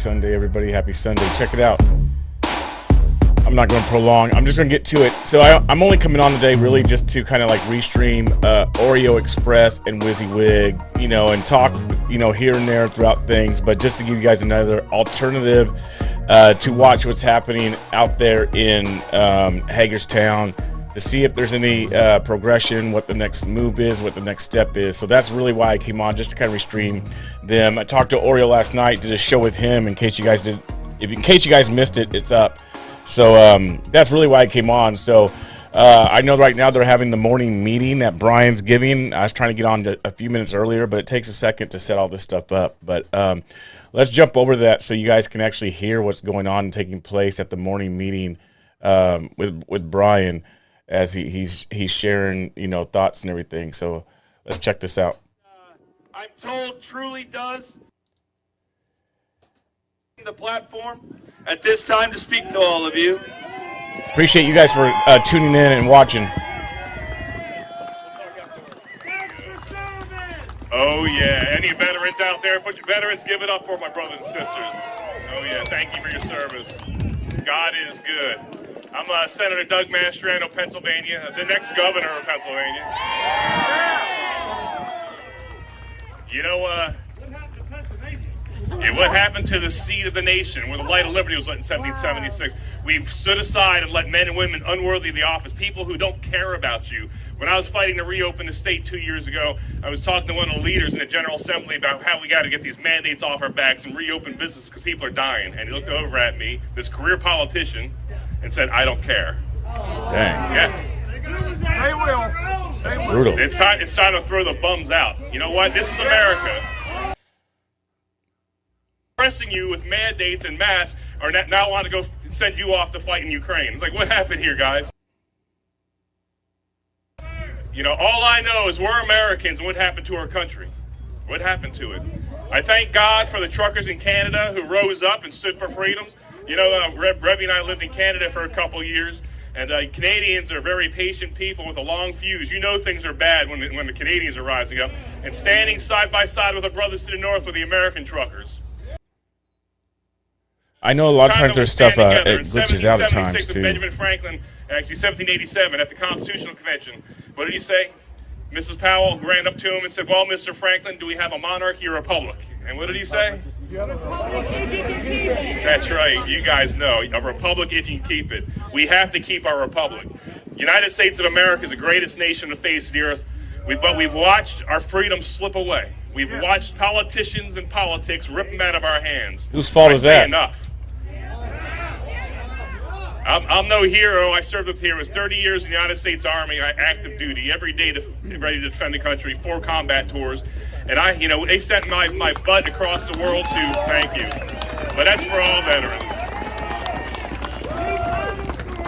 Sunday, everybody. Happy Sunday. Check it out. I'm not going to prolong. I'm just going to get to it. So I'm only coming on today really just to kind of like restream Oreo Express and WYSIWYG, you know, and talk, you know, here and there throughout things, but just to give you guys another alternative to watch what's happening out there in Hagerstown, to see if there's any progression, what the next move is, what the next step is. So that's really why I came on, just to kind of restream them. I talked to Oreo last night, did a show with him. In case you guys missed it, it's up. So that's really why I came on. So I know right now they're having the morning meeting that Brian's giving. I was trying to get on a few minutes earlier, but it takes a second to set all this stuff up. But let's jump over to that so you guys can actually hear what's going on and taking place at the morning meeting with Brian, as he's sharing, you know, thoughts and everything. So let's check this out. I'm told truly does the platform at this time to speak to all of you. Appreciate you guys for tuning in and watching. Oh yeah, any veterans out there? Put your veterans, give it up for my brothers and sisters. Oh yeah, thank you for your service. God is good. I'm Senator Doug Mastriano, Pennsylvania, the next governor of Pennsylvania. You know, what happened to the seat of the nation, where the light of liberty was lit in 1776? We've stood aside and let men and women unworthy of the office, people who don't care about you. When I was fighting to reopen the state 2 years ago, I was talking to one of the leaders in the General Assembly about how we got to get these mandates off our backs and reopen business because people are dying. And he looked over at me, this career politician, and said, "I don't care." Dang. Yeah. They will. That's brutal. It's time to throw the bums out. You know what? This is America. Pressing you with mandates and masks, or now want to go send you off to fight in Ukraine. It's like, what happened here, guys? You know, all I know is we're Americans, and what happened to our country? What happened to it? I thank God for the truckers in Canada who rose up and stood for freedoms. You know, Rebby and I lived in Canada for a couple years, and Canadians are very patient people with a long fuse. You know things are bad when the Canadians are rising up and standing side by side with our brothers to the north with the American truckers. I know a lot of times there's stuff it glitches out at times too. Benjamin Franklin, actually 1787 at the Constitutional Convention. What did he say? Mrs. Powell ran up to him and said, "Well, Mr. Franklin, do we have a monarchy or a republic?" And what did he say? That's right. You guys know. A republic if you can keep it. We have to keep our republic. United States of America is the greatest nation on the face of the earth. But we've watched our freedom slip away. We've watched politicians and politics rip them out of our hands. Whose fault is that? Enough. I'm no hero. I served with heroes. 30 years in the United States Army, active duty, every day ready to defend the country, 4 combat tours. And they sent my butt across the world to thank you. But that's for all veterans.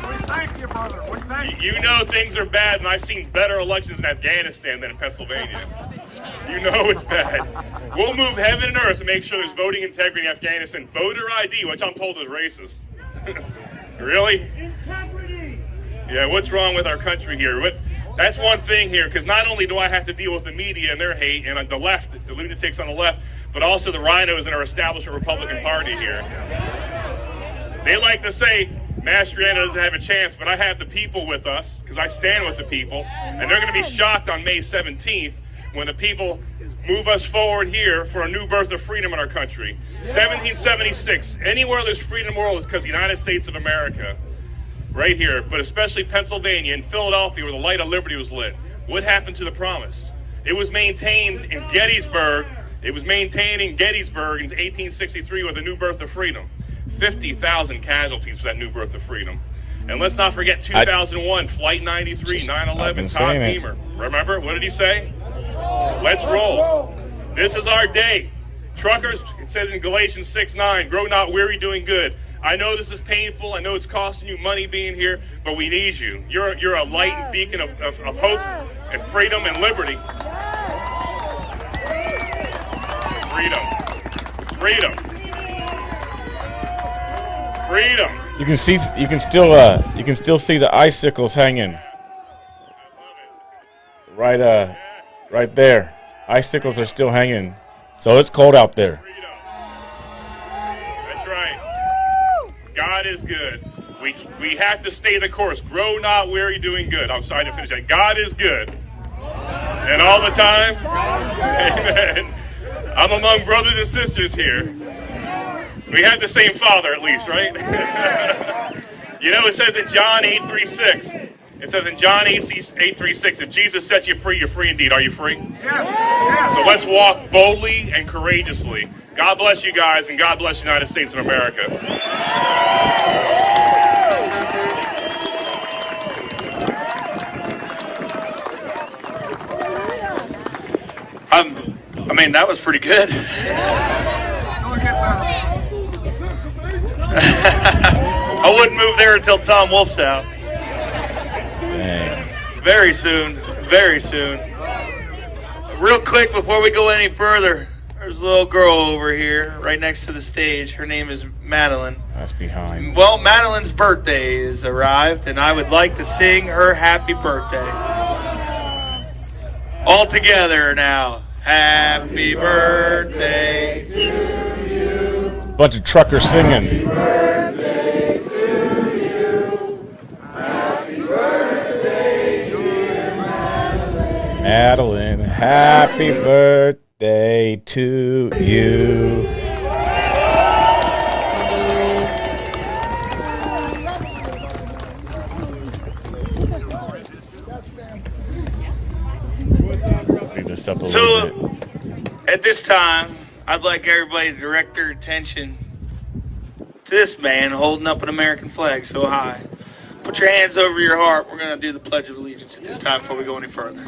We thank you, brother. We thank you. You know things are bad, and I've seen better elections in Afghanistan than in Pennsylvania. You know it's bad. We'll move heaven and earth to make sure there's voting integrity in Afghanistan. Voter ID, which I'm told is racist. Really? Integrity. Yeah, what's wrong with our country here? That's one thing here, because not only do I have to deal with the media and their hate, and on the left, the lunatics on the left, but also the rhinos in our establishment Republican Party here. They like to say Mastriano doesn't have a chance, but I have the people with us, because I stand with the people, and they're going to be shocked on May 17th when the people move us forward here for a new birth of freedom in our country. 1776, anywhere there's freedom in the world is because the United States of America, right here, but especially Pennsylvania and Philadelphia where the light of liberty was lit. What happened to the promise? It was maintained in Gettysburg. It was maintained in Gettysburg in 1863 with a new birth of freedom. 50,000 casualties for that new birth of freedom. And let's not forget 2001, Flight 93, 9/11, Todd Beamer. Remember? What did he say? Let's roll. This is our day. Truckers, it says in Galatians 6:9, grow not weary doing good. I know this is painful. I know it's costing you money being here, but we need you. You're a light and beacon of hope and freedom and liberty. Freedom. Freedom. Freedom. You can still see the icicles hanging. Right there. Icicles are still hanging. So it's cold out there. God is good. We have to stay the course. Grow not weary doing good. I'm sorry to finish that. God is good. And all the time. Amen. I'm among brothers and sisters here. We have the same Father, at least, right? You know, it says in John 8:36. It says in John 8:36, if Jesus sets you free, you're free indeed. Are you free? Yes. So let's walk boldly and courageously. God bless you guys, and God bless the United States of America. I mean, that was pretty good. Don't get better. I wouldn't move there until Tom Wolf's out. Dang. Very soon. Very soon. Real quick, before we go any further, there's a little girl over here right next to the stage. Her name is Madeline. That's behind. Well, Madeline's birthday has arrived, and I would like to sing her happy birthday. All together now. Happy birthday to you. Bunch of truckers singing. Happy birthday to you. Happy birthday, dear Madeline, happy birthday to you. Speed this up a little bit. At this time, I'd like everybody to direct their attention to this man holding up an American flag so high. Put your hands over your heart. We're going to do the Pledge of Allegiance at this time before we go any further.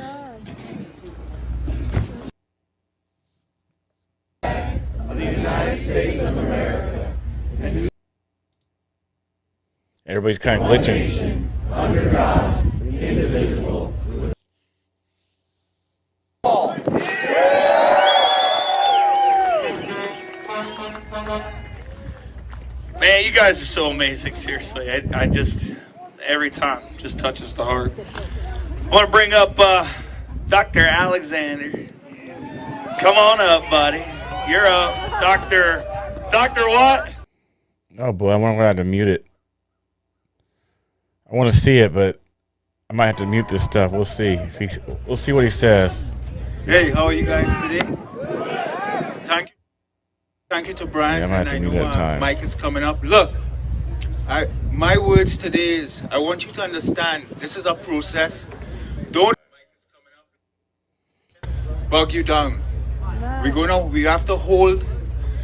Of the United States of America. Everybody's kind of glitching. Under God, indivisible. Man, you guys are so amazing, seriously. I just, every time, just touches the heart. I want to bring up Dr. Alexander. Come on up, buddy. You're up. Dr. what? Oh boy, I'm gonna have to mute it. I want to see it, but I might have to mute this stuff. We'll see. We'll see what he says. Hey, how are you guys today? Thank you to Brian. Yeah, I'm gonna have to mute that time. Mike is coming up. Look, my words today is I want you to understand this is a process. Don't bug you down. We have to hold.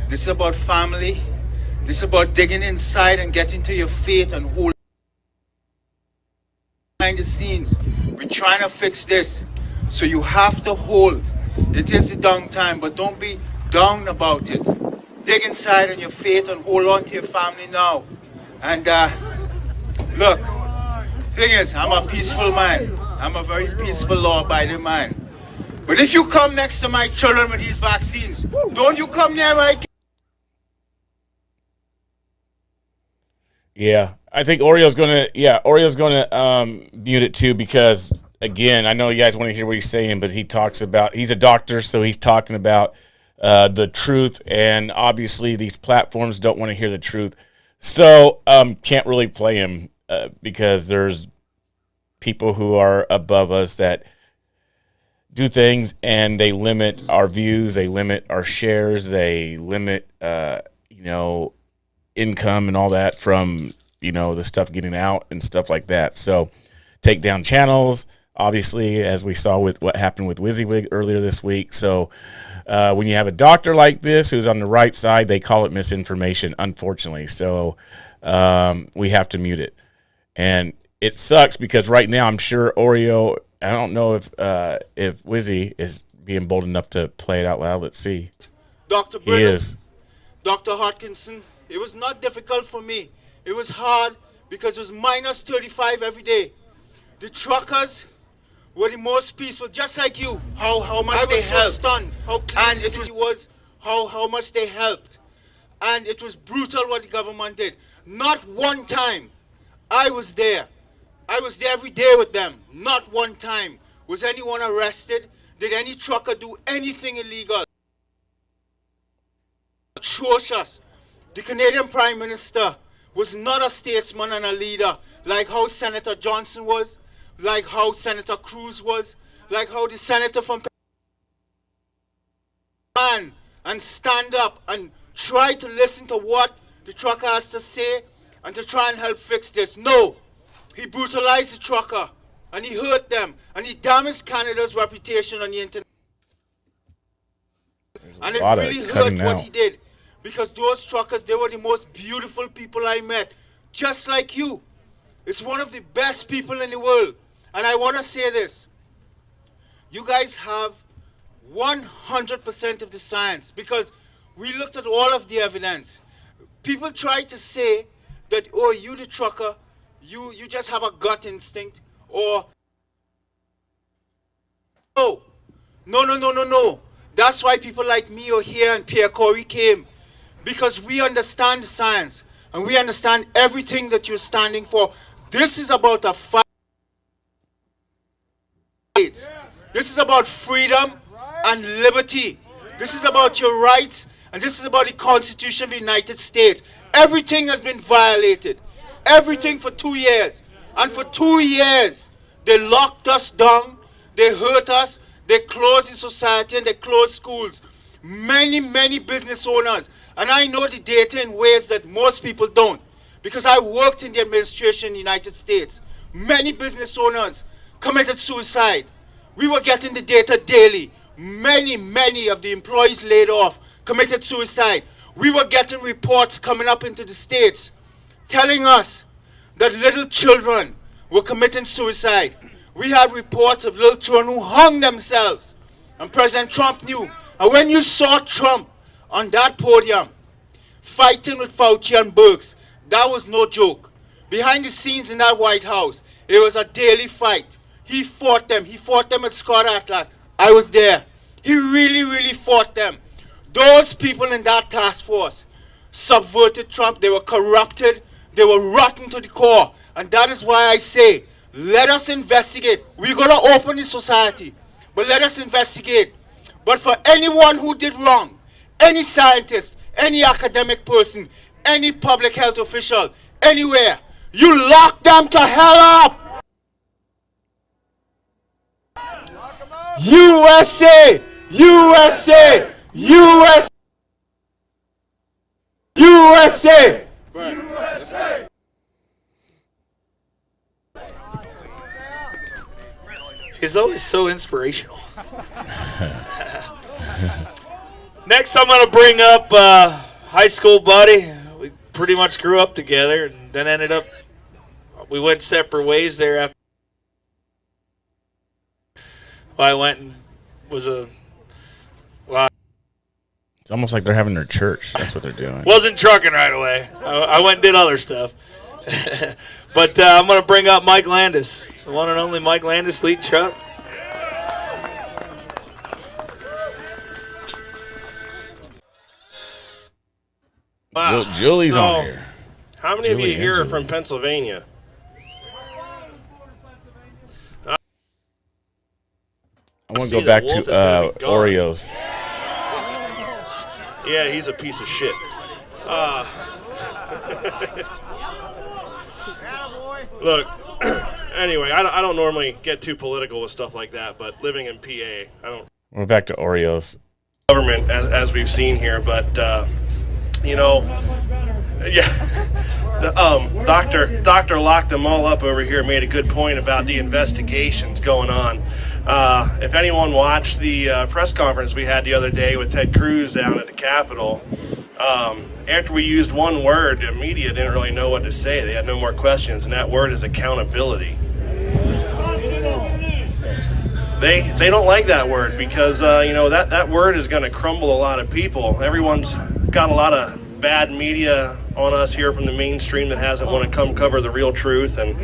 This is about family. This is about digging inside and getting to your faith and hold behind the scenes. We're trying to fix this. So you have to hold. It is a down time, but don't be down about it. Dig inside on your faith and hold on to your family now. And look, thing is, I'm a peaceful man. I'm a very peaceful, law-abiding man. But if you come next to my children with these vaccines, don't you come near my kids. Yeah, I think Oreo's gonna mute it too, because again, I know you guys want to hear what he's saying, but he's a doctor, so he's talking about the truth, and obviously these platforms don't want to hear the truth, so can't really play him because there's people who are above us that do things, and they limit our views, they limit our shares, they limit income and all that from the stuff getting out and stuff like that. So take down channels, obviously, as we saw with what happened with WYSIWYG earlier this week. So when you have a doctor like this who's on the right side, they call it misinformation, unfortunately. So we have to mute it. And it sucks because right now I'm sure Oreo, I don't know if Wizzy is being bold enough to play it out loud. Let's see. Dr. He Brennan, is. Dr. Hodkinson, it was not difficult for me. It was hard because it was minus 35 every day. The truckers were the most peaceful, just like you. How much they helped. I was so stunned how clean and it was how much they helped. And it was brutal what the government did. Not one time. I was there. I was there every day with them. Not one time was anyone arrested. Did any trucker do anything illegal? Atrocious. The Canadian Prime Minister was not a statesman and a leader like how Senator Johnson was, like how Senator Cruz was, like how the senator from man and stand up and try to listen to what the trucker has to say and to try and help fix this. No, he brutalized the trucker and he hurt them and he damaged Canada's reputation on the internet. And it really hurt what he did, because those truckers, they were the most beautiful people I met, just like you. It's one of the best people in the world. And I want to say this. You guys have 100% of the science, because we looked at all of the evidence. People try to say that, oh, you the trucker, you just have a gut instinct, or no. That's why people like me or here and Pierre Corey came, because we understand the science and we understand everything that you're standing for. This is about a fight. This is about freedom and liberty. This is about your rights, and this is about the Constitution of the United States. Everything has been violated. Everything for 2 years. And for 2 years, they locked us down, they hurt us, they closed the society, and they closed schools. Many business owners, and I know the data in ways that most people don't, because I worked in the administration in the United States. Many business owners committed suicide. We were getting the data daily. Many of the employees laid off committed suicide. We were getting reports coming up into the States telling us that little children were committing suicide. We had reports of little children who hung themselves. And President Trump knew. And when you saw Trump on that podium fighting with Fauci and Birx, that was no joke. Behind the scenes in that White House, it was a daily fight. He fought them. He fought them at Scott Atlas. I was there. He really fought them. Those people in that task force subverted Trump. They were corrupted. They were rotten to the core. And that is why I say, let us investigate. We're going to open the society, but let us investigate. But for anyone who did wrong, any scientist, any academic person, any public health official, anywhere, you lock them to hell up. USA! USA! USA! USA! USA! He's always so inspirational. Next, I'm going to bring up high school buddy. We pretty much grew up together, and then ended up, we went separate ways there after. I went and was a. Well, it's almost like they're having their church. That's what they're doing. Wasn't trucking right away. I went and did other stuff. But I'm going to bring up Mike Landis, the one and only Mike Landis, lead truck. Wow. Julie's on here. How many of you here are from Pennsylvania? I want to go back to Oreos. Yeah, he's a piece of shit. Look, anyway, I don't normally get too political with stuff like that, but living in PA, I don't. We're back to Oreos. Government, as we've seen here, but you know, yeah. Doctor locked them all up over here. Made a good point about the investigations going on. If anyone watched the press conference we had the other day with Ted Cruz down at the Capitol, after we used one word, the media didn't really know what to say. They had no more questions, and that word is accountability. They don't like that word because you know that word is going to crumble a lot of people. Everyone's got a lot of bad media on us here from the mainstream that hasn't want to come cover the real truth, and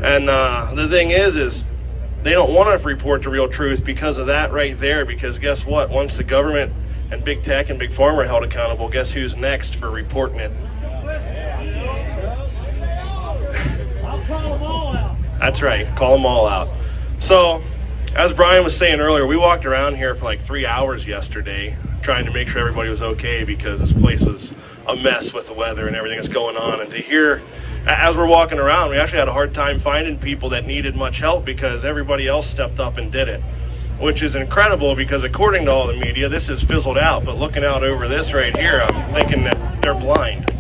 the thing is they don't want to report the real truth because of that right there. Because guess what? Once the government and big tech and big pharma are held accountable, guess who's next for reporting it? That's right, call them all out. So, as Brian was saying earlier, we walked around here for like 3 hours yesterday trying to make sure everybody was okay because this place was a mess with the weather and everything that's going on. And to hear, as we're walking around, we actually had a hard time finding people that needed much help because everybody else stepped up and did it, which is incredible because according to all the media, this has fizzled out. But looking out over this right here, I'm thinking that they're blind.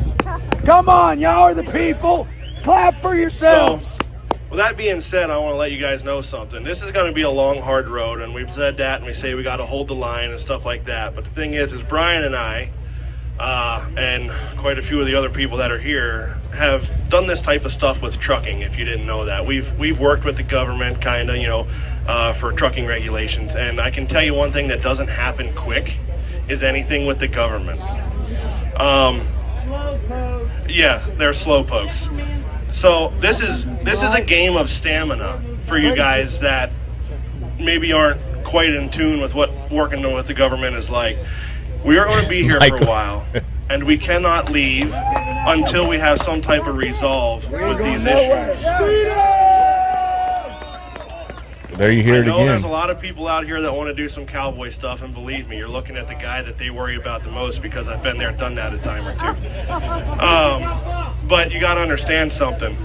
Come on, y'all are the people. Clap for yourselves. So, with that being said, I want to let you guys know something. This is going to be a long, hard road, and we've said that, and we say we got to hold the line and stuff like that. But the thing is Brian and I, and quite a few of the other people that are here, have done this type of stuff with trucking. If you didn't know that, we've worked with the government, kind of, for trucking regulations. And I can tell you one thing that doesn't happen quick is anything with the government. Yeah, they're slow pokes. So this is a game of stamina for you guys that maybe aren't quite in tune with what working with the government is like. We are going to be here for a while, and we cannot leave until we have some type of resolve with these issues. So there you hear it I know again. there's a lot of people out here that want to do some cowboy stuff, and believe me, you're looking at the guy that they worry about the most because I've been there, done that a time or two. But you got to understand something.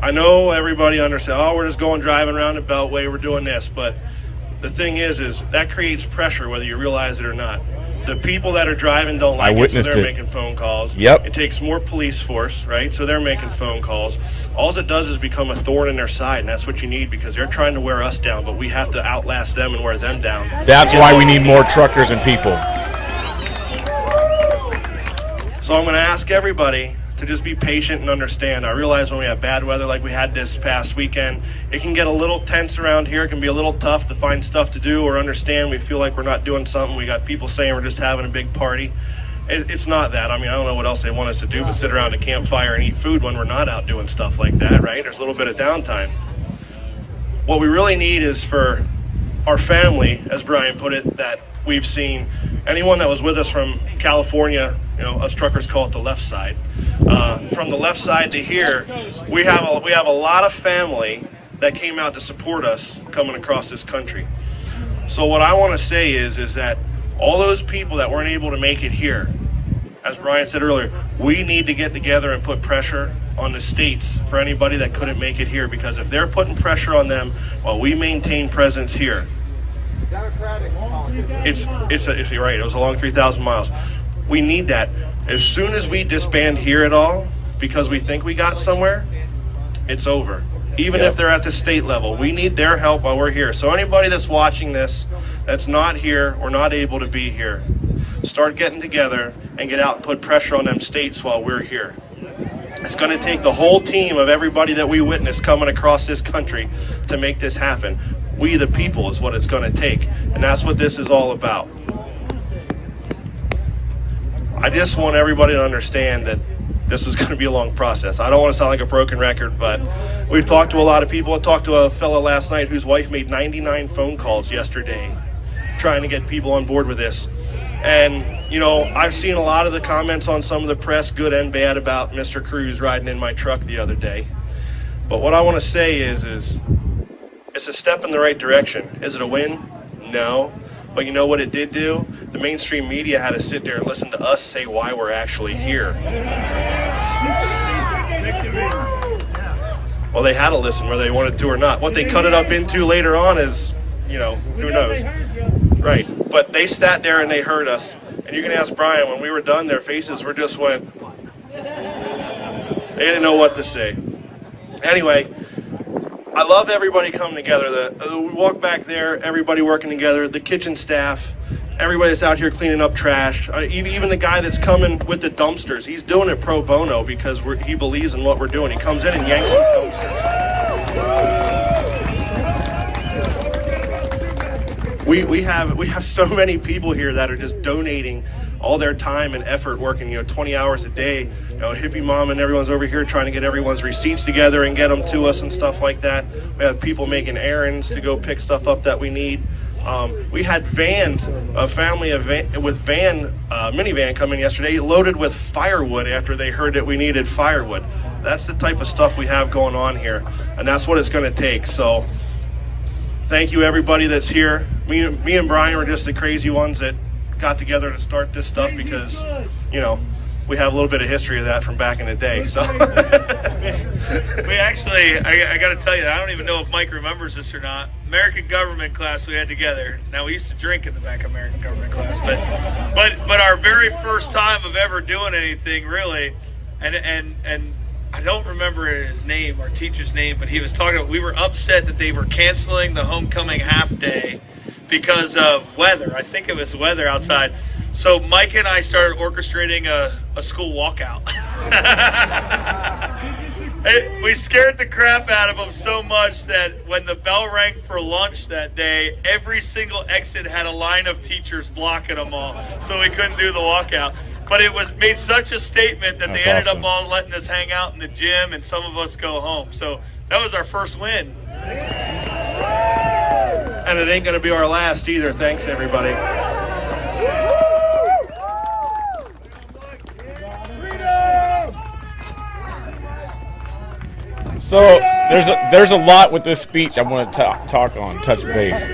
I know everybody understands, oh, we're just going driving around the Beltway, we're doing this, but the thing is that creates pressure whether you realize it or not. The people that are driving don't like it, so they're making phone calls. Yep. It takes more police force, right? So they're making phone calls. All it does is become a thorn in their side, and that's what you need because they're trying to wear us down, but we have to outlast them and wear them down. That's why we need more truckers and people. So I'm going to ask everybody to just be patient and understand. I realize when we have bad weather like we had this past weekend, it can get a little tense around here. It can be a little tough to find stuff to do or understand. We feel like we're not doing something. We got people saying we're just having a big party. It's not that. I mean, I don't know what else they want us to do but sit around a campfire and eat food when we're not out doing stuff like that, right? There's a little bit of downtime. What we really need is for our family, as Brian put it, that we've seen. Anyone that was with us from California, us truckers call it the left side. From the left side to here, we have a lot of family that came out to support us coming across this country. So what I want to say is that all those people that weren't able to make it here, as Brian said earlier, we need to get together and put pressure on the states for anybody that couldn't make it here, because if they're putting pressure on them while we maintain presence here, you're right, it was a long 3,000 miles. We need that. As soon as we disband here at all, because we think we got somewhere, it's over. Even if they're at the state level, we need their help while we're here. So anybody that's watching this that's not here or not able to be here, start getting together and get out and put pressure on them states while we're here. It's going to take the whole team of everybody that we witness coming across this country to make this happen. We the people is what it's going to take, and that's what this is all about. I just want everybody to understand that this is going to be a long process. I don't want to sound like a broken record, but we've talked to a lot of people. I talked to a fellow last night whose wife made 99 phone calls yesterday trying to get people on board with this. And, I've seen a lot of the comments on some of the press, good and bad, about Mr. Cruz riding in my truck the other day. But what I want to say is it's a step in the right direction. Is it a win? No. But you know what it did do? The mainstream media had to sit there and listen to us say why we're actually here. Well, they had to listen whether they wanted to or not. What they cut it up into later on is, who knows? Right. But they sat there and they heard us. And you can ask Brian, when we were done, their faces just went, they didn't know what to say. Anyway, I love everybody coming together. We walk back there, everybody working together, the kitchen staff, everybody that's out here cleaning up trash, even the guy that's coming with the dumpsters. He's doing it pro bono because he believes in what we're doing. He comes in and yanks these dumpsters. We have so many people here that are just donating all their time and effort working, 20 hours a day. Hippie Mom and everyone's over here trying to get everyone's receipts together and get them to us and stuff like that. We have people making errands to go pick stuff up that we need. We had vans, a family with minivan come in yesterday loaded with firewood after they heard that we needed firewood. That's the type of stuff we have going on here, and that's what it's going to take. So thank you everybody that's here. Me and Brian were just the crazy ones that got together to start this stuff because, we have a little bit of history of that from back in the day. So We actually, I got to tell you, I don't even know if Mike remembers this or not. American government class we had together. Now, we used to drink in the back of American government class, but our very first time of ever doing anything, really, and I don't remember his name, our teacher's name, but he was talking about, we were upset that they were canceling the homecoming half day because of weather. I think it was weather outside. So Mike and I started orchestrating a school walkout. We scared the crap out of them so much that when the bell rang for lunch that day, every single exit had a line of teachers blocking them all, so we couldn't do the walkout. But it was made such a statement that That's they ended awesome. up all letting us hang out in the gym, and some of us go home. So that was our first win. and it ain't going to be our last either. Thanks, everybody. So there's a lot with this speech I want to talk on, touch base.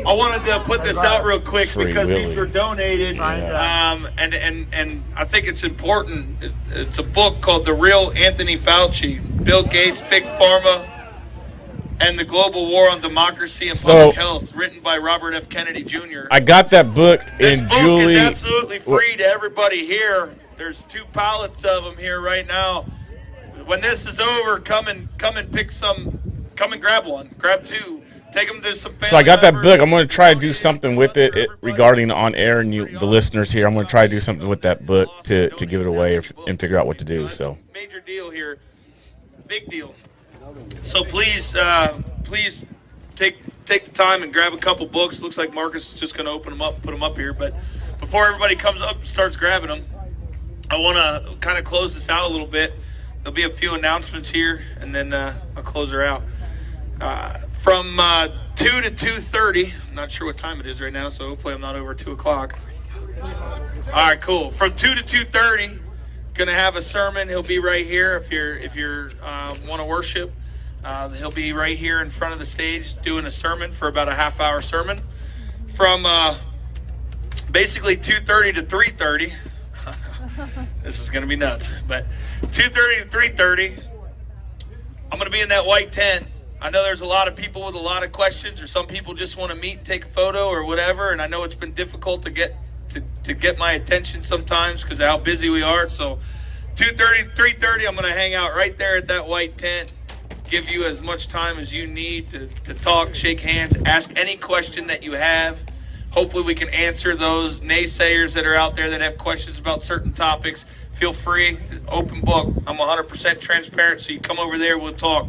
I wanted to put this out real quick Free because Willy. these were donated, and I think it's important. It's a book called The Real Anthony Fauci, Bill Gates, Big Pharma, and the Global War on Democracy and Public Health, written by Robert F. Kennedy Jr. I got that book, This and book Julie. is absolutely free to everybody here. There's 2 pallets of them here right now. When this is over, come and pick some. Come and grab one. Grab 2. Take them to some family So I got that members. book. I'm going to try to do something with it regarding on air and the listeners here. I'm going to try to do something with that book to give it away and figure out what to do. So Major deal here. Big deal. So please take the time and grab a couple books. Looks like Marcus is just going to open them up, put them up here. But before everybody comes up and starts grabbing them, I want to kind of close this out a little bit. There'll be a few announcements here, and then I'll close her out. From 2 to 2:30, I'm not sure what time it is right now, so hopefully I'm not over 2 o'clock. All right, cool. From 2 to 2:30, gonna have a sermon. He'll be right here if you're want to worship. He'll be right here in front of the stage doing a sermon for about a half-hour sermon. From basically 2:30 to 3:30. This is gonna be nuts, but 2:30 to 3:30, I'm gonna be in that white tent. I know there's a lot of people with a lot of questions, or some people just want to meet and take a photo or whatever, and I know it's been difficult to get my attention sometimes because of how busy we are. So 2:30, 3:30, I'm going to hang out right there at that white tent, give you as much time as you need to talk, shake hands, ask any question that you have. Hopefully we can answer those naysayers that are out there that have questions about certain topics. Feel free, open book. I'm 100% transparent, so you come over there, we'll talk.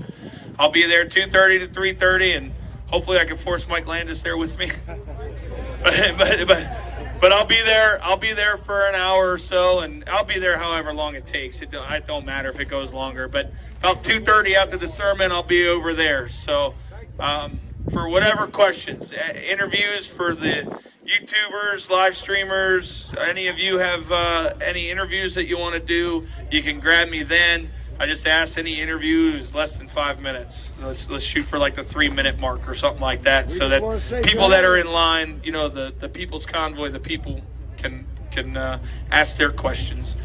I'll be there 2:30 to 3:30, and hopefully I can force Mike Landis there with me. but I'll be there. I'll be there for an hour or so, and I'll be there however long it takes. It don't matter if it goes longer. But about 2:30 after the sermon, I'll be over there. So for whatever questions, interviews for the YouTubers, live streamers, any of you have any interviews that you want to do, you can grab me then. I just ask any interview is less than 5 minutes. Let's shoot for like the 3-minute mark or something like that, so that people that are in line, you know, the people's convoy, the people can ask their questions.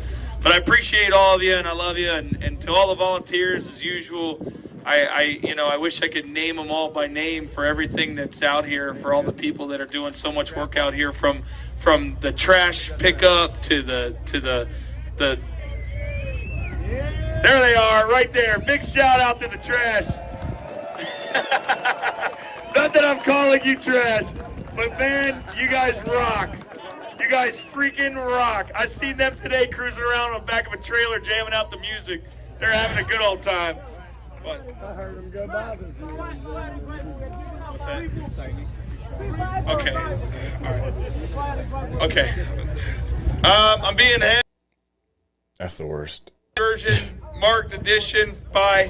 But I appreciate all of you, and I love you, and to all the volunteers, as usual, I wish I could name them all by name for everything that's out here, for all the people that are doing so much work out here, from the trash pickup to the there they are, right there. Big shout out to the trash. Not that I'm calling you trash, but man, you guys rock. You guys freaking rock. I seen them today cruising around on the back of a trailer jamming out the music. They're having a good old time. What? I heard him go by this morning. What's that? Okay. All right. Okay. I'm being handed that's the worst. version marked edition from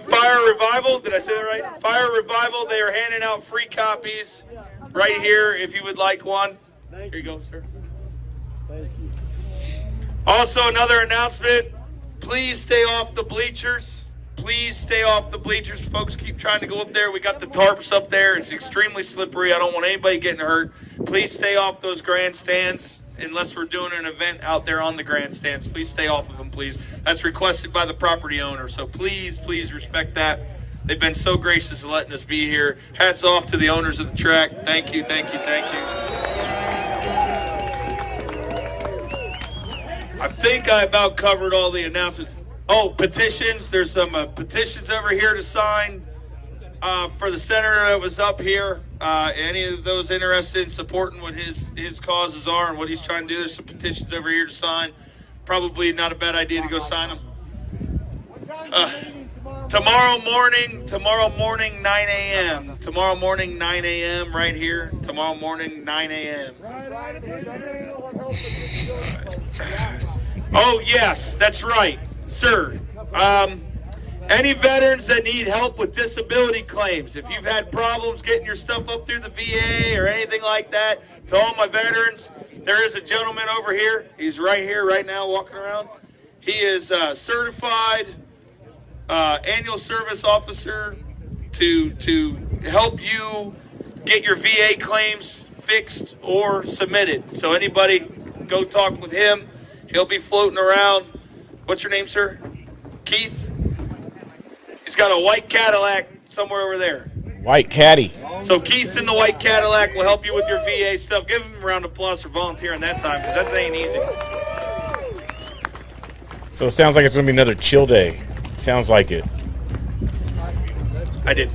Fire Revival. Did I say that right? Fire Revival. They are handing out free copies right here if you would like one. Here you go, sir. Thank you. Also, another announcement. Please stay off the bleachers. Please stay off the bleachers. Folks keep trying to go up there. We got the tarps up there. It's extremely slippery. I don't want anybody getting hurt. Please stay off those grandstands unless we're doing an event out there on the grandstands. Please stay off of them, please. That's requested by the property owner. So please, please respect that. They've been so gracious in letting us be here. Hats off to the owners of the track. Thank you, thank you, thank you. I think I about covered all the announcements. Oh, petitions. There's some petitions over here to sign for the senator that was up here. Any of those interested in supporting what his causes are and what he's trying to do, there's some petitions over here to sign. Probably not a bad idea to go sign them. Tomorrow morning, 9 a.m. Tomorrow morning, 9 a.m. right here. Tomorrow morning, 9 a.m. Oh, yes, that's right, sir. Any veterans that need help with disability claims, if you've had problems getting your stuff up through the VA or anything like that, to all my veterans, there is a gentleman over here. He's right here right now walking around. He is certified annual service officer to help you get your VA claims fixed or submitted. So anybody, go talk with him. He'll be floating around. What's your name, sir? Keith? He's got a white Cadillac somewhere over there. White Caddy. So Keith in the white Cadillac will help you with your VA stuff. Give him a round of applause for volunteering that time, because that ain't easy. So it sounds like it's going to be another chill day. Sounds like it. I did.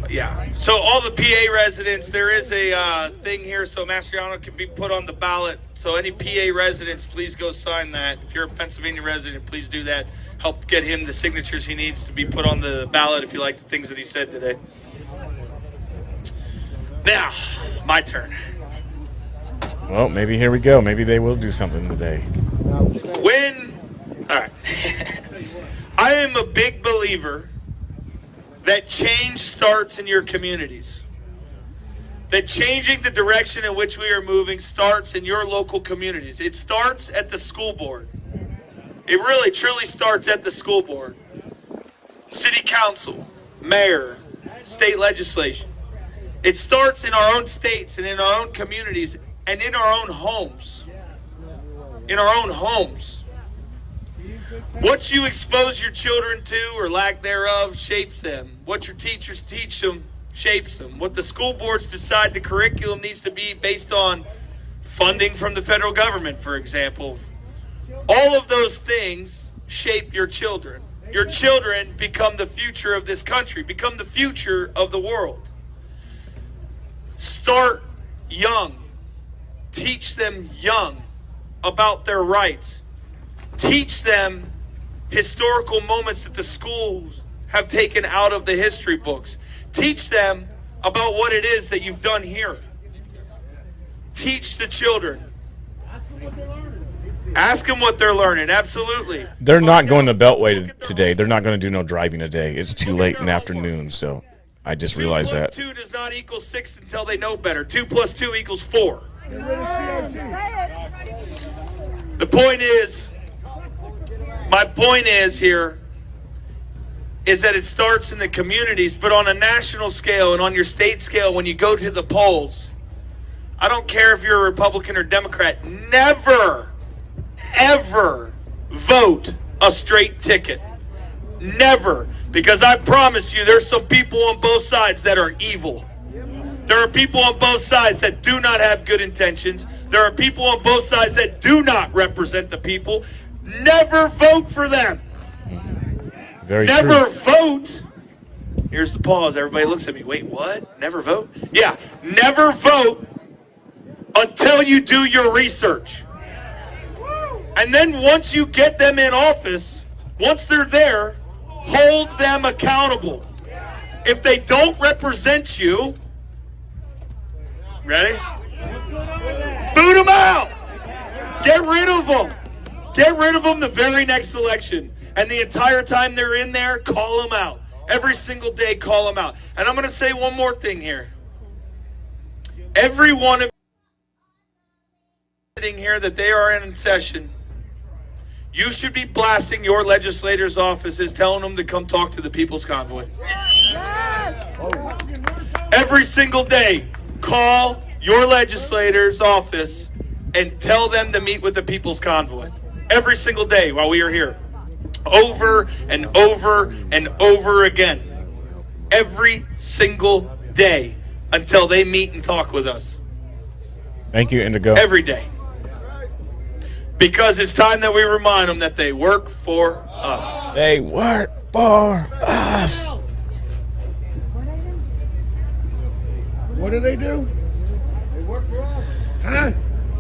Yeah. So all the PA residents, there is a thing here so Mastriano can be put on the ballot. So any PA residents, please go sign that. If you're a Pennsylvania resident, please do that. Help get him the signatures he needs to be put on the ballot if you like the things that he said today. Now, my turn. Well, maybe here we go. Maybe they will do something today. All right. I am a big believer that change starts in your communities. That changing the direction in which we are moving starts in your local communities. It starts at the school board. It really, truly starts at the school board. City council, mayor, state legislation. It starts in our own states and in our own communities and in our own homes. In our own homes. What you expose your children to or lack thereof shapes them. What your teachers teach them shapes them. What the school boards decide the curriculum needs to be based on funding from the federal government, for example. All of those things shape your children. Your children become the future of this country, become the future of the world. Start young. Teach them young about their rights. Teach them historical moments that the schools have taken out of the history books. Teach them about what it is that you've done here. Teach the children. Ask them what they're learning. Absolutely. They're not going the Beltway today. They're not going to do no driving today. It's too late in the afternoon, so I just realized that. 2 + 2 does not equal 6 until they know better. 2 + 2 = 4. The point is, my point is here, is that it starts in the communities, but on a national scale and on your state scale, when you go to the polls, I don't care if you're a Republican or Democrat, never, ever vote a straight ticket. Never. Because I promise you, there's some people on both sides that are evil. There are people on both sides that do not have good intentions. There are people on both sides that do not represent the people. Never vote for them. Very Never true. vote. Here's the pause. Everybody looks at me. Wait, what? Never vote? Yeah, never vote until you do your research. And then once you get them in office, once they're there, hold them accountable. If they don't represent you, ready? Boot them out. Get rid of them. Get rid of them the very next election. And the entire time they're in there, call them out. Every single day, call them out. And I'm going to say one more thing here. Every one of you sitting here that they are in session, You should be blasting your legislators' offices, telling them to come talk to the People's Convoy. Every single day, call your legislator's office and tell them to meet with the People's Convoy. Every single day while we are here. Over and over and over again. Every single day until they meet and talk with us. Thank you, Indigo. Every day. Because it's time that we remind them that they work for us. They work for us. What do? They work for us. Huh?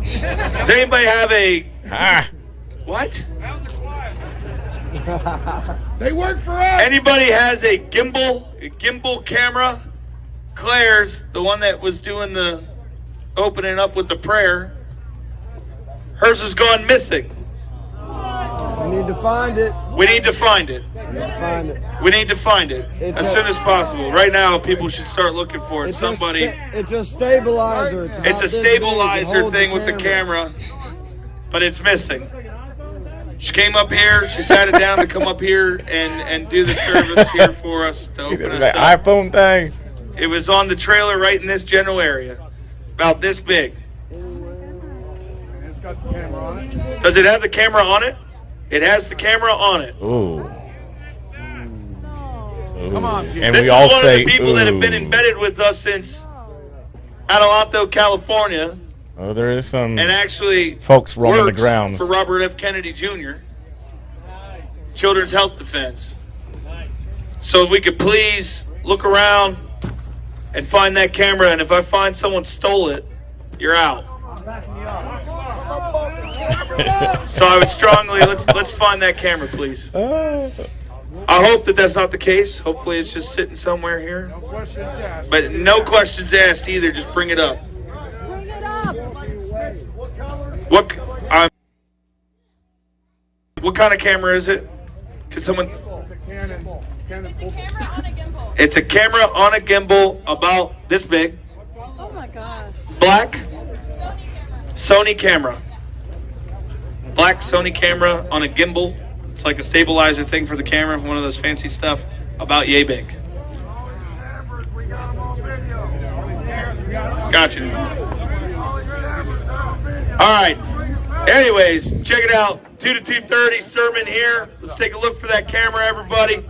Does anybody have a... What? They work for us. Anybody has a gimbal camera? Claire's, the one that was doing the opening up with the prayer, hers has gone missing. We need to find it. We need to find it. We need to find it as soon as possible. Right now, people should start looking for it. Somebody. It's a stabilizer. It's a stabilizer thing with the camera, but it's missing. She came up here. She sat it down to come up here and do the service here for us to open us That up. iPhone thing. It was on the trailer right in this general area, about this big. It's got the camera on it. Does it have the camera on it? It has the camera on it. Ooh. Come on, And This we is all one say, of the people that have been ooh. embedded with us since Adelanto, California, Oh, there is some and actually folks roaming the works grounds. for Robert F. Kennedy Jr., Children's Health Defense. So if we could please look around and find that camera, and if I find someone stole it, you're out. So I would strongly let's find that camera, please. I hope that that's not the case. Hopefully it's just sitting somewhere here. But no questions asked either. Just bring it up. Bring it up. What kind of camera is it? Can someone? It's a camera on a gimbal about this big. Oh my gosh. Black Sony camera. Black Sony camera on a gimbal. It's like a stabilizer thing for the camera, one of those fancy stuff, about yay big. Gotcha. All right. Anyways, check it out. 2 to 2:30 sermon here. Let's take a look for that camera, everybody.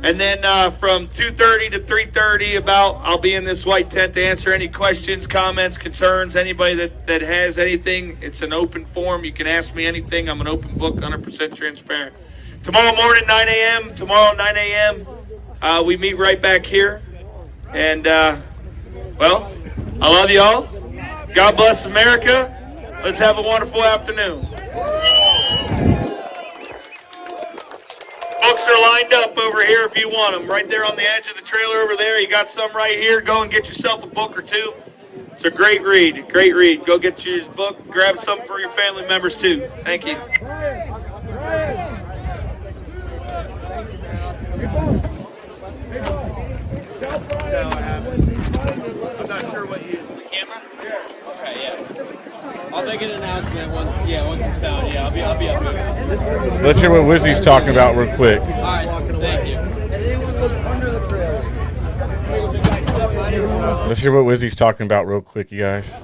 And then from 2:30 to 3:30 I'll be in this white tent to answer any questions, comments, concerns, anybody that has anything. It's an open forum. You can ask me anything. I'm an open book, 100% transparent. Tomorrow morning, 9 a.m., we meet right back here. And, well, I love you all. God bless America. Let's have a wonderful afternoon. Books are lined up over here if you want them. Right there on the edge of the trailer over there. You got some right here. Go and get yourself a book or two. It's a great read. Great read. Go get your book. Grab some for your family members too. Thank you. I'm not sure what you use. The camera? Okay, yeah. I'll make an announcement once it's found. Yeah, I'll be up here. Let's hear what Wizzy's talking about real quick. All right, thank you. Let's hear what Wizzy's talking about real quick, you guys.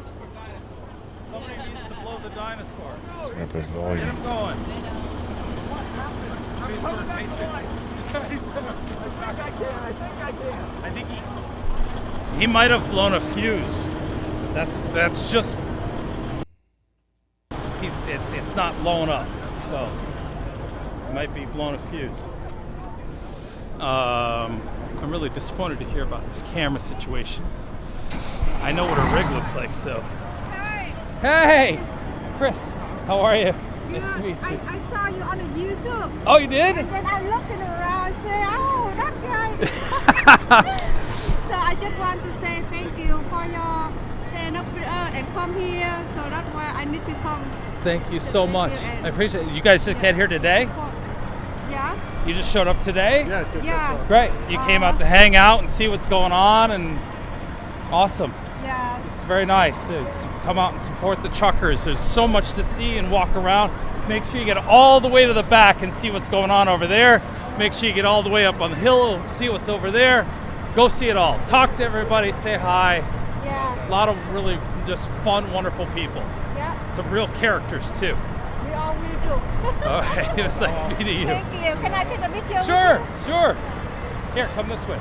Somebody needs to blow the dinosaur. Turn up his Get volume. him going. I think he might have blown a fuse. That's just it's not blowing up, so it might be blowing a fuse. I'm really disappointed to hear about this camera situation. I know what a rig looks like, so. Hey, Chris, how are you? Nice to meet you. I saw you on YouTube. Oh, you did? And then I'm looking around and say, oh, that guy. So I just want to say thank you for your stand up with us and come here. So that's why I need to come. Thank you so much. I appreciate it. You guys just get here today? Yeah. You just showed up today? Yeah. Great. You came out to hang out and see what's going on, and awesome. Yes. It's very nice. Come out and support the truckers. There's so much to see and walk around. make sure you get all the way to the back and see what's going on over there. Make sure you get all the way up on the hill, see what's over there. Go see it all. Talk to everybody, say hi. Yeah. A lot of really just fun, wonderful people. Yeah. Some real characters too. We all will do. All right, it was nice meeting you. Thank you. Can I take a picture? Sure, sure. Here, come this way.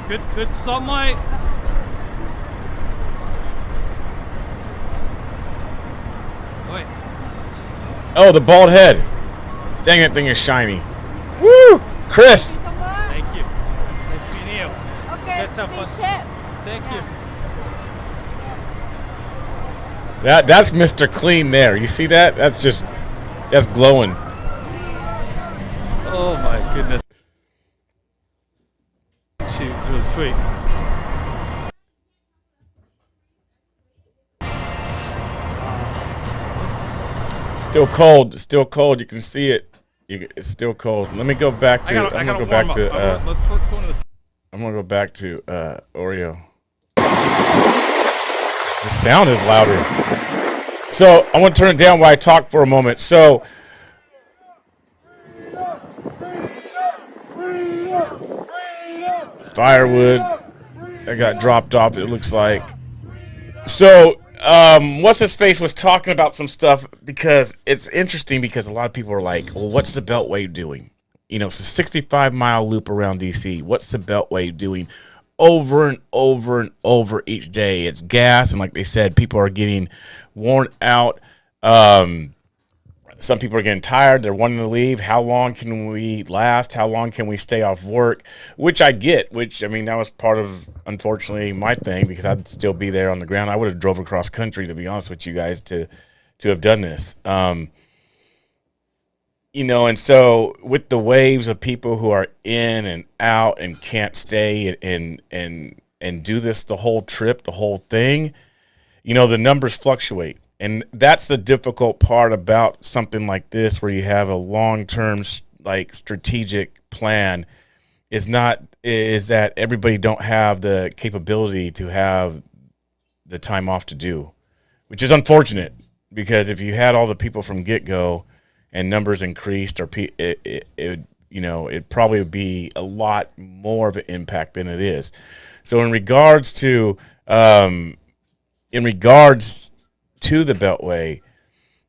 Good sunlight. Wait. Oh, the bald head. Dang, that thing is shiny. Woo! Chris. Thank you. Nice meeting you. Okay. Yes, have fun. Thank you. That's Mr. Clean there. You see that? That's glowing. Oh my goodness. She was really sweet. Still cold. Still cold. You can see it. It's still cold. Let me go back to. I'm gonna go back to. Let's go into the. I'm gonna go back to Oreo. The sound is louder. So I want to turn it down while I talk for a moment. So. Firewood that got dropped off, it looks like. So what's his face was talking about some stuff, because it's interesting, because a lot of people are like, well, what's the Beltway doing? You know, it's a 65-mile loop around DC. What's the Beltway doing over and over and over each day? It's gas, and like they said, people are getting worn out. Some people are getting tired. They're wanting to leave. How long can we last? How long can we stay off work? Which I get, I mean, that was part of, unfortunately, my thing, because I'd still be there on the ground. I would have drove across country, to be honest with you guys, to have done this. You know, and so with the waves of people who are in and out and can't stay and do this the whole trip, the whole thing, you know, the numbers fluctuate. And that's the difficult part about something like this, where you have a long-term, like, strategic plan, is that everybody don't have the capability to have the time off to do, which is unfortunate, because if you had all the people from get-go and numbers increased, or it probably would be a lot more of an impact than it is. So in regards to the Beltway,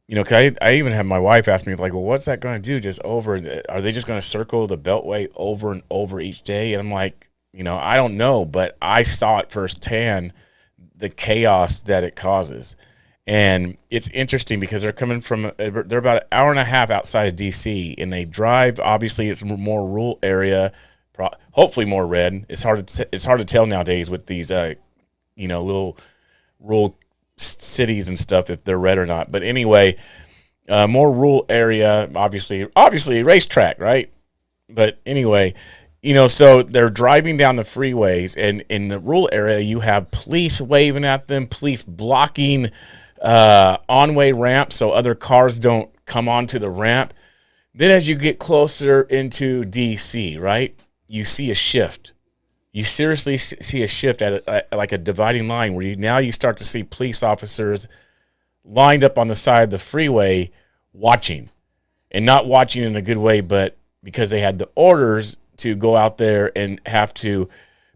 you know, 'cause I even had my wife ask me, like, well, what's that going to do? Are they just going to circle the Beltway over and over each day? And I'm like, you know, I don't know, but I saw it firsthand, the chaos that it causes. And it's interesting, because they're about an hour and a half outside of DC, and they drive, obviously it's a more rural area, hopefully more red. It's hard to tell nowadays with these, little rural cities and stuff, if they're red or not. But anyway, more rural area, obviously racetrack, right? But anyway, you know, so they're driving down the freeways, and in the rural area, you have police waving at them, police blocking on-way ramps so other cars don't come onto the ramp. Then as you get closer into DC, right, you see a shift. You seriously see a shift at like a dividing line, where you start to see police officers lined up on the side of the freeway watching, and not watching in a good way, but because they had the orders to go out there and have to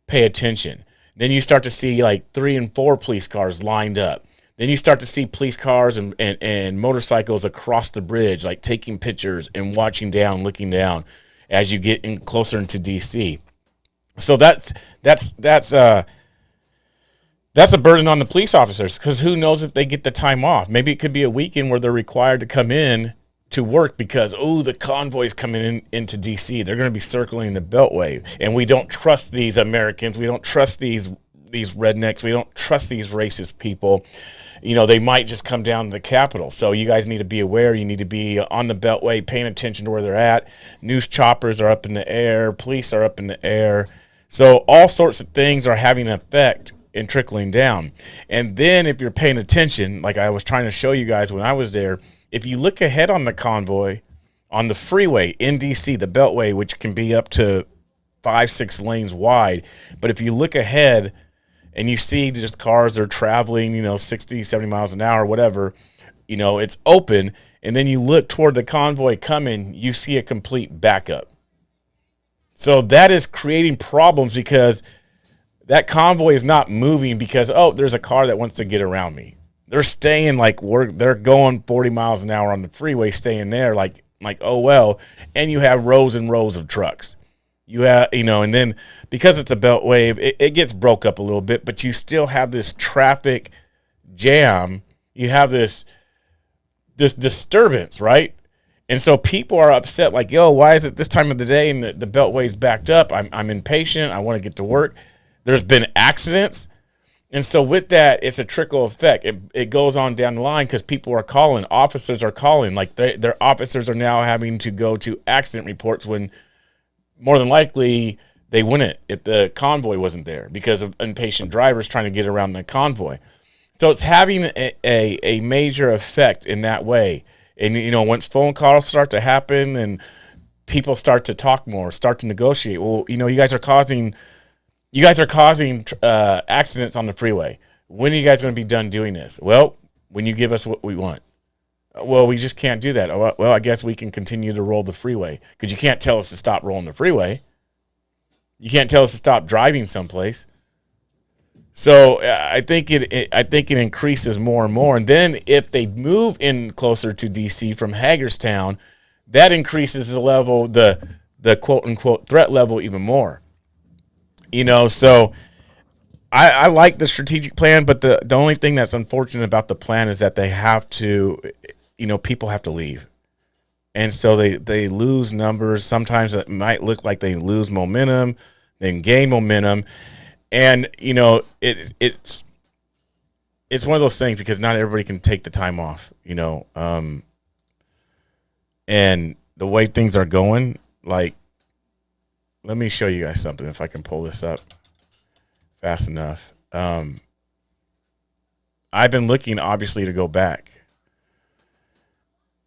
pay attention. Then you start to see like 3 and 4 police cars lined up. Then you start to see police cars and motorcycles across the bridge, like taking pictures and watching down, looking down as you get in closer into DC. So that's a burden on the police officers, because who knows if they get the time off. Maybe it could be a weekend where they're required to come in to work because, the convoy's coming into DC. They're going to be circling the Beltway, and we don't trust these Americans. We don't trust these rednecks. We don't trust these racist people. You know, they might just come down to the Capitol. So you guys need to be aware. You need to be on the Beltway, paying attention to where they're at. News choppers are up in the air. Police are up in the air. So all sorts of things are having an effect and trickling down. And then if you're paying attention, like I was trying to show you guys when I was there, if you look ahead on the convoy, on the freeway in DC, the Beltway, which can be up to 5-6 lanes wide, but if you look ahead and you see just cars are traveling, 60, 70 miles an hour, whatever, You know, it's open, and then you look toward the convoy coming, you see a complete backup. So that is creating problems because that convoy is not moving because, oh, there's a car that wants to get around me. They're staying they're going 40 miles an hour on the freeway, staying there like, oh, well, and you have rows and rows of trucks. You have, and then because it's a beltway, it gets broke up a little bit, but you still have this traffic jam. You have this disturbance, right? And so people are upset, like, yo, why is it this time of the day and the beltway's backed up? I'm impatient. I want to get to work. There's been accidents. And so with that, it's a trickle effect. It goes on down the line because people are calling. Officers are calling. Like their officers are now having to go to accident reports when more than likely they wouldn't if the convoy wasn't there because of impatient drivers trying to get around the convoy. So it's having a major effect in that way. And, once phone calls start to happen and people start to talk more, start to negotiate, well, you guys are causing accidents on the freeway. When are you guys going to be done doing this? Well, when you give us what we want. Well, we just can't do that. Well, I guess we can continue to roll the freeway because you can't tell us to stop rolling the freeway. You can't tell us to stop driving someplace. So I think it increases more and more. And then if they move in closer to D.C. from Hagerstown, that increases the level, the quote unquote threat level even more. So I like the strategic plan, but the only thing that's unfortunate about the plan is that they have to, people have to leave. And so they lose numbers. Sometimes it might look like they lose momentum, then gain momentum. And, it's one of those things because not everybody can take the time off, and the way things are going, like, let me show you guys something if I can pull this up fast enough. I've been looking, obviously, to go back.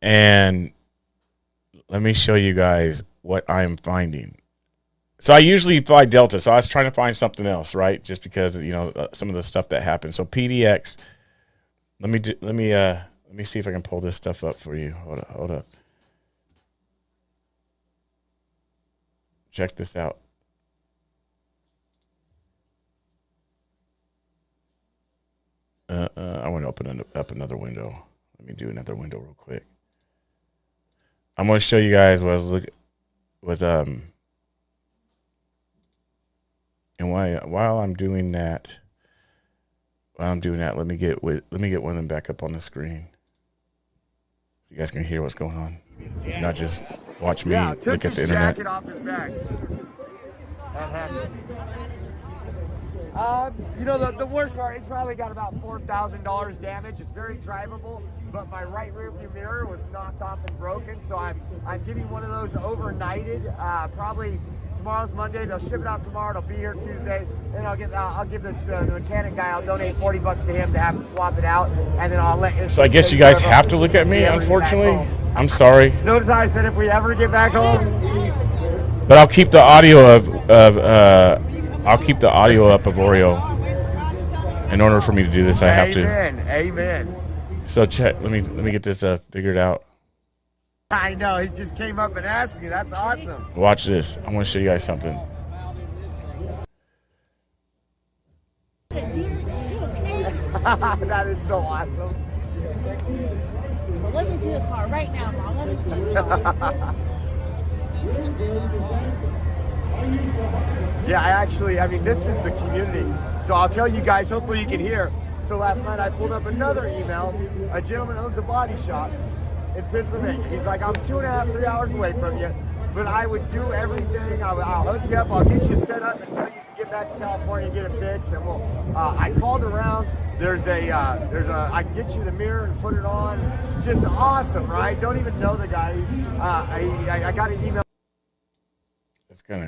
And let me show you guys what I'm finding. So I usually fly Delta, so I was trying to find something else, right? Just because some of the stuff that happened. So PDX, let me see if I can pull this stuff up for you. Hold up. Check this out. I want to open up another window. Let me do another window real quick. I'm going to show you guys what I was looking with and while I'm doing that, let me get one of them back up on the screen so you guys can hear what's going on, not just watch me look at the internet. Jacket off his back. The worst part, it's probably got about $4,000 damage. It's very drivable, but my right rear view mirror was knocked off and broken, so I'm getting one of those overnighted. Probably tomorrow's Monday. They'll ship it out tomorrow. It'll be here Tuesday. Then I'll give the mechanic guy. I'll donate $40 to him to have him swap it out, and then I'll let. So I guess you guys have to look at me. Unfortunately, I'm sorry. Notice how I said if we ever get back home. But I'll keep the audio up of Oreo. In order for me to do this, I have to. Amen. So check. Let me get this figured out. I know. He just came up and asked me. That's awesome. Watch this. I want to show you guys something. That is so awesome. Well, let me see the car right now, Mom. Let me see. Yeah, this is the community. So I'll tell you guys, hopefully you can hear. So last night I pulled up another email. A gentleman owns a body shop in Pennsylvania. He's like, I'm 2.5, 3 hours away from you, but I would do everything. I'll hook you up. I'll get you set up until you can get back to California and get it fixed. And I called around. I can get you the mirror and put it on. Just awesome, right? Don't even know the guy. I got an email.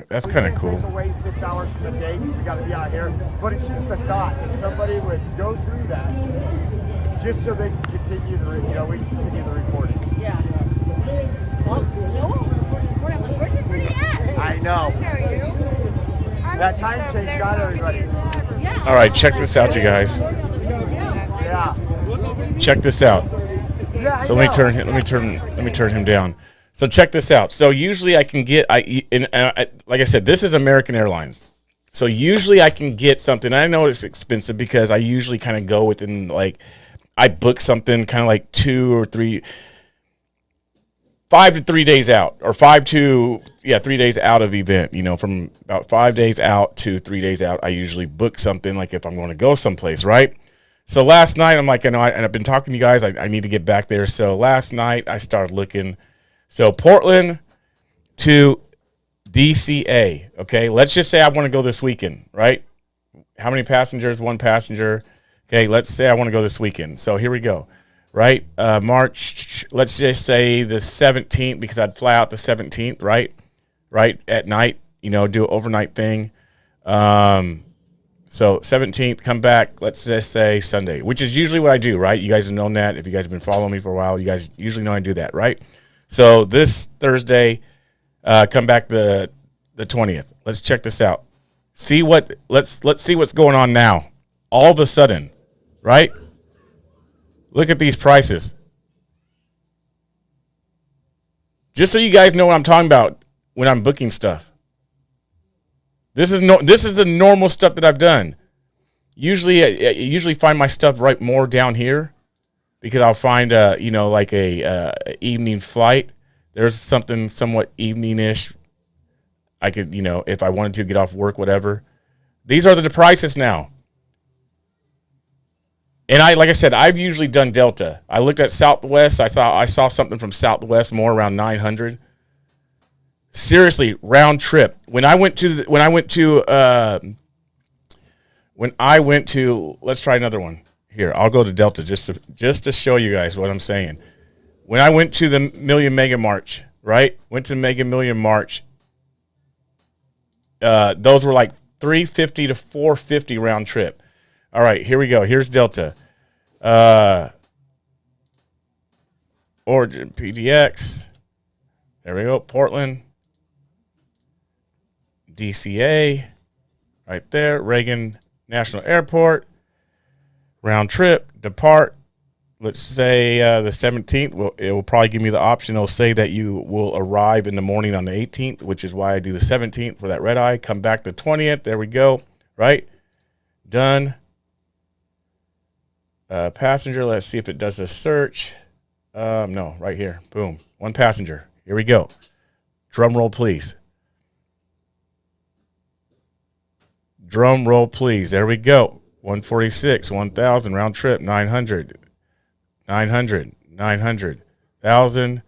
That's kind of cool. Take away 6 hours from the day because we got to be out here. But it's just a thought that somebody would go through that just so they can continue the recording. Yeah. Well, I'm like, where's everybody at? I know. That was time just change there got talking to everybody. your driver. Yeah. All right, check this out, you guys. Yeah. Check this out. Yeah, So let me turn him down. So check this out. So usually I can get like I said, this is American Airlines. So usually I can get something. I know it's expensive because I usually kind of go within like I book something kind of like 5 to 3 days out, or 3 days out of event. You know, from about 5 days out to 3 days out, I usually book something like if I'm going to go someplace, right? So last night I'm like, and I've been talking to you guys. I need to get back there. So last night I started looking. So Portland to DCA, okay? Let's just say I want to go this weekend, right? How many passengers? 1 passenger. Okay, let's say I want to go this weekend. So here we go, right? March, let's just say the 17th, because I'd fly out the 17th, right? Right, at night, you know, do an overnight thing. So 17th, come back, let's just say Sunday, which is usually what I do, right? You guys have known that. If you guys have been following me for a while, you guys usually know I do that, right? So this Thursday, come back the 20th. Let's check this out. Let's see what's going on now. All of a sudden, right? Look at these prices. Just so you guys know what I'm talking about when I'm booking stuff. This is the normal stuff that I've done. Usually, I usually find my stuff right more down here because I'll find like a evening flight. There's something somewhat evening-ish. I could, if I wanted to get off work, whatever. These are the prices now. And like I said, I've usually done Delta. I looked at Southwest. I saw something from Southwest more around 900. Seriously, round trip. When I went to let's try another one. Here, I'll go to Delta just to show you guys what I'm saying. When I went to the Million Mega March, right? Went to Mega Million March. Those were like $350 to $450 round trip. All right, here we go. Here's Delta. Origin PDX. There we go. Portland. DCA. Right there. Reagan National Airport. Round trip. Depart. Let's say the 17th. It will probably give me the option. It'll say that you will arrive in the morning on the 18th, which is why I do the 17th for that red eye. Come back the 20th. There we go. Right? Done. Passenger, let's see if it does the search. No, right here. Boom. 1 passenger. Here we go. Drum roll, please. Drum roll, please. There we go. 146, 1,000, round trip, 900, 900, 900, 1,000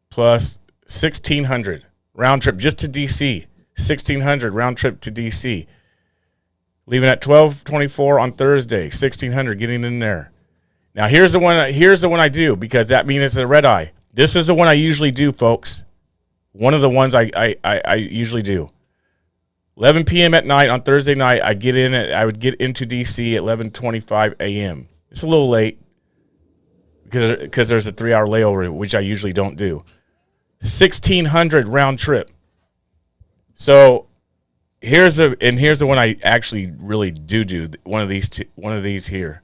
plus 1,600. Round trip just to D.C. 1,600 round trip to D.C. Leaving at 12:24 on Thursday, 1,600 getting in there. Now here's the one I do because that means it's a red eye. This is the one I usually do, folks. One of the ones I usually do. 11 p.m. at night on Thursday night, I would get into DC at 11:25 a.m. It's a little late because there's a 3-hour layover, which I usually don't do. 1,600 round trip. So here's the one I actually really do one of these here,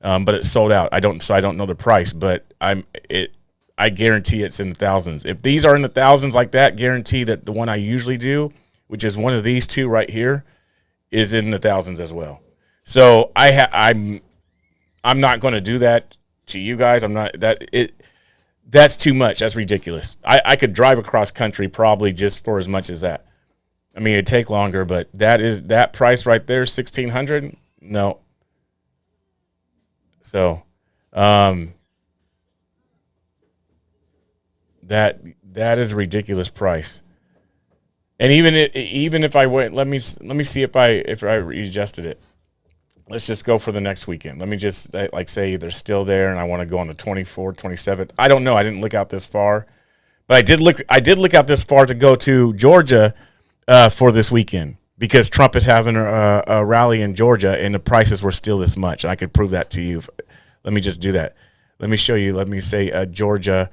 but it's sold out. I don't know the price, but I guarantee it's in the thousands. If these are in the thousands like that, guarantee that the one I usually do, which is one of these two right here, is in the thousands as well. So I'm not going to do that to you guys. That's too much. That's ridiculous. I could drive across country probably just for as much as that. I mean, it'd take longer, but that price right there, 1,600. No. So, that is a ridiculous price. And even if I went, let me see if I readjusted it. Let's just go for the next weekend. Let me just say they're still there, and I want to go on the 24th, 27th. I don't know. I didn't look out this far, but I did look out this far to go to Georgia for this weekend because Trump is having a rally in Georgia, and the prices were still this much. And I could prove that to you. Let me just do that. Let me show you. Let me say Georgia.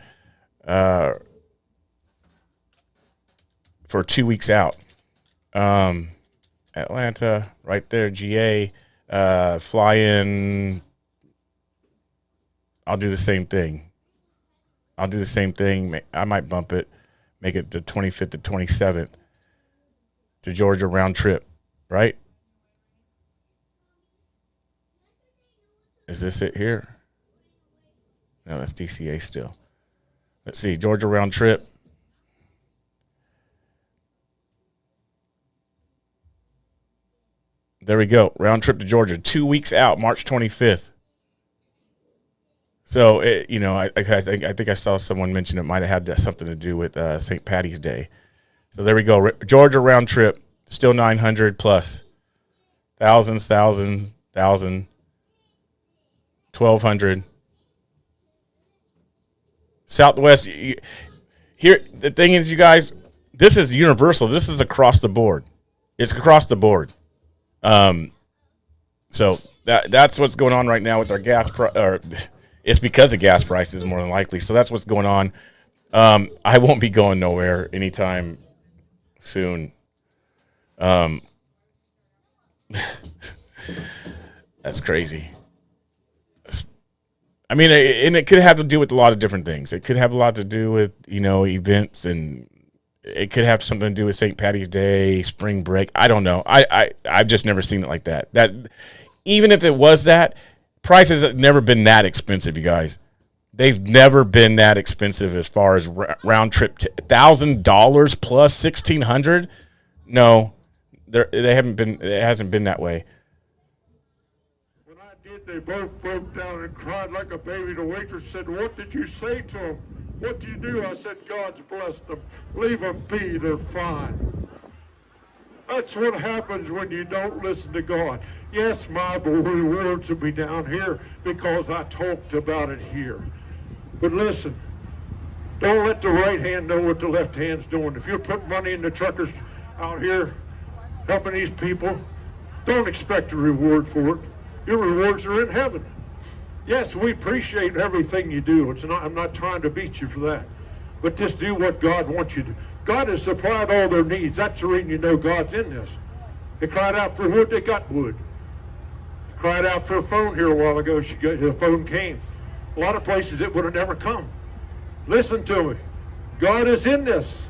For 2 weeks out. Atlanta, right there, GA, fly in I'll do the same thing. I'll do the same thing. I might bump it, make it the 25th to 27th to Georgia round trip, right? Is this it here? No, that's DCA still. Let's see, Georgia round trip. There we go. Round trip to Georgia, 2 weeks out, March 25th. So, I think I saw someone mention it might have had something to do with St. Patty's Day. So there we go. Georgia round trip, still 900 plus. 1,000, 1,200. Southwest. Here, the thing is, you guys, this is universal. This is across the board. It's across the board. So that's what's going on right now with our gas it's because of gas prices more than likely. So that's what's going on. I won't be going nowhere anytime soon. That's crazy. I mean, and it could have to do with a lot of different things. It could have a lot to do with, events, and it could have something to do with St. Patty's Day, spring break. I don't know. I've just never seen it like that. That even if it was that, prices have never been that expensive, you guys. They've never been that expensive as far as round trip to $1,000 plus $1,600. No, they haven't been. It hasn't been that way. When I did, they both broke down and cried like a baby. The waitress said, "What did you say to them? What do you do?" I said, "God's blessed them. Leave them be. They're fine." That's what happens when you don't listen to God. Yes, my rewards will be down here because I talked about it here. But listen, don't let the right hand know what the left hand's doing. If you're putting money in the truckers out here helping these people, don't expect a reward for it. Your rewards are in heaven. Yes, we appreciate everything you do. I'm not trying to beat you for that. But just do what God wants you to. God has supplied all their needs. That's the reason you know God's in this. They cried out for wood, they got wood. They cried out for a phone here a while ago, the phone came. A lot of places it would have never come. Listen to me. God is in this.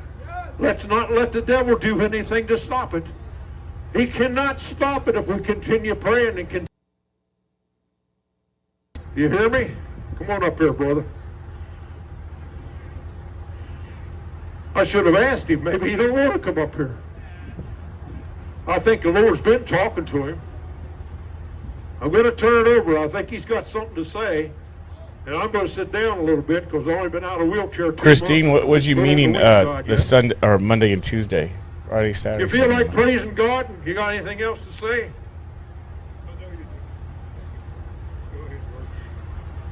Let's not let the devil do anything to stop it. He cannot stop it if we continue praying and continue. You hear me? Come on up here, brother. I should have asked him. Maybe he don't want to come up here. I think the Lord's been talking to him. I'm going to turn it over. I think he's got something to say. And I'm going to sit down a little bit because I've only been out of a wheelchair 2 months. Christine, what was you meaning the Sunday or Monday and Tuesday? Friday, Saturday. You feel like praising God? You got anything else to say?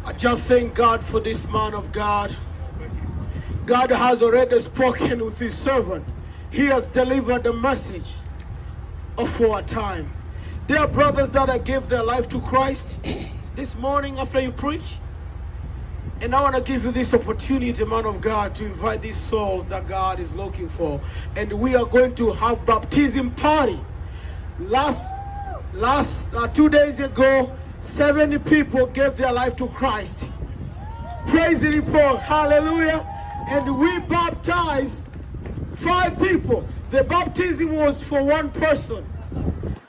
I just thank God for this man of God. God has already spoken with his servant. He has delivered the message of our time. There are brothers that gave their life to Christ this morning after you preach. And I want to give you this opportunity, man of God, to invite these souls that God is looking for. And we are going to have baptism party. Last 2 days ago, 70 people gave their life to Christ. Praise the Lord. Hallelujah. And we baptized 5 people. The baptism was for 1 person.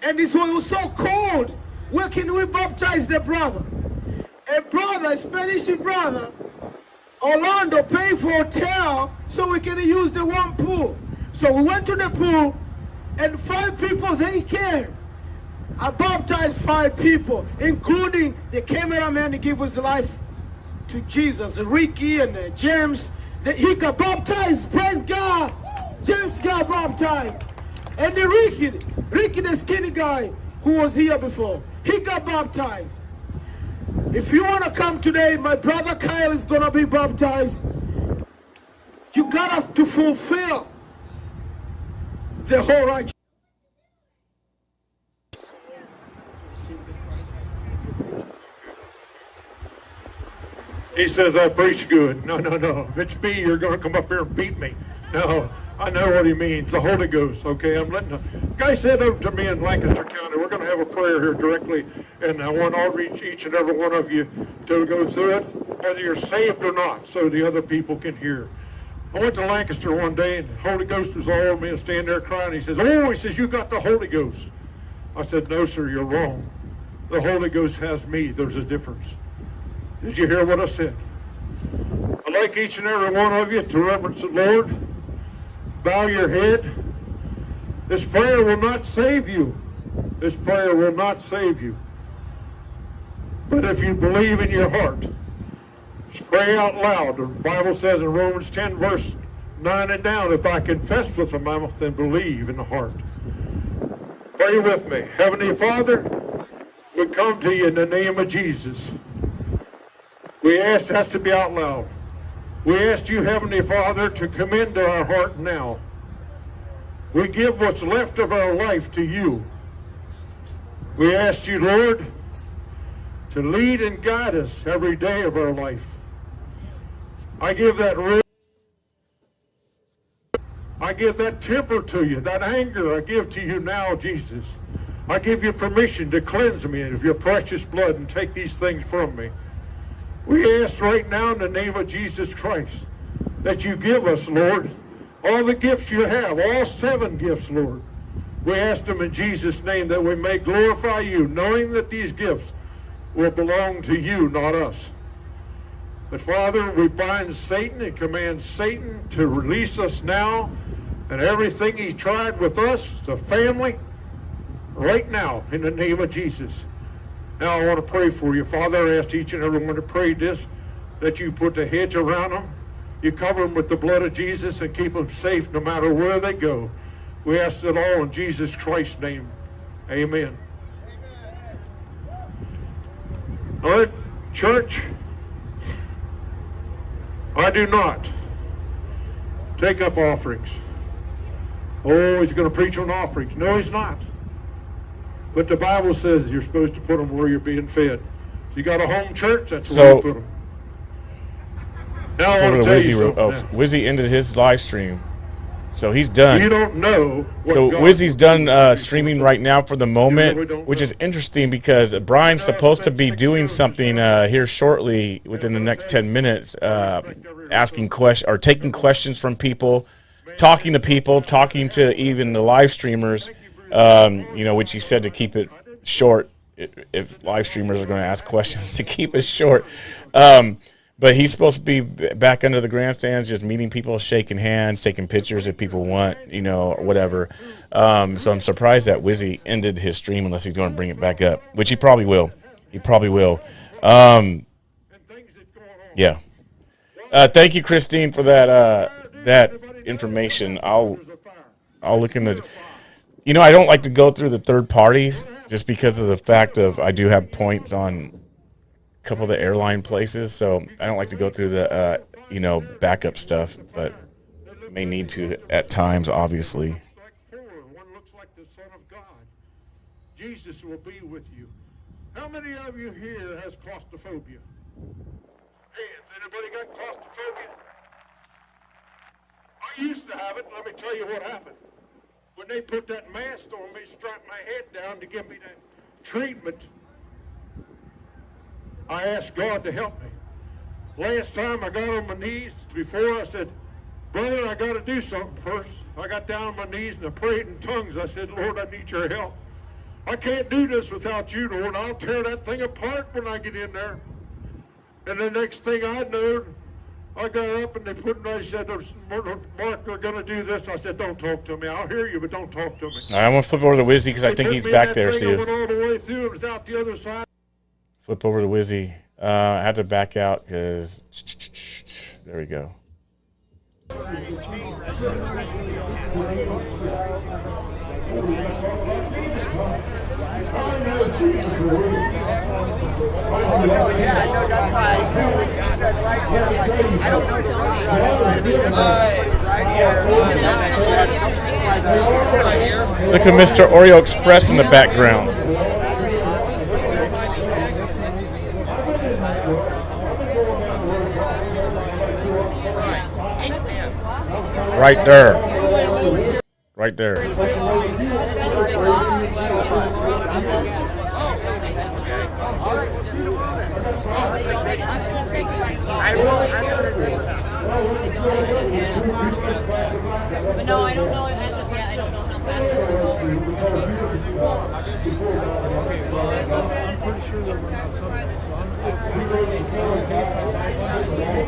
And it was so cold. Where can we baptize the brother? A Spanish brother, Orlando, paid for a hotel so we can use the one pool. So we went to the pool and 5 people, they came. I baptized 5 people, including the cameraman who gave his life to Jesus, Ricky and James. He got baptized, praise God. James got baptized. And the Ricky, the skinny guy who was here before, he got baptized. If you want to come today, my brother Kyle is going to be baptized. You got to fulfill the whole righteousness. He says, I preach good. No. If it's me, you're going to come up here and beat me. No, I know what he means. The Holy Ghost, okay? I'm letting the guy said over to me in Lancaster County, we're going to have a prayer here directly, and I want each and every one of you to go through it. whether you're saved or not, so the other people can hear. I went to Lancaster one day, and the Holy Ghost was all over me. I was standing there crying. He says, "Oh," he says, "you got the Holy Ghost." I said, "No, sir, you're wrong. The Holy Ghost has me. There's a difference." Did you hear what I said? I'd like each and every one of you to reverence the Lord. Bow your head. This prayer will not save you. This prayer will not save you. But if you believe in your heart, just pray out loud. The Bible says in Romans 10, verse 9 and down, if I confess with the mouth and believe in the heart. Pray with me. Heavenly Father, we come to you in the name of Jesus. We ask that to be out loud. We ask you, Heavenly Father, to come into our heart now. We give what's left of our life to you. We ask you, Lord, to lead and guide us every day of our life. I give that temper to you, that anger I give to you now, Jesus. I give you permission to cleanse me of your precious blood and take these things from me. We ask right now in the name of Jesus Christ that you give us, Lord, all the gifts you have, all 7 gifts, Lord. We ask them in Jesus' name that we may glorify you, knowing that these gifts will belong to you, not us. But Father, we bind Satan and command Satan to release us now and everything he tried with us, the family, right now in the name of Jesus. Now I want to pray for you. Father, I ask each and every one to pray this, that you put the hedge around them. You cover them with the blood of Jesus and keep them safe no matter where they go. We ask it all in Jesus Christ's name. Amen. All right, church, I do not take up offerings. Oh, he's going to preach on offerings. No, he's not. But the Bible says you're supposed to put them where you're being fed. If you got a home church, that's where you put them. Now I want to tell you something. Wizzy ended his live stream. So he's done. You don't know what So God Wizzy's done streaming right now for the moment, which is interesting because Brian's supposed to be doing something here shortly within the next 10 minutes, asking questions or taking questions from people, talking to people, talking to even the live streamers, you know, which he said to keep it short if live streamers are going to ask questions, to keep it short. But he's supposed to be back under the grandstands, just meeting people, shaking hands, taking pictures if people want, you know, or whatever. So I'm surprised that Wizzy ended his stream unless he's going to bring it back up, which he probably will. He probably will. Yeah. Thank you, Christine, for that information. I'll look into. You know, I don't like to go through the third parties just because of the fact of I do have points on couple of the airline places, so I don't like to go through the you know, backup stuff, but may need to at times, obviously. One looks like the Son of God. Jesus will be with you. How many of you here has claustrophobia? Hands. Anybody got claustrophobia? I used to have it. Let me tell you what happened. When they put that mask on me, strapped my head down to give me that treatment, I asked God to help me. Last time I got on my knees, before I said, "Brother, I got to do something first." I got down on my knees and I prayed in tongues. I said, "Lord, I need your help. I can't do this without you, Lord. I'll tear that thing apart when I get in there." And the next thing I knew, I got up and they said, "Mark, they're going to do this." I said, "Don't talk to me. I'll hear you, but don't talk to me." All right, I'm going to flip over to Wizzy because I think he's back there. See I you. went all the way through. It was out the other side. Flip over to Wizzy. I had to back out because there we go. Look at Mr. Oreo Express in the background. Right there. Right there. But no, I don't know as of yet. I don't know how fast it's going to go. Okay, well, I'm pretty sure that we're not subject, so I'm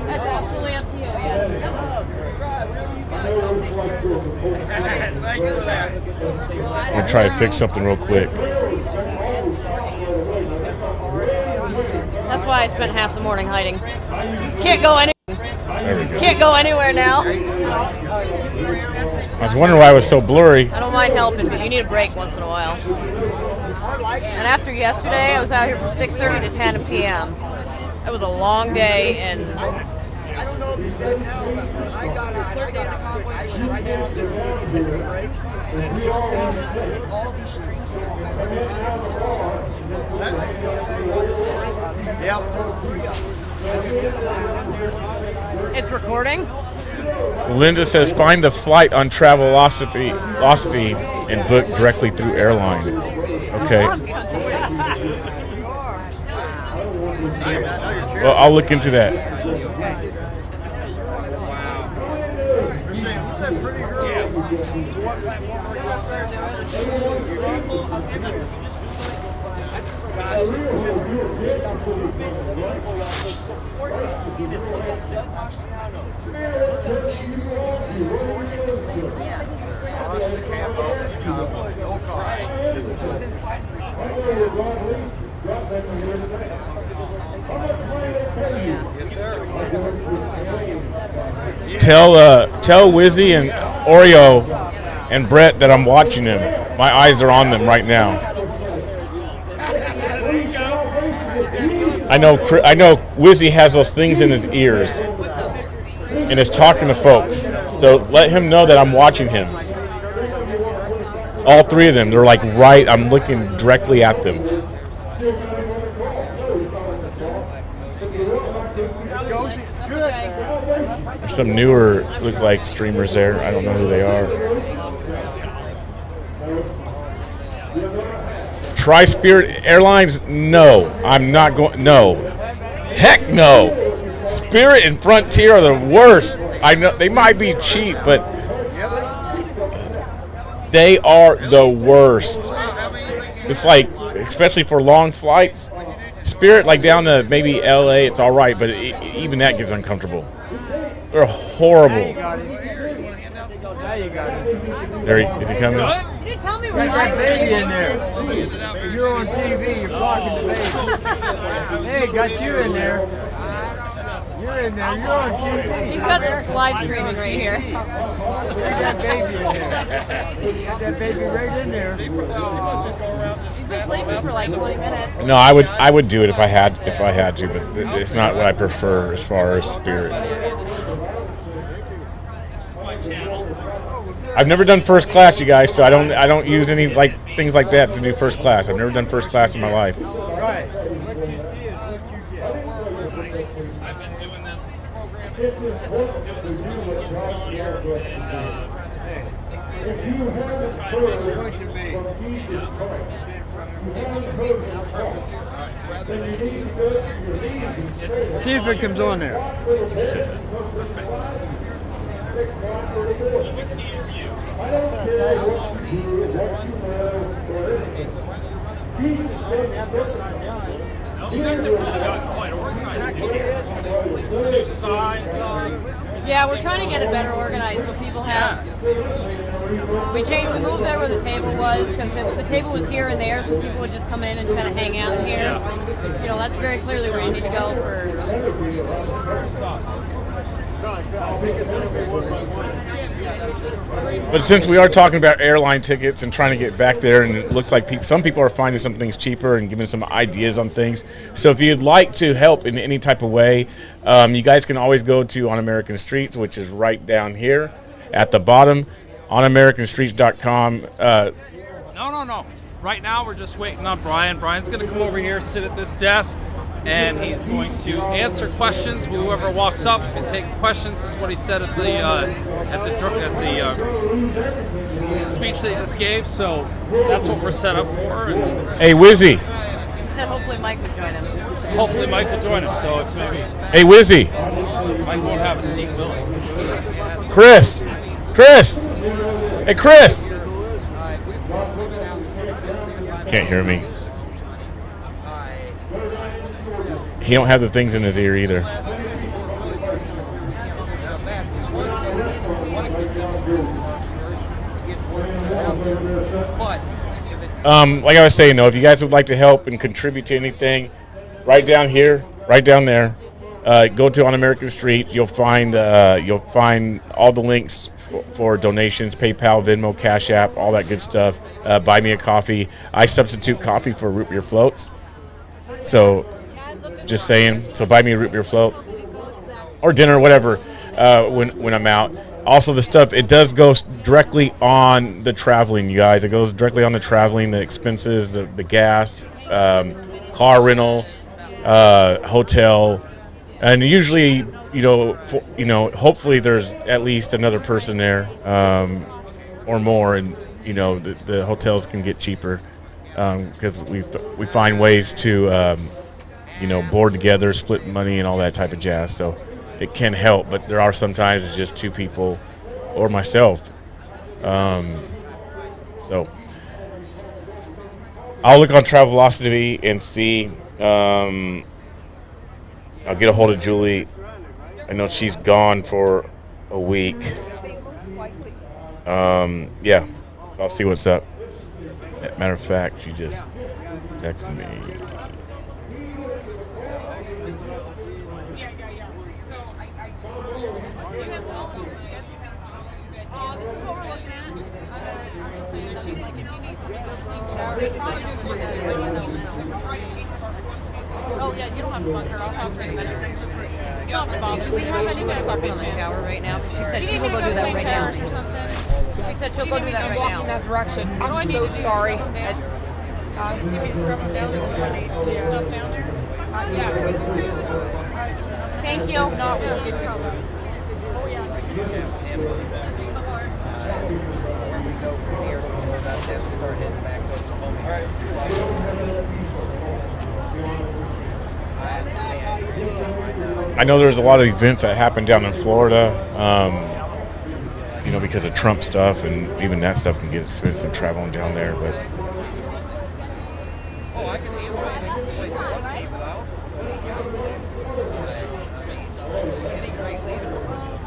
That's absolutely up to you, yes. I'm gonna try to fix something real quick. That's why I spent half the morning hiding. Can't go anywhere. There we go. Can't go anywhere now. I was wondering why it was so blurry. I don't mind helping, but you need a break once in a while. And after yesterday, I was out here from 6:30 to 10 p.m. That was a long day, and I don't know if you did now, but I got a convoy right now. All these streams. Yep. it's recording. Linda says, find the flight on Travelocity and book directly through airline. Okay. Well, I'll look into that. Tell Wizzy and Oreo and Brett that I'm watching them. My eyes are on them right now. I know Wizzy has those things in his ears and is talking to folks. So let him know that I'm watching him. All three of them, they're like right, I'm looking directly at them. There's some newer, looks like streamers there. I don't know who they are. Try Spirit Airlines? No, I'm not going. No, heck no. Spirit and Frontier are the worst. I know they might be cheap, but they are the worst. It's like, especially for long flights. Spirit, like down to maybe LA, it's all right, but even that gets uncomfortable. They're horrible. There is he coming? You didn't tell me we're Got live. that baby in there. You're on TV. You're blocking the baby. Hey, got you in there. You're in there. You're on TV. He's got the live streaming right here. Got that baby in there. Got that baby right in there. He's been sleeping for like 20 minutes. No, I would do it if I had to, but it's not what I prefer as far as Spirit. I've never done first class, you guys, so I don't use any like things like that to do first class. I've never done first class in my life. Right. I've been doing this See if it comes on there. What we see is you. You guys have really gotten quite organized here. New signs on. Yeah, we're trying to get it better organized so people have. We moved there where the table was because the table was here and there, so people would just come in and kind of hang out here. You know, that's very clearly where you need to go for. But since we are talking about airline tickets and trying to get back there, and it looks like some people are finding some things cheaper and giving some ideas on things. So if you'd like to help in any type of way, you guys can always go to On American Streets, which is right down here at the bottom, onamericanstreets.com. No. Right now we're just waiting on Brian. Brian's going to come over here, sit at this desk, and he's going to answer questions. Whoever walks up can take questions, is what he said at the speech that he just gave. So that's what we're set up for. Hey, Wizzy. He said hopefully Mike would join him. hopefully Mike will join him. So it's maybe. Hey, Wizzy. Mike won't have a seat, will he? Chris. Hey, Chris. Can't hear me. He don't have the things in his ear either. Like I was saying, though, if you guys would like to help and contribute to anything, right down here, right down there, go to On American Street. You'll find all the links for donations, PayPal, Venmo, Cash App, all that good stuff. Buy me a coffee. I substitute coffee for root beer floats. So, just saying. So buy me a root beer float or dinner, whatever, when I'm out. Also, the stuff, it does go directly on the traveling, you guys. It goes directly on the traveling, the expenses, the gas, car rental, hotel, and usually, hopefully there's at least another person there or more, and the hotels can get cheaper because we find ways to board together, split money, and all that type of jazz. So it can help, but there are sometimes it's just two people or myself. So I'll look on Travelocity and see. I'll get a hold of Julie. I know she's gone for a week. Yeah, so I'll see what's up. Matter of fact, she just texted me. Oh yeah, you don't have to bug her. I'll talk to her in a minute. You don't have to bug. Do we have anyone talking in the shower right now? Because she said she will go do that right now. Or something. She said she'll go do that right now. In that direction. I'm so sorry. Do you need me to scrub them down? Need stuff down there? Yeah. Thank you. No, we'll get you. Oh yeah. Where we go from here, so we're about to start heading back to Oklahoma. I know there's a lot of events that happen down in Florida, because of Trump stuff, and even that stuff can get expensive traveling down there. But I can handle anything that's place you want me, but I also still need guidance. Any great leader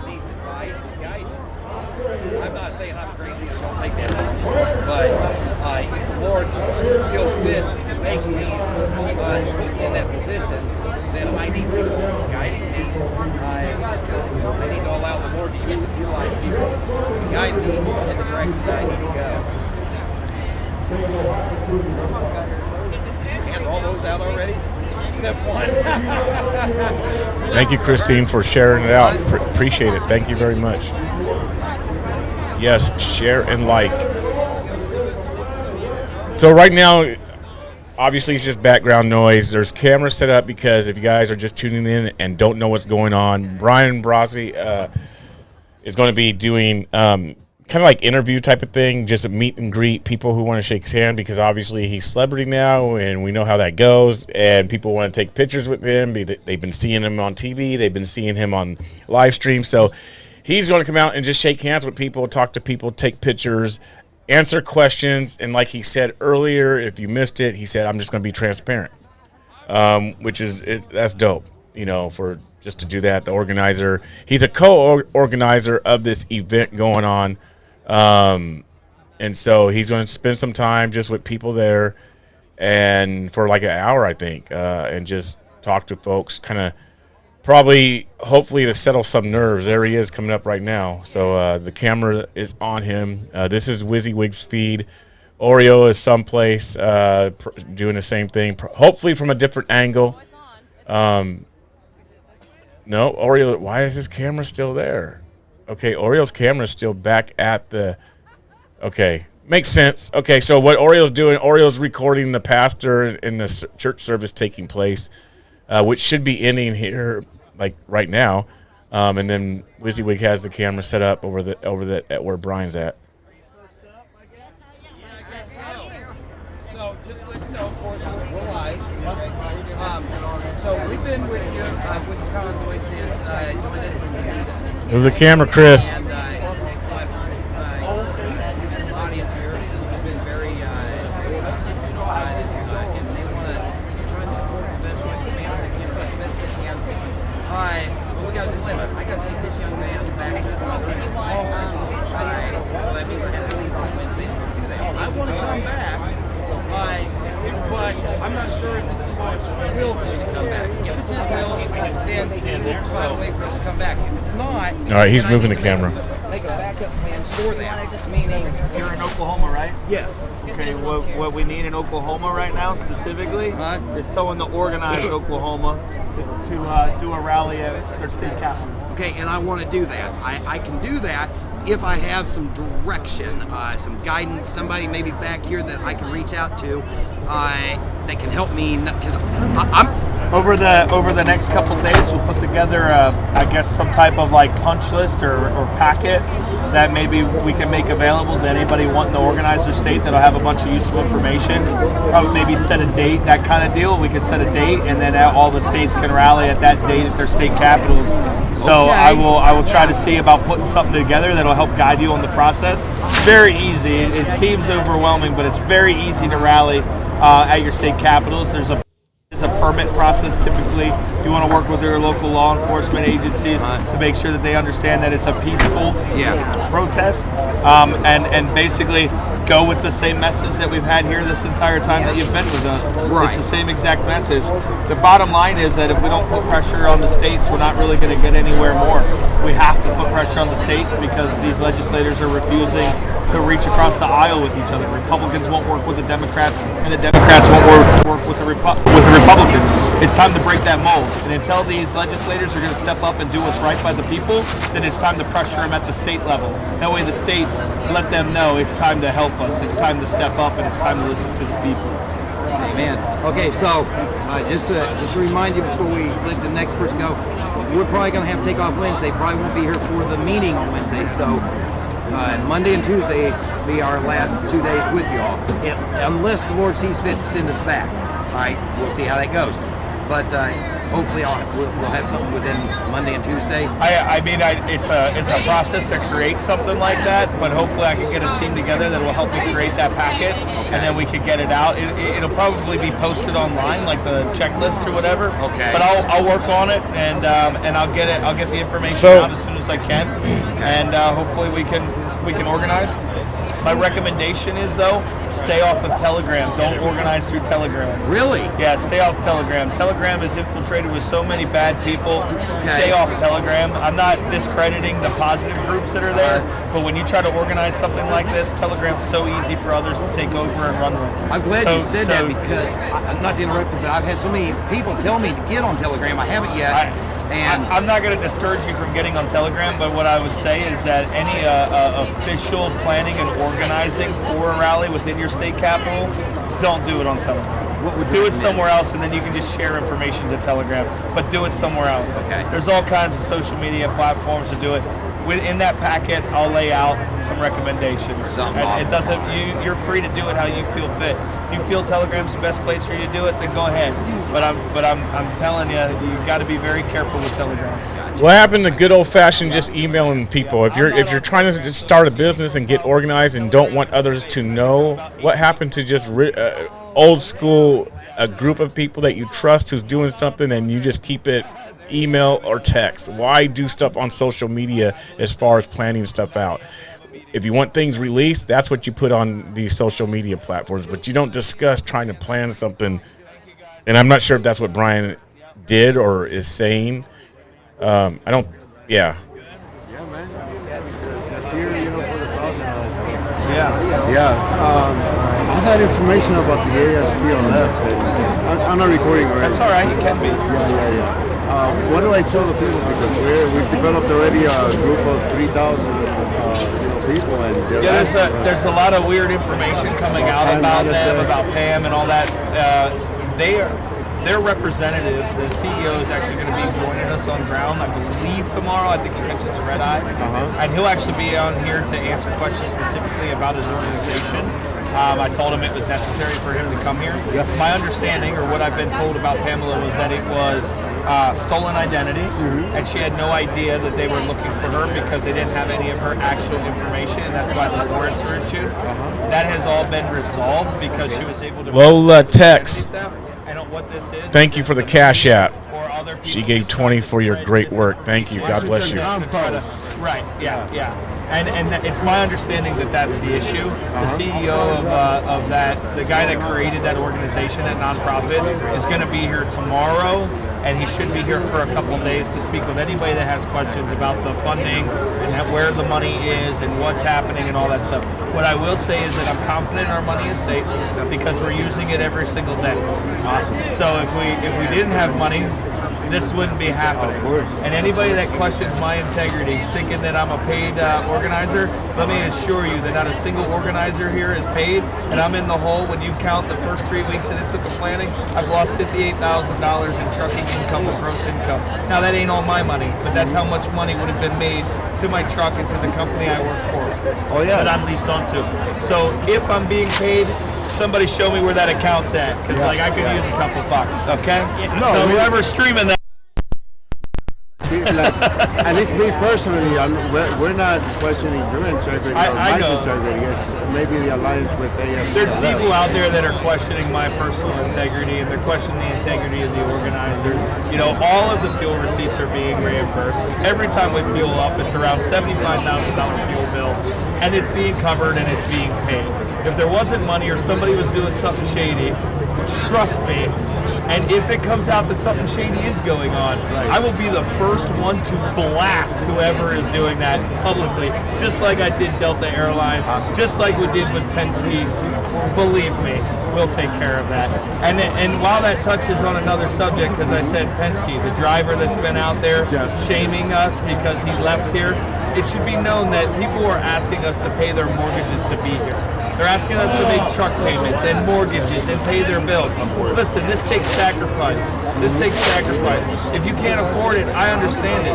needs advice and guidance. I'm not saying I'm a great leader, don't take that out. But if the Lord feels fit to make me put me in that position, then I need people guiding me. I need to allow the Lord to utilize people to guide me in the direction that I need to go. And all those out already? Except one. thank you, Christine, for sharing it out. Appreciate it. Thank you very much. Yes, share and like. So right now, obviously, it's just background noise. There's cameras set up because if you guys are just tuning in and don't know what's going on, Brian Brozzi is going to be doing kind of like interview type of thing, just a meet and greet people who want to shake his hand because obviously he's celebrity now and we know how that goes and people want to take pictures with him. They've been seeing him on TV. They've been seeing him on live stream. So he's going to come out and just shake hands with people, talk to people, take pictures, answer questions, and like he said earlier, if you missed it, he said, I'm just going to be transparent, that's dope, for just to do that. The organizer, he's a co-organizer of this event going on, and so he's going to spend some time just with people there and for like an hour, I think, and just talk to folks, kind of hopefully to settle some nerves. There he is coming up right now. So the camera is on him. This is WYZZYWIG's feed. Oreo is someplace doing the same thing, hopefully from a different angle. No, Oreo, why is his camera still there? Okay, Oreo's camera is still back at the... Okay, makes sense. Okay, so what Oreo's doing, Oreo's recording the pastor in the church service taking place, which should be ending here, like right now, and then WYZZYWIG has the camera set up over at where Brian's at. So just to let you know, of course, we're live. Move the camera, Chris. And, the audience here has been very supportive. And they want to try to support the best way they can, the best they can. But we got to do something. I got to take this young man back to his mother. So that means I have to leave this Wednesday to do that. I want to come back, but I'm not sure if Mr. Lawrence will for me to come back. If it's his will, then we'll provide a way for us to come back. If it's not, all right, he's moving the camera. Make a backup plan for that. Meaning, You're in Oklahoma, right? yes. Okay, what we need in Oklahoma right now specifically is someone to organize Oklahoma to do a rally at their state capital. Okay, and I want to do that. I can do that if I have some direction, some guidance, somebody maybe back here that I can reach out to that can help me, because I'm... Over the next couple of days, we'll put together, I guess, some type of like punch list or packet that maybe we can make available to anybody wanting to organize their state that'll have a bunch of useful information. Probably maybe set a date, that kind of deal. We could set a date, and then all the states can rally at that date at their state capitals. So Okay. I will try to see about putting something together that'll help guide you on the process. It's very easy. It seems overwhelming, but it's very easy to rally at your state capitals. There's a permit process typically. You want to work with your local law enforcement agencies to make sure that they understand that it's a peaceful protest, and basically go with the same message that we've had here this entire time that you've been with us. Right. It's the same exact message. The bottom line is that if we don't put pressure on the states, we're not really going to get anywhere more. We have to put pressure on the states because these legislators are refusing to reach across the aisle with each other. Republicans won't work with the Democrats, and the Democrats won't work with the Republicans. It's time to break that mold. And until these legislators are going to step up and do what's right by the people, then it's time to pressure them at the state level. That way the states let them know it's time to help us. It's time to step up, and it's time to listen to the people. Amen. Okay, so just to remind you before we let the next person go, we're probably going to have to take off Wednesday. Probably won't be here for the meeting on Wednesday. So Monday and Tuesday be our last 2 days with you all, unless the Lord sees fit to send us back. All right, we'll see how that goes. But hopefully we'll have something within Monday and Tuesday. It's a process to create something like that, but hopefully I can get a team together that will help me create that packet, and then we can get it out. It'll probably be posted online, like the checklist or whatever. Okay. But I'll work on it, and I'll get it. I'll get the information out as soon as I can, and hopefully we can organize. My recommendation is, though, stay off of Telegram. Don't organize through Telegram. Really? Yeah, stay off Telegram. Telegram is infiltrated with so many bad people. Stay off Telegram. I'm not discrediting the positive groups that are there, but when you try to organize something like this, Telegram's so easy for others to take over and run with. I'm glad you said that, because, not to interrupt you, but I've had so many people tell me to get on Telegram. I haven't yet. I'm not going to discourage you from getting on Telegram, but what I would say is that any official planning and organizing for a rally within your state capital, don't do it on Telegram. Do it somewhere else, and then you can just share information to Telegram, but do it somewhere else. Okay. There's all kinds of social media platforms to do it. In that packet, I'll lay out some recommendations. And it doesn't. You're free to do it how you feel fit. If you feel Telegram's the best place for you to do it, then go ahead. But I'm telling you, you got to be very careful with Telegram. What happened to good old-fashioned just emailing people? If you're trying to just start a business and get organized and don't want others to know, what happened to just old school, a group of people that you trust who's doing something, and you just keep it email or text? Why do stuff on social media as far as planning stuff out? If you want things released, that's what you put on these social media platforms, but you don't discuss trying to plan something. And I'm not sure if that's what Brian did or is saying. Yeah, man. Yeah, just here, for the cause and all that stuff. Yeah. I had information about the AFC on left. I'm not recording already. That's all right. You can be. Yeah. What do I tell the people? Because we've developed already a group of 3,000 people, and there's a lot of weird information coming out about them, about Pam and all that. Their representative, the CEO, is actually going to be joining us on ground, I believe, tomorrow. I think he catches a red eye, and he'll actually be on here to answer questions specifically about his organization. I told him it was necessary for him to come here. My understanding, or what I've been told about Pamela, was that it was stolen identity, and she had no idea that they were looking for her because they didn't have any of her actual information, and that's why the warrants were issued. That has all been resolved because she was able to... Lola Tex, and what this is... thank you for the Cash App. She gave 20 for your great work. Thank you. God bless you. Right, yeah. And it's my understanding that that's the issue. The CEO of that, the guy that created that organization, that nonprofit, is going to be here tomorrow, and he should be here for a couple of days to speak with anybody that has questions about the funding and where the money is and what's happening and all that stuff. What I will say is that I'm confident our money is safe because we're using it every single day. Awesome. So if we didn't have money, this wouldn't be happening. And anybody that questions my integrity, thinking that I'm a paid organizer, let me assure you that not a single organizer here is paid, and I'm in the hole. When you count the first 3 weeks that it took of planning, I've lost $58,000 in trucking income and gross income. Now that ain't all my money, but that's how much money would have been made to my truck and to the company I work for. Oh yeah. That I'm leased onto. So if I'm being paid, somebody show me where that account's at, because like I could use a couple bucks. Okay. No, so whoever's streaming that. At least me personally, we're not questioning your integrity or my integrity. It's maybe the alliance with AFC. There's people out there that are questioning my personal integrity, and they're questioning the integrity of the organizers. You know, all of the fuel receipts are being reimbursed. Every time we fuel up, it's around $75,000 fuel bill, and it's being covered and it's being paid. If there wasn't money or somebody was doing something shady, trust me. And if it comes out that something shady is going on, I will be the first one to blast whoever is doing that publicly, just like I did Delta Airlines, just like we did with Penske. Believe me, we'll take care of that. And while that touches on another subject, because I said Penske, the driver that's been out there shaming us because he left here, it should be known that people are asking us to pay their mortgages to be here. They're asking us to make truck payments and mortgages and pay their bills. Listen, this takes sacrifice. This takes sacrifice. If you can't afford it, I understand it.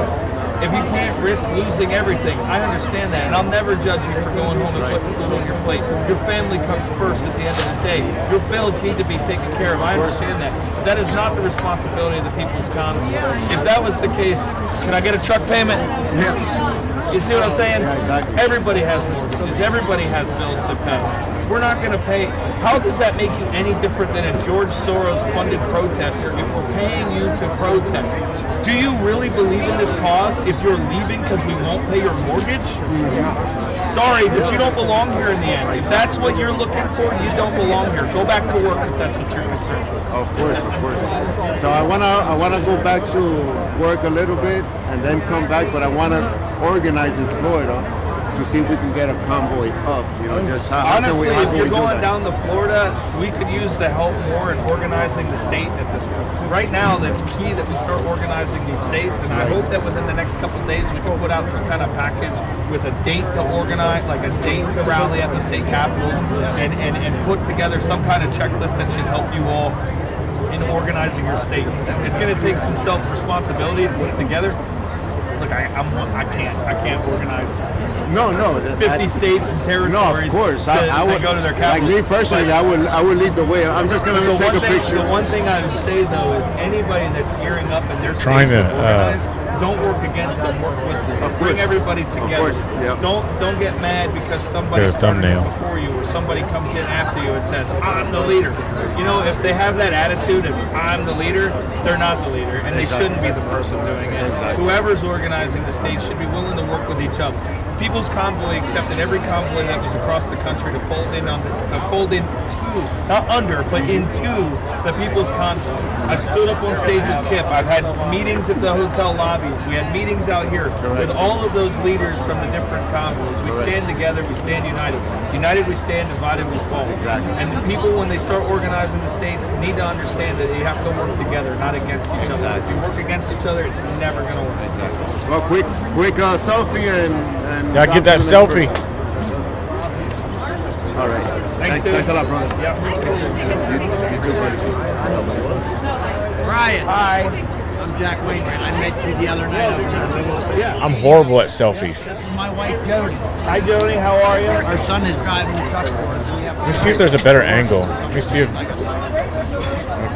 If you can't risk losing everything, I understand that. And I'll never judge you for going home and putting food on your plate. Your family comes first at the end of the day. Your bills need to be taken care of. I understand that. That is not the responsibility of the People's Convoy. If that was the case, can I get a truck payment? Yeah. You see what I'm saying? Yeah, exactly. Everybody has mortgages. Everybody has bills to pay. We're not going to pay. How does that make you any different than a George Soros-funded protester if we're paying you to protest? Do you really believe in this cause if you're leaving because we won't pay your mortgage? Sorry, but you don't belong here in the end. If that's what you're looking for, you don't belong here. Go back to work if that's what you're concerned with. Of course. So I wanna go back to work a little bit and then come back, but I wanna organize in Florida to see if we can get a convoy up. You know, just how honestly, can we, if you're going down to Florida, we could use the help more in organizing the state at this point. Right now, that's key that we start organizing these states, and I hope that within the next couple of days we can put out some kind of package with a date to organize, like a date to rally at the state capitals, and put together some kind of checklist that should help you all in organizing your state. It's going to take some self-responsibility to put it together. Look, I can't organize. No. 50 states and territories. No, of course. I would go to their like capitals. me personally, I would lead the way. I'm just going to take a picture. The one thing I would say though is anybody that's gearing up and they're Trying to, organize, don't work against them. Work with them. Bring everybody together. Of course, yeah. Don't get mad because somebody Get a started thumbnail. before you or somebody comes in after you and says, "I'm the leader." You know, if they have that attitude of "I'm the leader," they're not the leader, and they shouldn't be the person doing it. Whoever's organizing the state should be willing to work with each other. People's Convoy accepted every convoy that was across the country to fold into, not under, but into the People's Convoy. I stood up on stage with Kip. I've had meetings at the hotel lobbies. We had meetings out here with all of those leaders from the different convoys. We stand together, we stand united. United we stand, divided we fall. Exactly. And the people, when they start organizing the states, need to understand that you have to work together, not against each other. If you work against each other, it's never going to work. Exactly. Well, quick selfie and Yeah, get that selfie. All right. Thanks a lot, brother. Yeah. You too, buddy. Brian. Hi. I'm Jack Wainwright. I met you the other night. I'm horrible at selfies. This is my wife, Jody. Hi, Jody. How are you? Our son is driving the truck for us. Let me see if there's a better angle. Let me see if.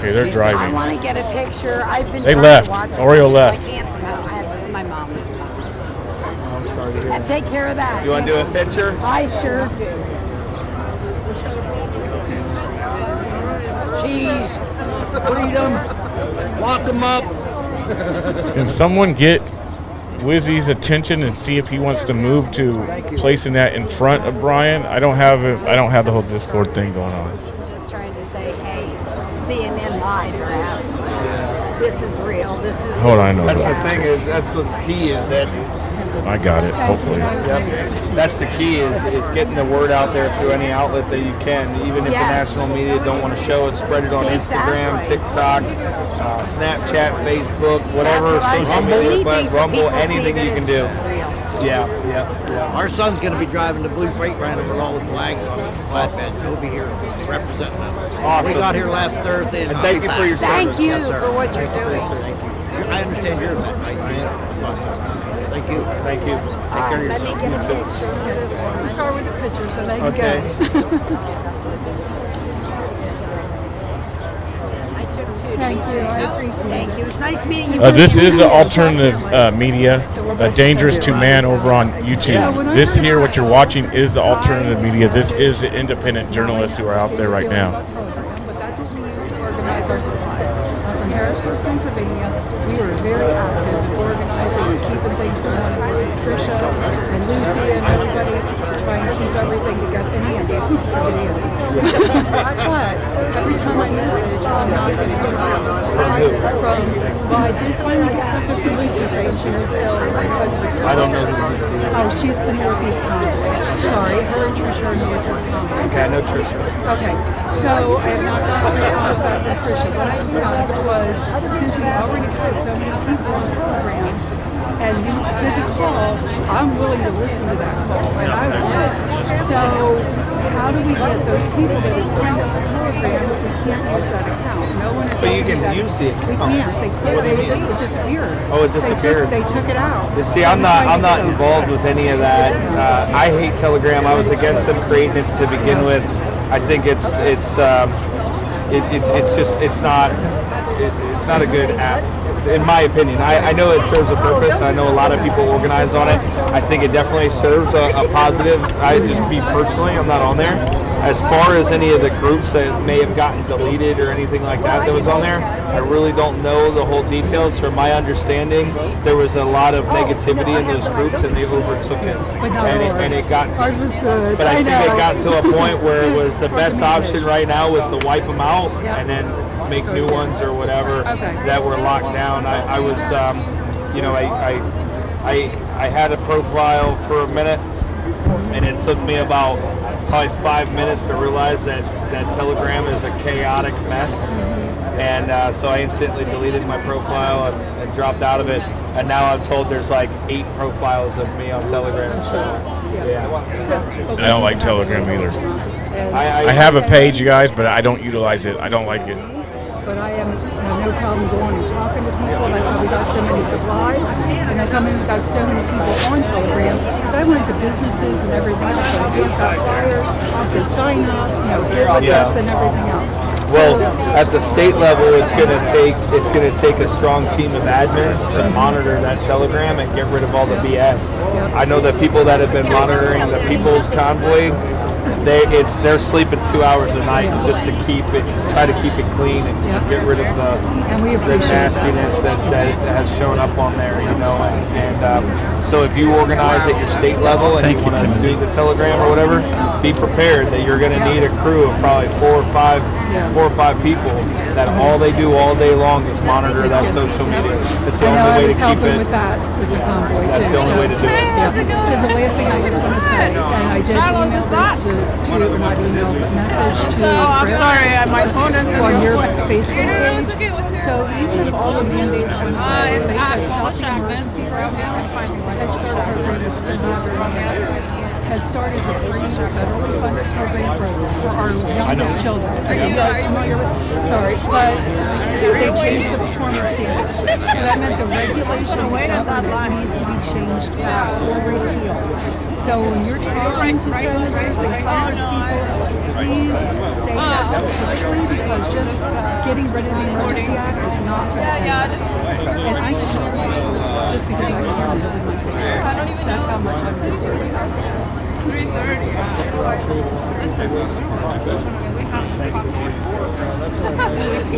Okay, they're I driving. want to get a picture. I've been They trying left. to watch it. Oreo I left. can't from home. My mom is not. I'm sorry to hear that. Take care of that. You want to do a picture? I sure do. Cheese, freedom, lock them up. Can someone get Wizzy's attention and see if he wants to move to placing that in front of Brian? I don't have the whole Discord thing going on. Just trying to say, hey, CNN lied or asked. This is real. This is. Hold on, I know That's that. the thing is, that's what's key is that. I got it. Hopefully. Yep. That's the key is getting the word out there through any outlet that you can. Even if the national media don't want to show it, spread it on Instagram, TikTok, Snapchat, Facebook, whatever social media, but Rumble, anything you can do. Yeah. Our son's going to be driving the blue freight rhino with all the flags on it, flatbeds. He'll be here representing us. Awesome. We got here last Thursday. And thank you for your service. Thank you Yes, sir. for what you're doing. Thank you. I understand yours, right? Thank you. Thank you. Take care of Let me yourself. get a picture of this one. We start with a picture so they can Okay. go. I took two. Thank you. I appreciate it. Thank you. It's nice meeting you. This is the alternative media, Dangerous to Man over on YouTube. This here, what you're watching, is the alternative media. This is the independent journalists who are out there right now. But that's what we use to organize our supplies. From Harrisburg, Pennsylvania, we were very active organizing and keeping things going. Tricia and Lucy and everybody trying to keep everything together. And Andy, forget Andy. But every time I message, I'm not getting a response. Well, I did finally get something from Lucy saying she was ill. I don't know who Lucy is. Oh, she's the Northeast Convoy. Sorry, her and Tricia are Northeast Convoy. Okay, I know Trisha. Okay, so I have not gotten a response back from Tricia. What I realized was, since we already had so many people on Telegram, and you did the call, I'm willing to listen to that call, and I will. So, how do we get those people that had signed up for Telegram if we can't use that account? No one is. So you can that. use the We account. can't. It disappeared. Oh, it disappeared. They took it out. See, I'm not involved with any of that. I hate Telegram. I was against them creating it to begin with. I think it's not a good app, in my opinion. I know it serves a purpose. I know a lot of people organize on it. I think it definitely serves a positive. I'm not on there. As far as any of the groups that may have gotten deleted or anything like that was on there, I really don't know the whole details. From my understanding, there was a lot of negativity in those groups, and they overtook it. And it got. Ours was good. But I think it got to a point where it was the best option right now was to wipe them out and then make new ones or whatever that were locked down. I was, I had a profile for a minute, and it took me about probably 5 minutes to realize that Telegram is a chaotic mess. And so I instantly deleted my profile and dropped out of it. And now I'm told there's like 8 profiles of me on Telegram. So, yeah. I don't like Telegram either. I have a page, you guys, but I don't utilize it. I don't like it. But I have no problem going and talking to people. That's how we got so many supplies, and that's how we got so many people on Telegram. Because I went to businesses and everything else, and I gave out flyers, I said sign up, give with us and everything else. Well, at the state level, it's going to take a strong team of admins to monitor that Telegram and get rid of all the BS. I know that people that have been monitoring the People's Convoy, they're sleeping 2 hours a night just to try to keep it clean and get rid of the nastiness that has shown up on there, so if you organize at your state level and you want to do the Telegram or whatever, be prepared that you're going to need a crew of probably 4 or 5 people that all they do all day long is monitor that social media. It's the only way to keep it. With that, with the convoy That's too. the only way to do it. Yeah. So the last thing I just want to say, and I did email this message to Chris my phone doesn't on your Facebook page. So even if all the mandates were not, they said stop the emergency program, and start a program that's still not very Head Start is a free federally funded program for our youngest children. Are you guys familiar with? Sorry, but they changed the performance standards. So that meant the regulation needs to be changed or repealed. So when you're talking to senators and congresspeople, please say that specifically, because just getting rid of the Emergency Act is not going to and I can tell you, just because I'm here using my face, that's how much I'm concerned about this. 3:30. Listen, we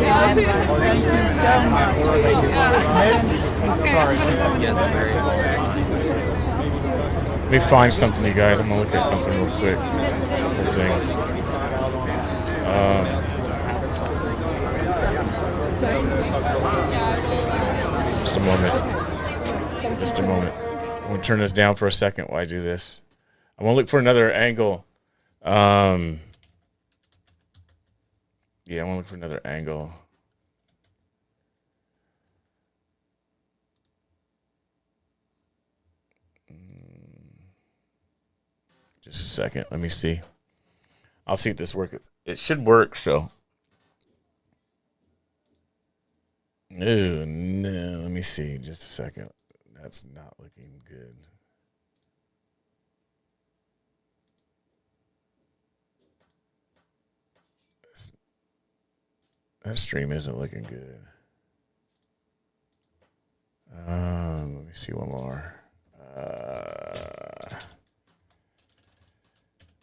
have to Thank you so much. Let me find something, you guys. I'm gonna look at something real quick. Couple things. Just a moment. Just a moment. I'm gonna turn this down for a second while I do this. I want to look for another angle. Yeah, I want to look for another angle. Just a second. Let me see. I'll see if this works. It should work, so. Oh, no. Let me see. Just a second. That's not looking good. That stream isn't looking good. Let me see one more.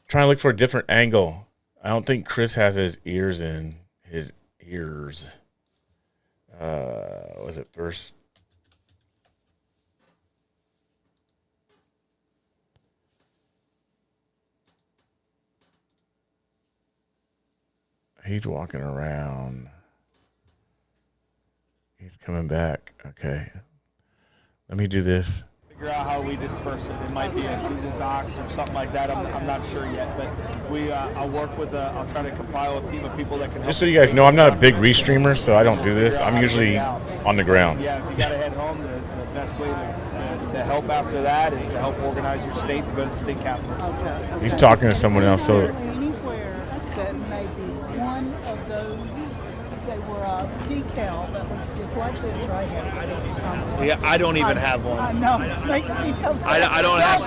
Trying to look for a different angle. I don't think Chris has his ears in. His ears. Was it first? He's walking around. He's coming back. Okay. Let me do this. Figure out how we disperse it. It might be a Google Docs or something like that. I'm not sure yet, but I'll work with I'll try to compile a team of people that can help. Just so you guys know, I'm not a big restreamer, so I don't do this. I'm usually on the ground. Yeah, if you got to head home, the best way to help after that is to help organize your state to go to the state capitol. Okay. He's talking to someone else, so. Anywhere that may be one of those, they were a decal that looks just like this right here. Yeah, I don't even have one. I know. Makes me so sad. I don't have.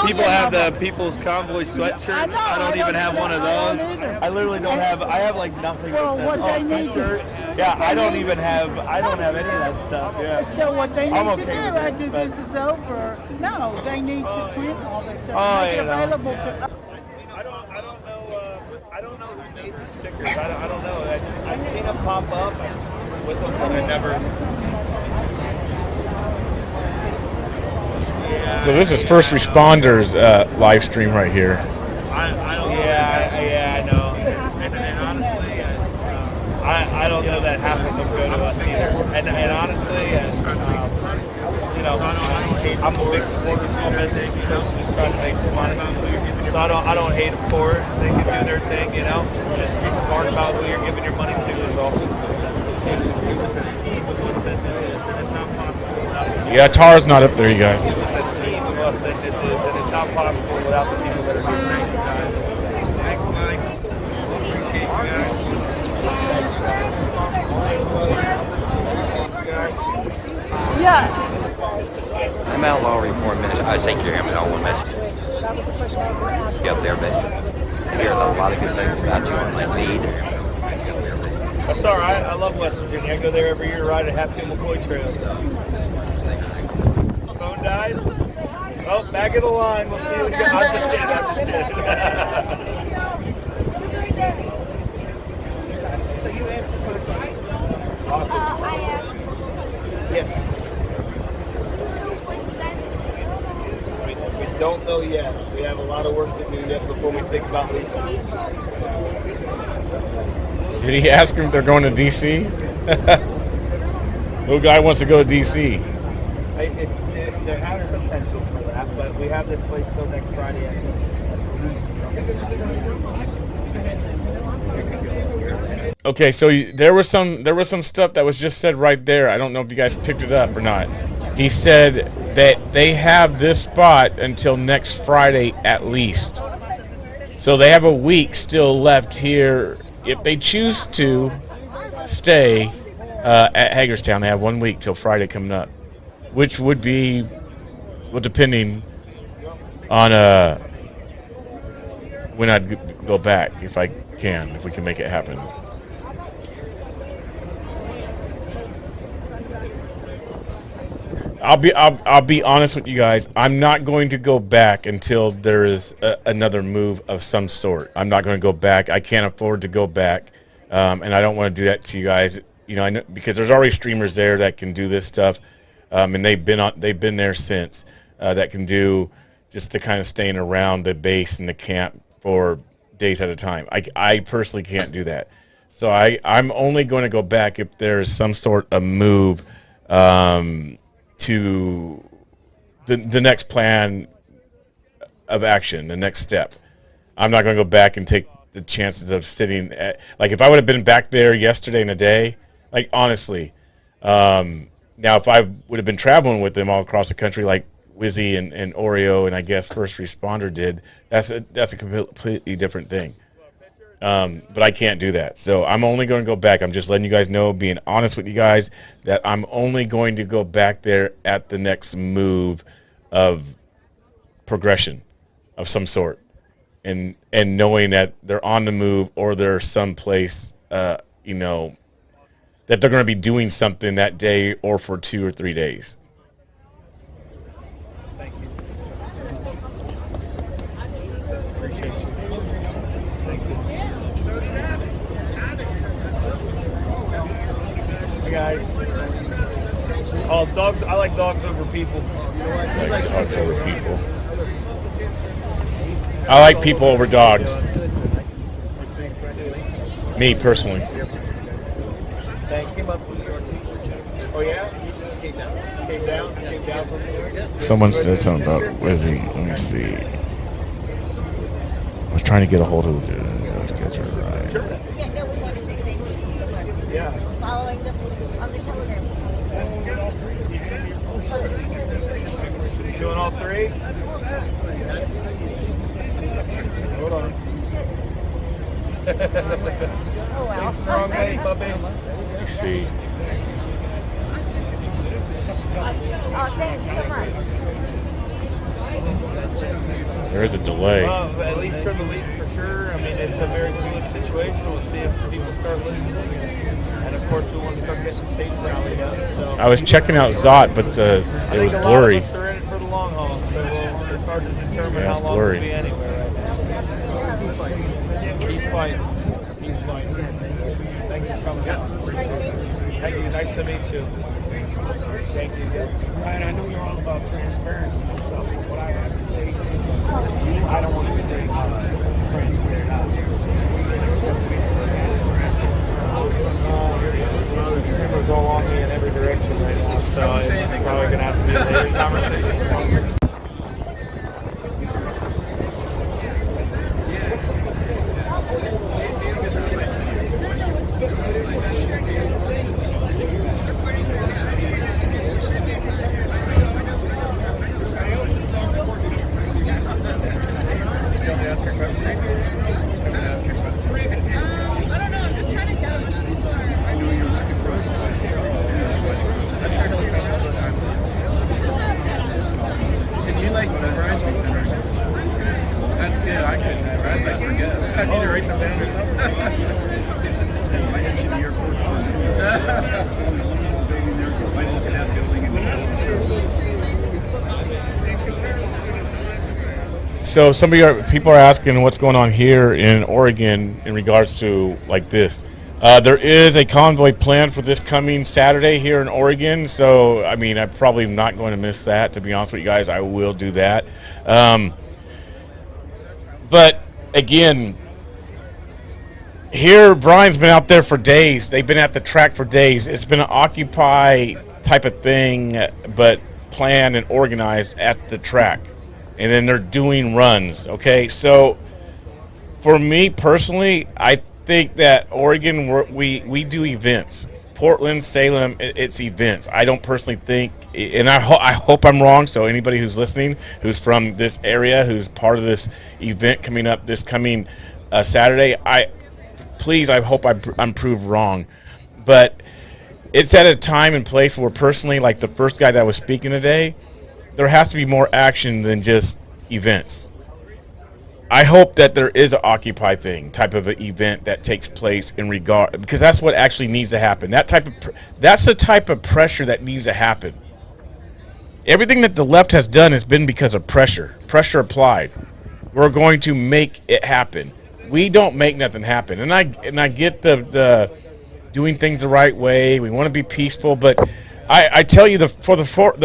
People have the People's Convoy sweatshirts. I don't even have one of those. I literally don't have. I have like nothing. Well, what they need to. Yeah, I don't even have. I don't have any of that stuff. Yeah. So what they need I'm to okay do with it, after but- this is over, no, they need to print all this stuff, Oh, make it you know. available to. I don't know who made the stickers. I don't know. I've seen them pop up with them, but I never. Yeah. So this is first responders live stream right here. I know. And honestly, I don't know that half of them go to us either. And honestly, I'm a big supporter of small business. Just trying to make some money. So I don't hate them for it. They can do their thing, Just be smart about who you're giving your money to is all. Yeah, Tara's not up there, you guys. It's a team of us that did this, and it's not possible without the people that are doing it. Thanks, Mike. Appreciate you guys. Yeah. I'm Outlaw Reform Minister. I take your hammer on one message. You up there, but I hear a lot of good things about you on my feed. That's all right. I love West Virginia. I go there every year, ride a Hatfield McCoy Trail. Phone died. Oh, back of the line. We'll see you again. I'm just kidding. So you answered my question? Awesome. Yes. We don't know yet. We have a lot of work to do yet before we think about leasing. Did he ask him if they're going to D.C.? Little guy wants to go to D.C. There has potential for that, but we have this place till next Friday. Okay, so there was some stuff that was just said right there. I don't know if you guys picked it up or not. He said that they have this spot until next Friday at least. So they have a week still left here. If they choose to stay at Hagerstown, they have 1 week till Friday coming up, which would be, well, depending on when I'd go back, if we can make it happen. I'll be honest with you guys. I'm not going to go back until there is another move of some sort. I'm not going to go back. I can't afford to go back, and I don't want to do that to you guys. You know, I know, because there's already streamers there that can do this stuff, and they've been there since that can do just the kind of staying around the base and the camp for days at a time. I personally can't do that, so I'm only going to go back if there's some sort of move. To the next plan of action, the next step. I'm not going to go back and take the chances of sitting at, like, if I would have been back there yesterday in a day, like, honestly, now if I would have been traveling with them all across the country like Wizzy and Oreo and I guess First Responder did, that's a completely different thing. But I can't do that. So I'm only going to go back. I'm just letting you guys know, being honest with you guys, that I'm only going to go back there at the next move of progression of some sort. And knowing that they're on the move or they're someplace, you know, that they're going to be doing something that day or for 2 or 3 days. Thank you. Appreciate you. Guys. Oh, dogs. I like dogs over people. I like dogs over people. I like people over dogs. Me, personally. Thank you. Oh, yeah? Came down from there? Someone said something about Wizzy. Let me see. I was trying to get a hold of it. Yeah. Following them on the telegram. Doing all three? Hold on. Oh, wow. Strong lady, puppy. Let me see. Oh, thank you so much. There is a delay. Well, at least for the lead, for sure. I mean, it's a very fluid situation. We'll see if people start listening. And of course, we want to start getting states rallied up. So I was checking out Zot, but it was blurry. A lot of us are in it for the long haul, so it's hard to determine how long blurry. we'll be anywhere right now. Keep fighting. Keep fighting. Thanks for coming out. Thank you. Nice to meet you. Thank you. Ryan, I know you're all about transparency and stuff, but what I have to say to you, I don't want to stay transparent out. The cameras all on me in every direction right now, so it's probably going to have to be a daily conversation. So people are asking what's going on here in Oregon in regards to like this. There is a convoy planned for this coming Saturday here in Oregon. So, I mean, I'm probably not going to miss that, to be honest with you guys. I will do that. But, again, here Brian's been out there for days. They've been at the track for days. It's been an Occupy type of thing, but planned and organized at the track. And then they're doing runs, okay? So, for me personally, I think that Oregon, we do events. Portland, Salem, it's events. I don't personally think, and I hope I'm wrong, so anybody who's listening, who's from this area, who's part of this event coming up this coming Saturday, I hope I'm proved wrong. But it's at a time and place where personally, like the first guy that was speaking today, there has to be more action than just events. I hope that there is an Occupy thing type of an event that takes place in regard, because that's what actually needs to happen. That's the type of pressure that needs to happen. Everything that the left has done has been because of pressure applied. We're going to make it happen. We don't make nothing happen. And I get the doing things the right way. We want to be peaceful, but I tell you, the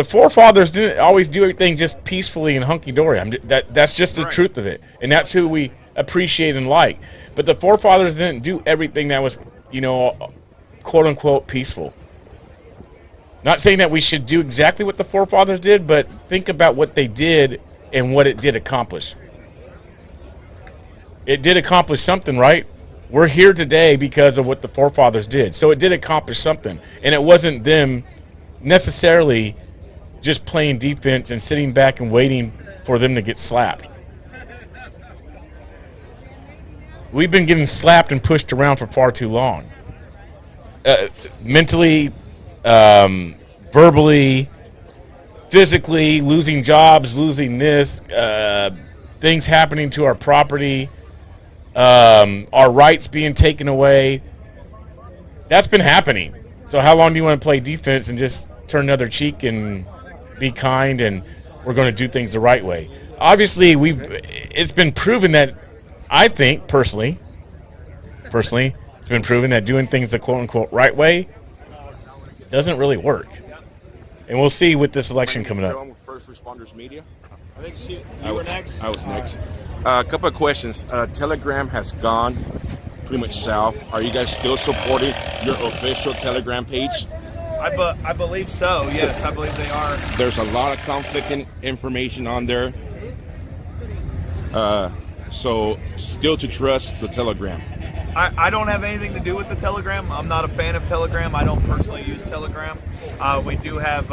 forefathers didn't always do everything just peacefully and hunky-dory. That's just the truth of it, and that's who we appreciate and like. But the forefathers didn't do everything that was, quote-unquote peaceful. Not saying that we should do exactly what the forefathers did, but think about what they did and what it did accomplish. It did accomplish something, right? We're here today because of what the forefathers did. So it did accomplish something, and it wasn't them necessarily just playing defense and sitting back and waiting for them to get slapped. We've been getting slapped and pushed around for far too long. Mentally, verbally, physically, losing jobs, losing this, things happening to our property, our rights being taken away. That's been happening. So how long do you want to play defense and just turn another cheek and be kind and we're going to do things the right way? Obviously, it's been proven that, I think, personally, it's been proven that doing things the quote-unquote right way doesn't really work. And we'll see with this election coming up. First Responders Media. I think you were next. I was next. A couple of questions. Telegram has gone pretty much south. Are you guys still supporting your official Telegram page? I believe so. Yes, I believe they are. There's a lot of conflicting information on there. So still to trust the Telegram. I don't have anything to do with the Telegram. I'm not a fan of Telegram. I don't personally use Telegram. We do have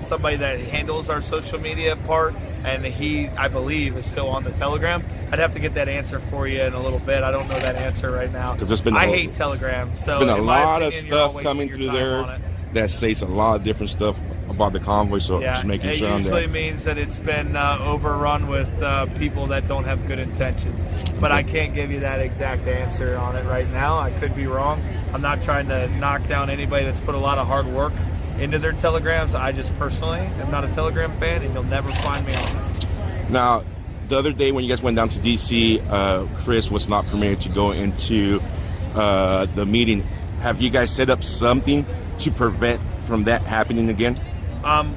somebody that handles our social media part, and he, I believe, is still on the Telegram. I'd have to get that answer for you in a little bit. I don't know that answer right now. I hate Telegram. So there's been a lot of stuff coming through there that says a lot of different stuff about the convoy, so just making sure on that. It usually means that it's been overrun with people that don't have good intentions. But I can't give you that exact answer on it right now. I could be wrong. I'm not trying to knock down anybody that's put a lot of hard work into their Telegrams. I just personally am not a Telegram fan, and you'll never find me on it. Now, the other day when you guys went down to D.C., Chris was not permitted to go into the meeting. Have you guys set up something to prevent from that happening again?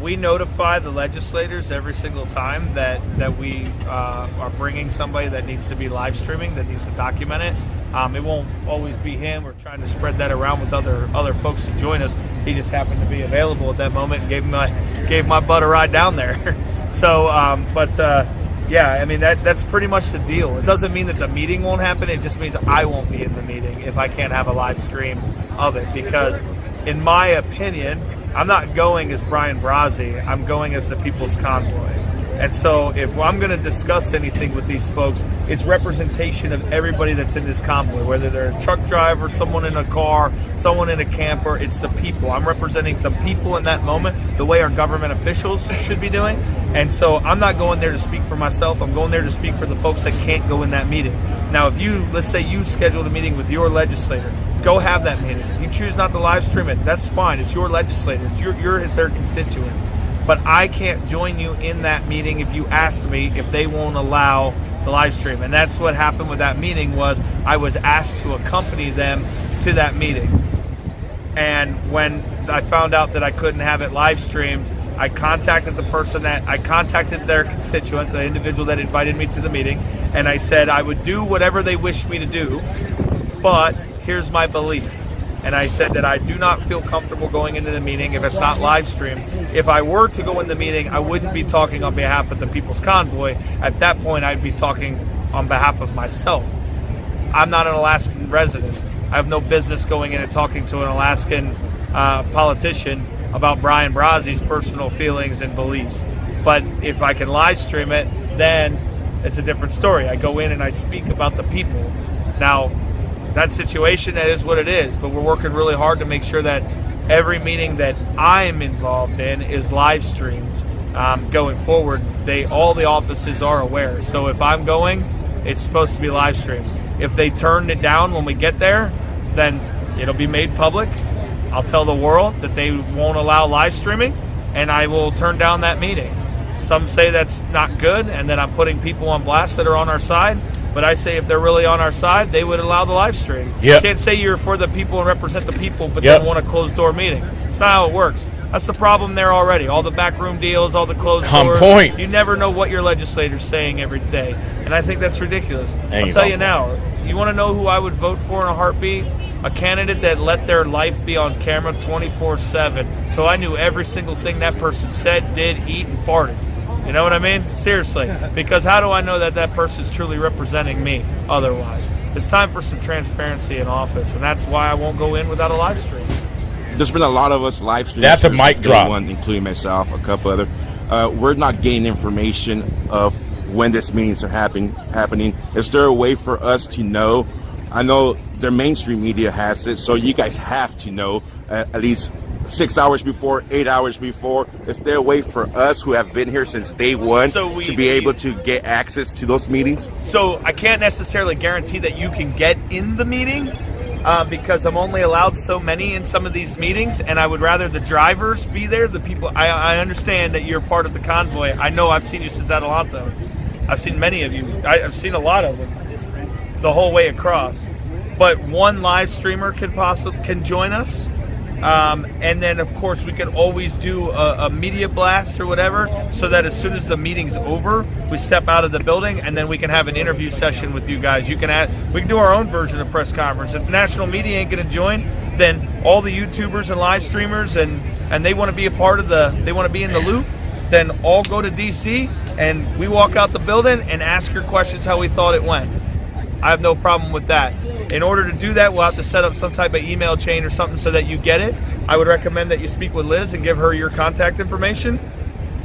We notify the legislators every single time that we are bringing somebody that needs to be live streaming, that needs to document it. It won't always be him. We're trying to spread that around with other folks to join us. He just happened to be available at that moment and gave my butt a ride down there. So, yeah, I mean, that's pretty much the deal. It doesn't mean that the meeting won't happen. It just means I won't be in the meeting if I can't have a live stream of it, because in my opinion, I'm not going as Brian Brazzi. I'm going as the People's Convoy. And so if I'm going to discuss anything with these folks, it's representation of everybody that's in this convoy, whether they're a truck driver, someone in a car, someone in a camper. It's the people. I'm representing the people in that moment, the way our government officials should be doing. And so I'm not going there to speak for myself. I'm going there to speak for the folks that can't go in that meeting. Now, if you, let's say you scheduled a meeting with your legislator, go have that meeting. If you choose not to live stream it, that's fine. It's your legislator. You're their constituent. But I can't join you in that meeting if you asked me if they won't allow the live stream. And that's what happened with that meeting. Was I was asked to accompany them to that meeting. And when I found out that I couldn't have it live streamed, I contacted their constituent, the individual that invited me to the meeting, and I said I would do whatever they wished me to do, but here's my belief. And I said that I do not feel comfortable going into the meeting if it's not live streamed. If I were to go in the meeting, I wouldn't be talking on behalf of the People's Convoy. At that point, I'd be talking on behalf of myself. I'm not an Alaskan resident. I have no business going in and talking to an Alaskan politician about Brian Brazzi's personal feelings and beliefs. But if I can live stream it, then it's a different story. I go in and I speak about the people. Now, that situation, that is what it is, but we're working really hard to make sure that every meeting that I'm involved in is live streamed going forward. All the offices are aware. So if I'm going, it's supposed to be live streamed. If they turn it down when we get there, then it'll be made public. I'll tell the world that they won't allow live streaming, and I will turn down that meeting. Some say that's not good, and that I'm putting people on blast that are on our side. But I say if they're really on our side, they would allow the live stream. Yep. You can't say you're for the people and represent the people, but then want a closed-door meeting. That's not how it works. That's the problem there already. All the backroom deals, all the closed doors. On point. You never know what your legislator's saying every day. And I think that's ridiculous. I'll tell you now, you want to know who I would vote for in a heartbeat? A candidate that let their life be on camera 24/7. So I knew every single thing that person said, did, eat, and farted. You know what I mean? Seriously. Because how do I know that that person is truly representing me otherwise? It's time for some transparency in office, and that's why I won't go in without a live stream. There's been a lot of us live streaming. That's a mic drop. One, including myself, a couple other. We're not getting information of when these meetings are happening. Is there a way for us to know? I know their mainstream media has it, so you guys have to know at least 6 hours before, 8 hours before. Is there a way for us who have been here since day one to be able to get access to those meetings? So I can't necessarily guarantee that you can get in the meeting because I'm only allowed so many in some of these meetings, and I would rather the drivers be there, the people. I understand that you're part of the convoy. I know I've seen you since Adelanto. I've seen many of you. I've seen a lot of them the whole way across. But one live streamer can join us. And then, of course, we can always do a media blast or whatever, so that as soon as the meeting's over, we step out of the building, and then we can have an interview session with you guys. We can do our own version of press conference. If the national media ain't going to join, then all the YouTubers and live streamers and they want to be a part of they want to be in the loop, then all go to DC and we walk out the building and ask your questions how we thought it went. I have no problem with that. In order to do that, we'll have to set up some type of email chain or something so that you get it. I would recommend that you speak with Liz and give her your contact information.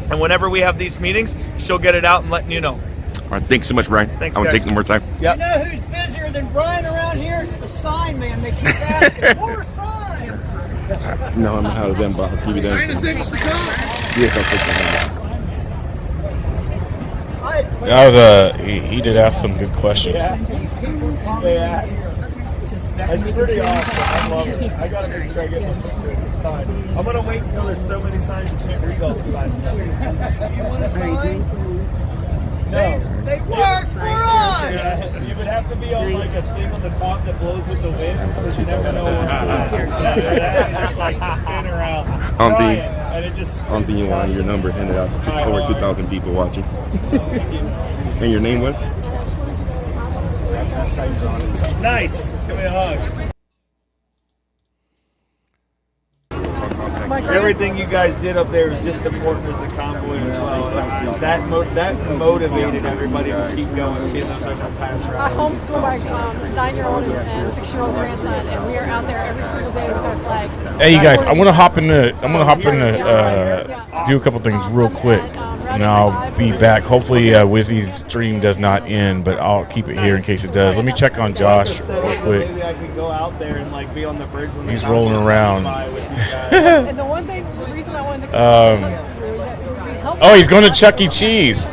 And whenever we have these meetings, she'll get it out and letting you know. All right, thanks so much, Brian. Thanks, I'm going to guys. take no more time. Yep. You know who's busier than Brian around here? It's the sign man. They keep asking, more sign. No, I'm out of them, but I'll give you that. Yes, I'll take that. That was he did ask some good questions. They asked. It's pretty awesome. I love it. I gotta make sure I get my picture of the sign. I'm gonna wait until there's so many signs you can't read all the signs. You want a sign? No. They work for us! You would have to be on like a thing on the top that blows with the wind, because you never know where it's like spin around. I don't think you want your number handed out to over 2,000 people watching. And your name was? Nice. Give me a hug. Everything you guys did up there is just important as a convoy as well. That motivated everybody to keep going, seeing those overpass routes. I homeschool my 9-year-old and 6-year-old grandson, and we are out there every single day with our flags. Hey, you guys, I'm gonna hop in the do a couple things real quick, and I'll be back. Hopefully, Wizzy's stream does not end, but I'll keep it here in case it does. Let me check on Josh real quick. Maybe I can go out there and like be on the bridge. He's rolling around. And the reason I wanted to oh, he's going to Chuck E. Cheese.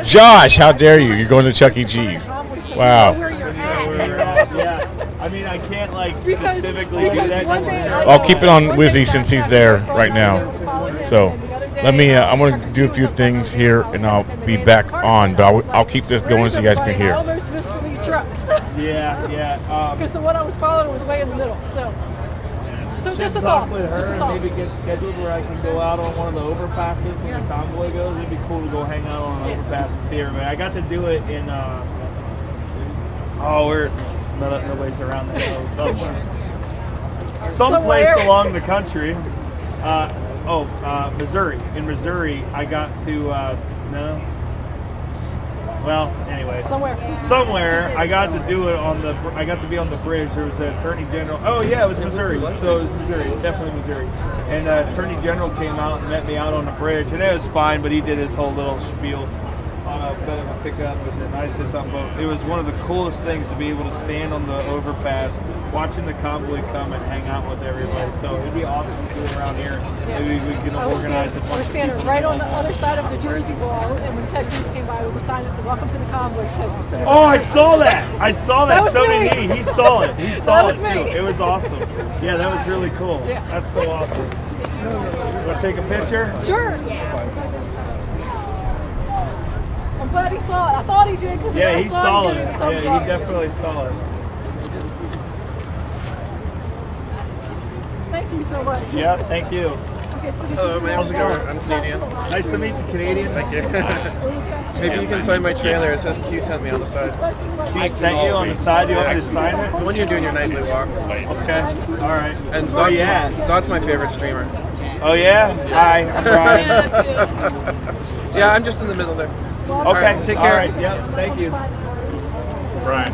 Josh, how dare you? You're going to Chuck E. Cheese. Wow. Yeah. I mean, I can't like specifically do that. I'll keep it on Wizzy since he's there right now. So let me, I'm going to do a few things here and I'll be back on, but I'll keep this going so you guys can I hear. almost missed the lead trucks. Yeah. Because the one I was following was way in the middle. So just a thought. Just a thought. Maybe get scheduled where I can go out on one of the overpasses when the convoy goes. It'd be cool to go hang out on an overpass and see everybody. I got to do it in nobody's around there. Someplace along the country. Missouri. In Missouri, I got to well, anyway, Somewhere. I got to do it on the. I got to be on the bridge. There was an Attorney General. Oh yeah, it was Missouri. So it was Missouri, definitely Missouri. And Attorney General came out and met me out on the bridge, and it was fine. But he did his whole little spiel on a bit of a pickup, and then I said something. But it was one of the coolest things to be able to stand on the overpass, watching the convoy come and hang out with everybody. So it'd be awesome to do it around here. Maybe we can organize it. We're standing right on the other side of the Jersey wall, and when Ted Cruz came by, we were signing and said, "Welcome to the convoy, Ted." We're sitting Oh, I right saw that. I saw that. was So me. did he. He saw it. He saw it That was too. me. It was awesome. Yeah, that was really cool. Yeah. That's so awesome. Want to take a picture? Sure. I'm glad he saw it. I thought he did because Yeah, he saw it. Yeah, Yeah, he definitely saw it. Thank you so much. Yeah, thank you. Okay, so Hello, my name's How's it going? Stuart. I'm Canadian. Nice to meet you, Canadian. Thank you. Maybe you can sign my trailer. It says Q sent me on the side. Q sent you on the side? You want me to sign it? When you're doing your nightly walk. Okay. All right. And Where you at? Zod's my favorite streamer. Oh yeah? Hi, I'm Brian. Yeah, I'm just in the middle there. Okay. All right, take care. All right. Yep. Thank you. Brian.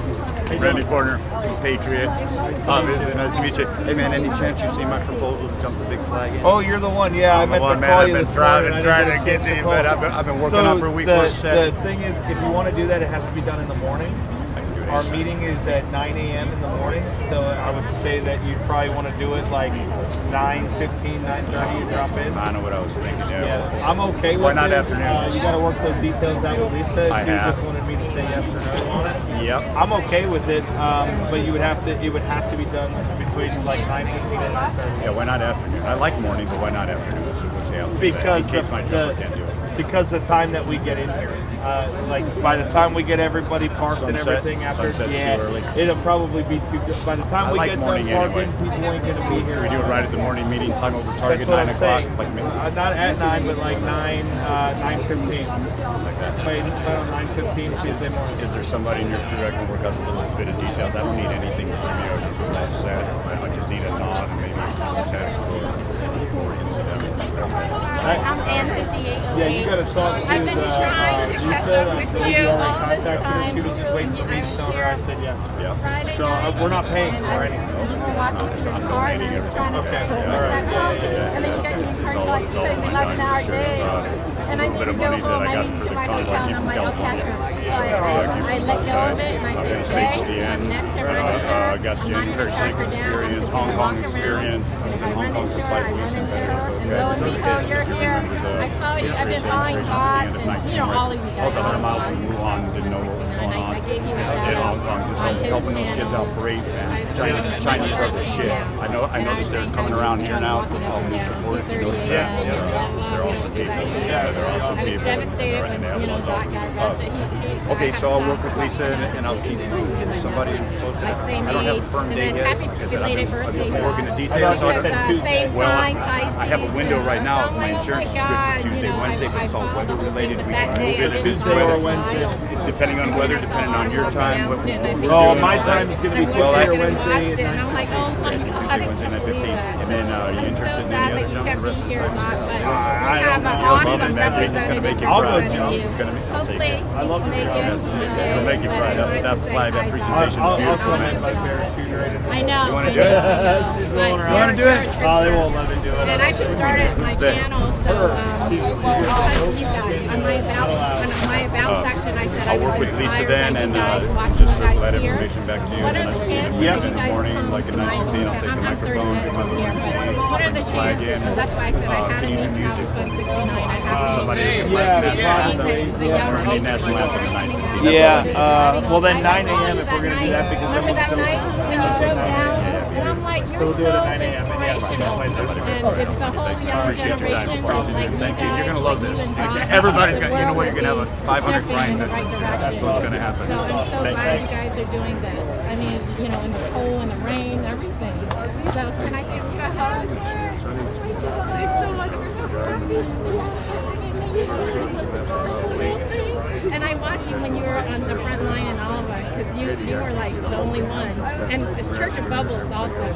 Randy Partner from Patriot. Nice to meet you. Hey man, any chance you see my proposal to jump the big flag in? Oh, you're the one. Yeah, I meant to call you this morning. I've been trying to get to you, but I've been working on for a week. The thing is, if you want to do that, it has to be done in the morning. Our meeting is at 9 a.m. in the morning, so I would say that you probably want to do it like 9:15, 9:30. You drop in. I know what I was thinking. Yeah, I'm okay with Why not it. afternoon? You got to work those details out with Lisa. I She have. just wanted me to say yes or no on it. Yep. I'm okay with it, but you would have to. It would have to be done between like 9:15 and 9:30. Yeah, why not afternoon? I like morning, but why not afternoon? So we'll see how Because in case my jumper can't do it. Because the time that we get in here, like by the time we get everybody parked and Sunset? everything after, Sunset's yeah, too early. it'll probably be too good. By the time I we like get done morning parking, anyway. people ain't gonna be here. Can we do it right at the morning meeting time over target, That's what 9 I'm o'clock? saying. Like Not at 9, but like 9:15. Like that. Right on 9:15 Tuesday morning. Is there somebody in your crew that can work out a little bit of details? I don't need anything from you. I just all set. I just need a nod and maybe a contact before we can sit down. I'm Ann 5808. Yeah, you gotta talk to I've been trying to catch up with you all this time. She was just waiting for me to tell her. I said yes. Yeah. Friday So we're not paying for anything. Walking to your car and I was trying to Okay. say, All right. and then you got me parked like you said, 11-hour day. And I need to go home. I need to my hotel and I'm like, I'll catch her. So I let go of it and I said, today, I met her, run into her. I got I'm not Jenny going to track her down. I'm just Hong going to Kong walk around. experience. I was in Hong Kong for 5 weeks and better. And lo and behold, you're here. I saw you. I've been following God and, you know, all of you I was guys. 100 miles from Wuhan, didn't know what was going on. I gave you a In shout Hong out Kong, just on his helping those kids out brave, man. Chinese are the shit. I noticed they're coming around here now, all new support. You notice that? They're awesome people. Yeah, they're awesome I was people. devastated when, you know, Zach got arrested. Okay, so I'll work with Lisa and I'll keep somebody posted. I don't have a firm date yet. Like I said, I've just been working the details. So I said Tuesday. Well, I have a window right now. My insurance is good for Tuesday, Wednesday, but it's all weather related. We can move it if it's Tuesday or weather. Wednesday. Depending on weather, depending on your time. Oh, my time is going to be Tuesday or Wednesday. And I'm like, oh my God. Wednesday night 15. And then you interested in Sad any that other you jumps can't the rest be of the here, time? Mark, but I you have don't an know. I love awesome it, man. It's going to make you representative. proud. Hopefully, It's going to make I'll take it. I love make it. It'll make you proud. That flag, that presentation is beautiful, man. I know. You want to do it? You want to do it? Oh, they won't let me do it. And I just started my channel, so because of you guys, on my about section, I said I I'll was work with Lisa inspired then by and you guys, watching just you guys that here. information back to you. What And are I the just chances need that to you in the guys morning, come like at to my 9:15, I'll take the hometown? I'm 30 microphone, minutes get my from little here, but what are the flag chances? in. So that's why I said I had Can to you do meet music? Travel Fund 69. I have Somebody to can meet last minute young or the national anthem at 9:15. Yeah, well then 9 a.m. if we're going to do that because Remember that night when you drove down? And I'm like, you're we'll do it so at 9 a.m. inspirational. And it's the whole young Appreciate your time. generation, just like you Thank you. guys. You're going to love this. you and Zach. Everybody's going to, you know The what, you're going to have a 500 shifting Brian in the visits. right direction. That's what's going to happen. So I'm so Thanks, glad man. you guys are doing this. I mean, you know, in the cold, in the rain, everything. So can I give you a hug? Thanks so much. You're so perfect. And I watched you when you were on the front line in Oliver, because you were like the only one. And the Church of Bubbles also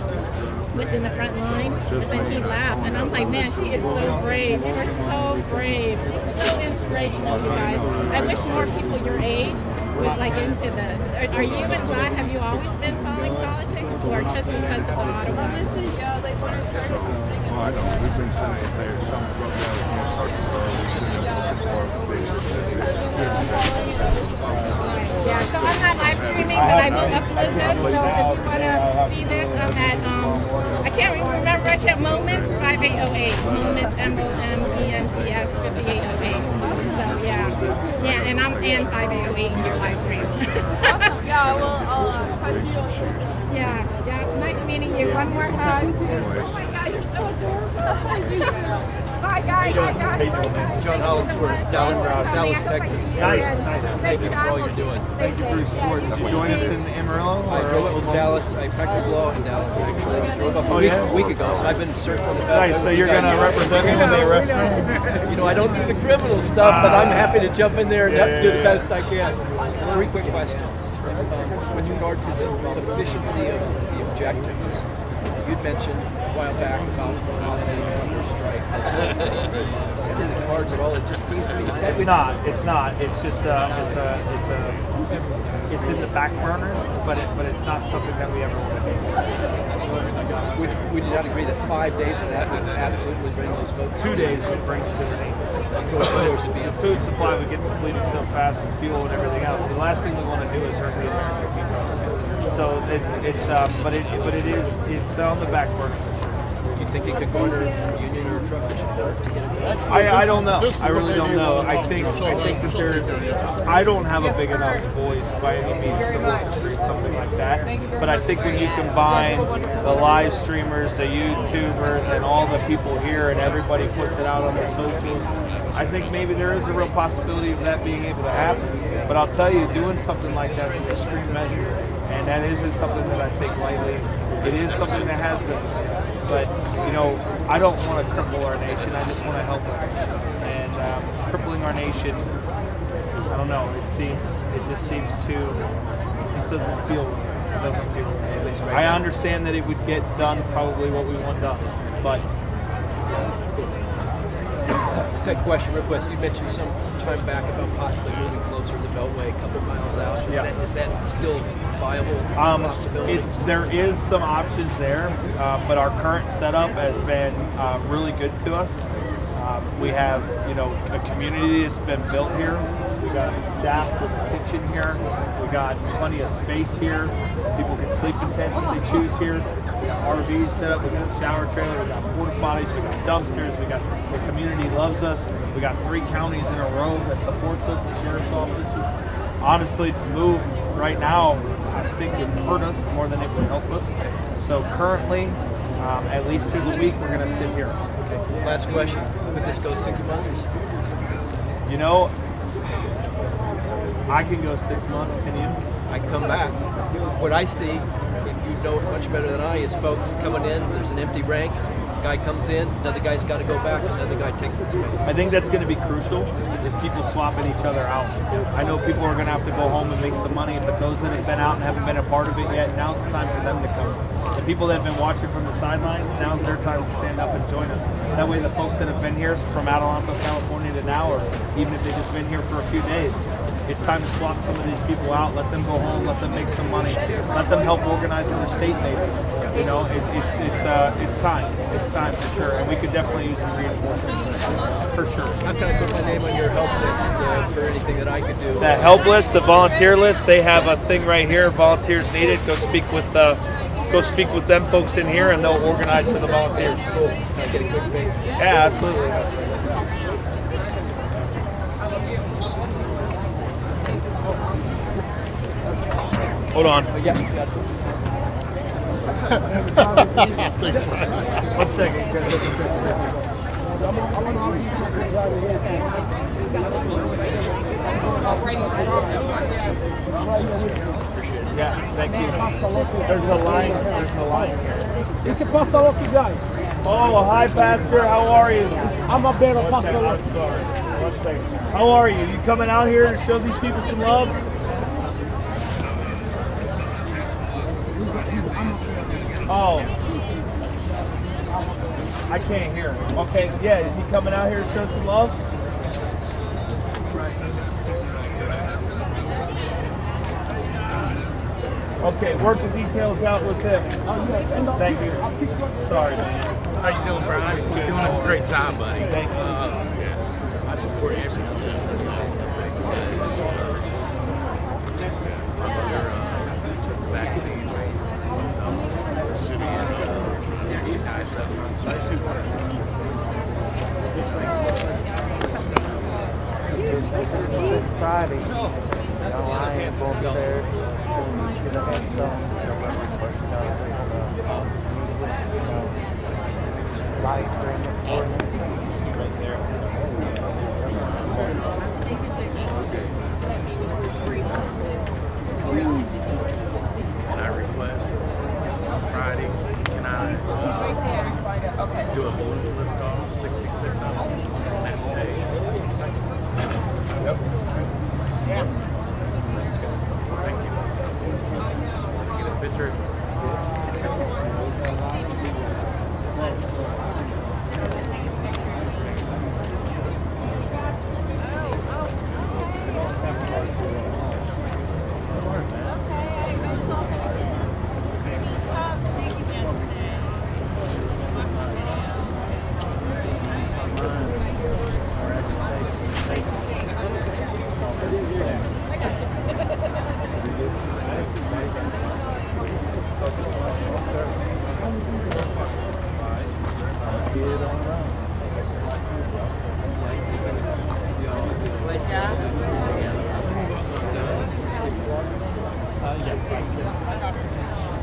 was in the front line, and then he laughed, and I'm like, man, she is so brave. You are so brave. She's so inspirational. inspirational, you guys. I wish more people your age was like into this. Are you involved? Have you always been following politics, or just because of the Ottawa? Yeah, like when it started happening. Oh, I know. We've been sending it there. Some from the Yeah, so I'm not live streaming, but I will upload this. So if you want to see this, I'm at, I can't remember which at Moments 5808. Moments, MOMENTS 5808. So yeah, and I'm in 5808 in your live stream. Awesome. Yeah, well, I'll post you. Yeah, nice meeting you. One more hug. Oh my God, you're so adorable. Bye, guys. John Hollingsworth, Dallas, Texas. Nice. Thank you for all you're doing. Thank you for your support. Did you join us in Amarillo? I drove up from Dallas. I practiced law in Dallas, actually. I drove up a week ago, so I've been circling the back. Nice, so you're going to represent me when they arrest me? You know, I don't do the criminal stuff, but I'm happy to jump in there and do the best I can. 3 quick questions. With regard to the efficiency of the objectives, you'd mentioned a while back about how the trucker strike. Is that in the cards at all? It just seems to me that It's not. It's just it's in the back burner, but it's not something that we ever want to do. We did not agree that 5 days of that would absolutely bring those folks. 2 days would bring it to the needs. The food supply would get depleted so fast, and fuel and everything else. The last thing we want to do is hurt the American people. So it's on the back burner. You think it could garner union or trucker support to get it done? I don't know. I really don't know. I think that there's. I don't have a big enough voice by any means to orchestrate something like that. But I think when you combine the live streamers, the YouTubers, and all the people here, and everybody puts it out on their socials, I think maybe there is a real possibility of that being able to happen. But I'll tell you, doing something like that is an extreme measure, and that isn't something that I take lightly. It is something that has been. But, you know, I don't want to cripple our nation. I just want to help our nation. And crippling our nation, I don't know. It just doesn't feel right. I understand that it would get done probably what we want done, but. Second question, real quick. You mentioned some time back about possibly moving closer to the Beltway, a couple miles out. Is that still viable possibility? There is some options there, but our current setup has been really good to us. We have, a community that's been built here. We got staff with a kitchen here. We got plenty of space here. People can sleep in tents if they choose here. We got RVs set up. We got a shower trailer. We got porta potties. We got dumpsters. We got the community loves us. We got 3 counties in a row that supports us. The sheriff's offices. Honestly, to move right now, I think it would hurt us more than it would help us. So currently, at least through the week, we're going to sit here. Okay. Last question. Could this go 6 months? I can go 6 months. Can you? I can come back. What I see, you know it much better than I, is folks coming in, there's an empty rank, guy comes in, another guy's got to go back, another guy takes the space. I think that's going to be crucial, is people swapping each other out. I know people are going to have to go home and make some money, but those that have been out and haven't been a part of it yet, now's the time for them to come. The people that have been watching from the sidelines, now's their time to stand up and join us. That way the folks that have been here from Adelanto, California to now, or even if they've just been here for a few days, it's time to swap some of these people out, let them go home, let them make some money, let them help organize in their state maybe. It's time. It's time for sure, and we could definitely use some reinforcements for sure. How can I put my name on your help list for anything that I could do? The help list, the volunteer list, they have a thing right here, volunteers needed. Go speak with them folks in here, and they'll organize for the volunteers. Cool. Can I get a quick thing? Yeah, absolutely. Hold on. Yeah, you got it. 1 second. Yeah, thank you. There's a line here. It's a Pastor guy. Oh, hi, Pastor. How are you? I'm a better Pastor. I'm sorry. 1 second. How are you? You coming out here to show these people some love? Oh, I can't hear him. Okay, yeah, is he coming out here to show some love? Okay, work the details out with him. Thank you. Sorry, man. How you doing, Brian? You're doing a great job, buddy. Thank you. I support every my mother took the vaccine. Should be she died 7 months later. Friday. I am both there. Lights are in the corner. Right there. And I request on Friday, can I do a balloon lift off, 66 of them on that stage? Yep. Thank you. Get a picture.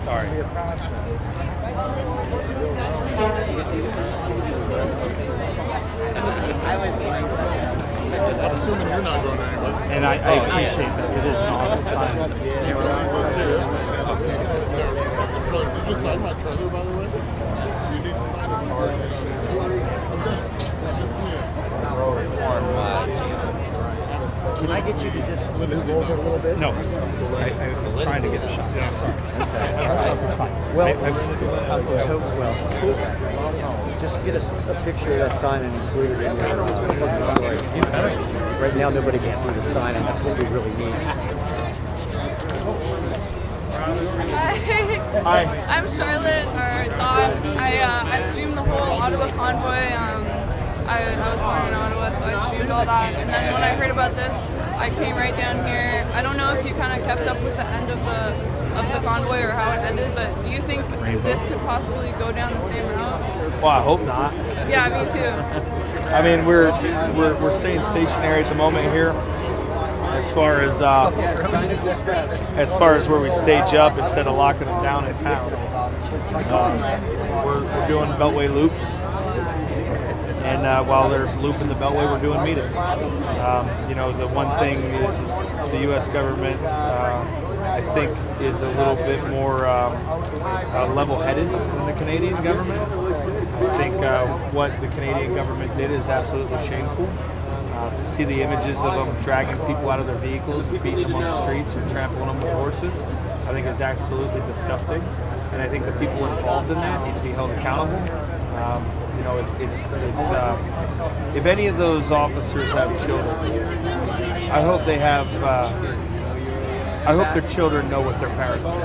Sorry. I'm assuming you're not going anywhere. And I appreciate that. It is an awesome time. Did you sign my trailer, by the way? You need to sign a card. Can I get you to just move over a little bit? No. I'm trying to get a shot. Yeah, sorry. Just get us a picture of that sign and include it in your story. Right now, nobody can see the sign, and that's what we really need. Hi. I'm Charlotte, or Zod. I streamed the whole Ottawa convoy. I was born in Ottawa, so I streamed all that. And then when I heard about this, I came right down here. I don't know if you kind of kept up with the end of the convoy or how it ended, but do you think this could possibly go down the same route? Well, I hope not. Yeah, me too. I mean, we're staying stationary at the moment here. As far as where we stage up instead of locking them down in town. We're doing beltway loops, and while they're looping the beltway, we're doing meetings. You know, the one thing is the U.S. government, I think, is a little bit more level-headed than the Canadian government. I think what the Canadian government did is absolutely shameful. To see the images of them dragging people out of their vehicles, beating them on the streets and trampling them with horses, I think is absolutely disgusting. And I think the people involved in that need to be held accountable. You know, if any of those officers have children, I hope they have. I hope their children know what their parents do.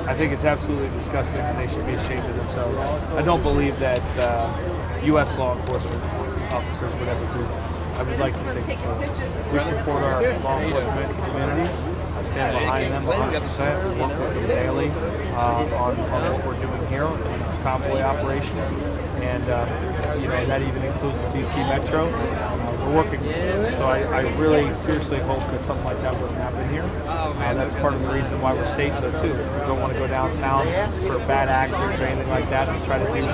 I think it's absolutely disgusting, and they should be ashamed of themselves. I don't believe that U.S. law enforcement officers would ever do that. I would like to think so. We support our law enforcement community. I stand behind them 100%. Work with them daily on what we're doing here in convoy operations, and you know, that even includes the DC Metro. We're working, so I really seriously hope that something like that wouldn't happen here. That's part of the reason why we're staged though too. We don't want to go downtown for bad actors or anything like that and try to do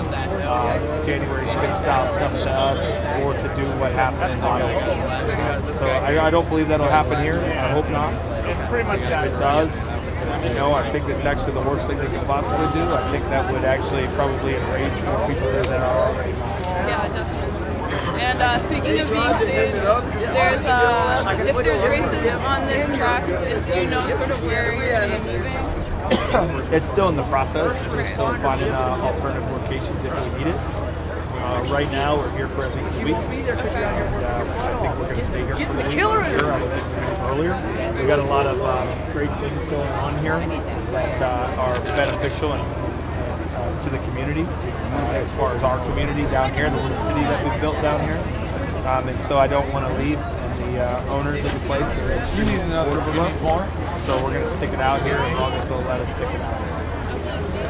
January 6th style stuff to us, or to do what happened in Ottawa. So I don't believe that'll happen here. I hope not. It's pretty much that. If it does, you know, I think that's actually the worst thing they could possibly do. I think that would actually probably enrage more people than there are already. Yeah, definitely. And speaking of being staged, there's if there's races on this track, do you know sort of where you're going to be moving? It's still in the process. We're still finding alternative locations if we need it. Right now, we're here for at least a week. And, I think we're going to stay here for the week. Sure, I don't think we're going to go earlier. We got a lot of great things going on here that are beneficial to the community, as far as our community down here, the little city that we've built down here. And so I don't want to leave, and the owners of the place are extremely supportive of us. So we're going to stick it out here as long as they'll let us stick it out.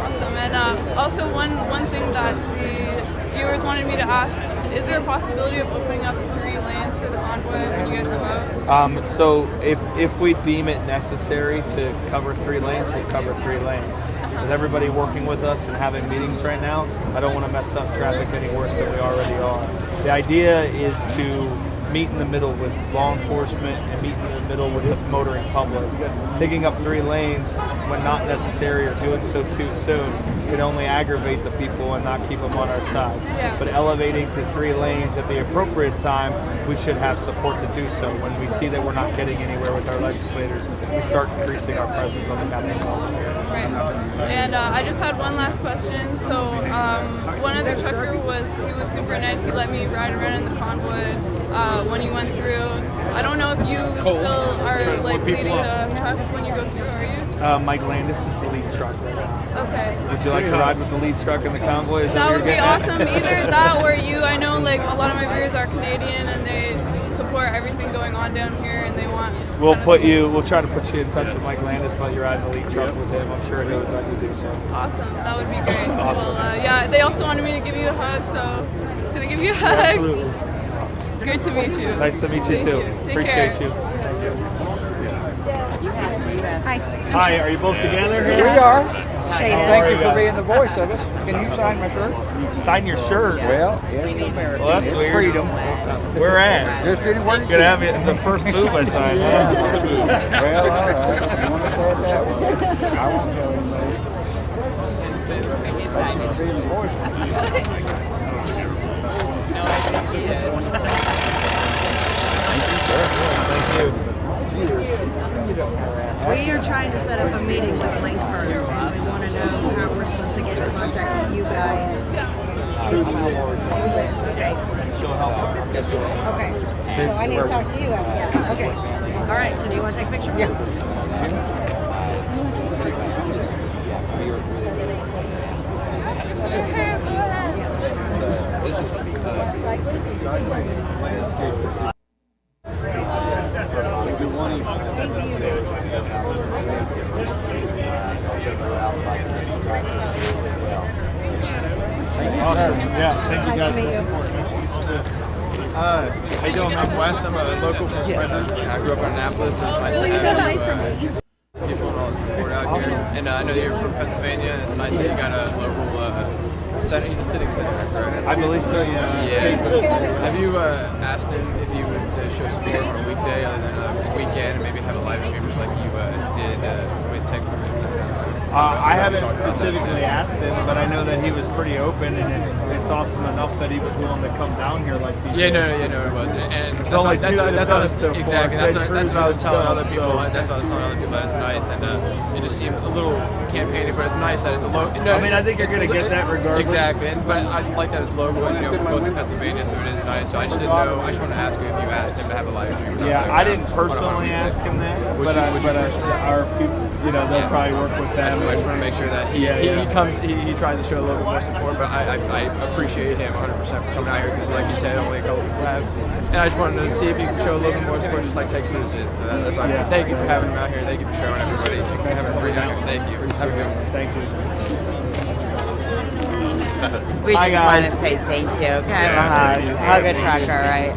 Awesome. And also one thing that the viewers wanted me to ask, is there a possibility of opening up 3 lanes for the convoy when you guys come out? So if we deem it necessary to cover 3 lanes, we'll cover 3 lanes. With everybody working with us and having meetings right now, I don't want to mess up traffic any worse than we already are. The idea is to meet in the middle with law enforcement and meet in the middle with the motoring public. Taking up 3 lanes when not necessary or doing so too soon can only aggravate the people and not keep them on our side. Yeah. But elevating to 3 lanes at the appropriate time, we should have support to do so. When we see that we're not getting anywhere with our legislators, we start increasing our presence on the Capitol Hill. Right. And I just had one last question. So one other trucker was super nice. He let me ride around in the convoy when he went through. I don't know if you still are like leading the trucks when you go through, are you? Mike Landis is the lead truck right now. Okay. Would you like to ride with the lead truck in the convoy? That would be awesome. Either that or you. I know like a lot of my viewers are Canadian and they support everything going on down here and they want. We'll try to put you in touch with Mike Landis, let you ride in the lead truck with him. I'm sure he would let you do so. Awesome. That would be great. Awesome. Well, yeah, they also wanted me to give you a hug, so can I give you a hug? Absolutely. Good to meet you. Nice to meet you Thank too. you. Take Appreciate care. you. Thank you. Hi. Hi, are you both together here? We are. Shayna. Thank you for being the voice of us. Can you sign my shirt? Sign your shirt? Well, it's America. Well, that's it's weird. freedom. Where at? Just anywhere. Good to have you. The first move I signed. Yeah. Well, all right. If you want to say it that way, I won't tell anybody. Thank you for being the voice. Thank you. We are trying to set up a meeting with Langford, and we want to know how we're supposed to get in contact with you guys. Okay. Okay. So I need to talk to you after. Okay. All right. So do you want to take a picture? Yeah. Awesome. Yeah, thank you guys for the support. How you doing? I'm Wes. I'm a local from Frederick. I grew up in Annapolis, so it's nice to have people and all the support out here. And I know that you're from Pennsylvania, and it's nice that you got a local senator. He's a sitting senator, correct? I believe so, yeah. Yeah. Have you asked him if you would show support on a weekday other than a weekend, and maybe have a live stream just like you did with Tech? I haven't specifically asked him, but I know that he was pretty open, and it's awesome enough that he was willing to come down here like he did. Yeah, no, it wasn't. And it's only that's what I was telling other people. So. That's what I was telling other people. That it's nice, and it just seemed a little campaigny, but it's nice that it's a local. I mean, I think you're going to get that regardless. Exactly, but I like that it's local, and close to Pennsylvania, so it is nice. So I just didn't know. I just wanted to ask you if you asked him to have a live stream. Yeah, I didn't personally ask him that, but our people, they'll probably work with them. I just want to make sure that he tries to show a little bit more support, but I appreciate him 100% for coming out here because, like you said, only a couple people have. And I just wanted to see if he can show a little bit more support, just like Tech Cruz did. So that's why. Thank you for having him out here. Thank you for showing everybody. Having a great out here. Thank you. Have a good one. Thank you. We just want to say thank you. Kind of a hug a trucker, right?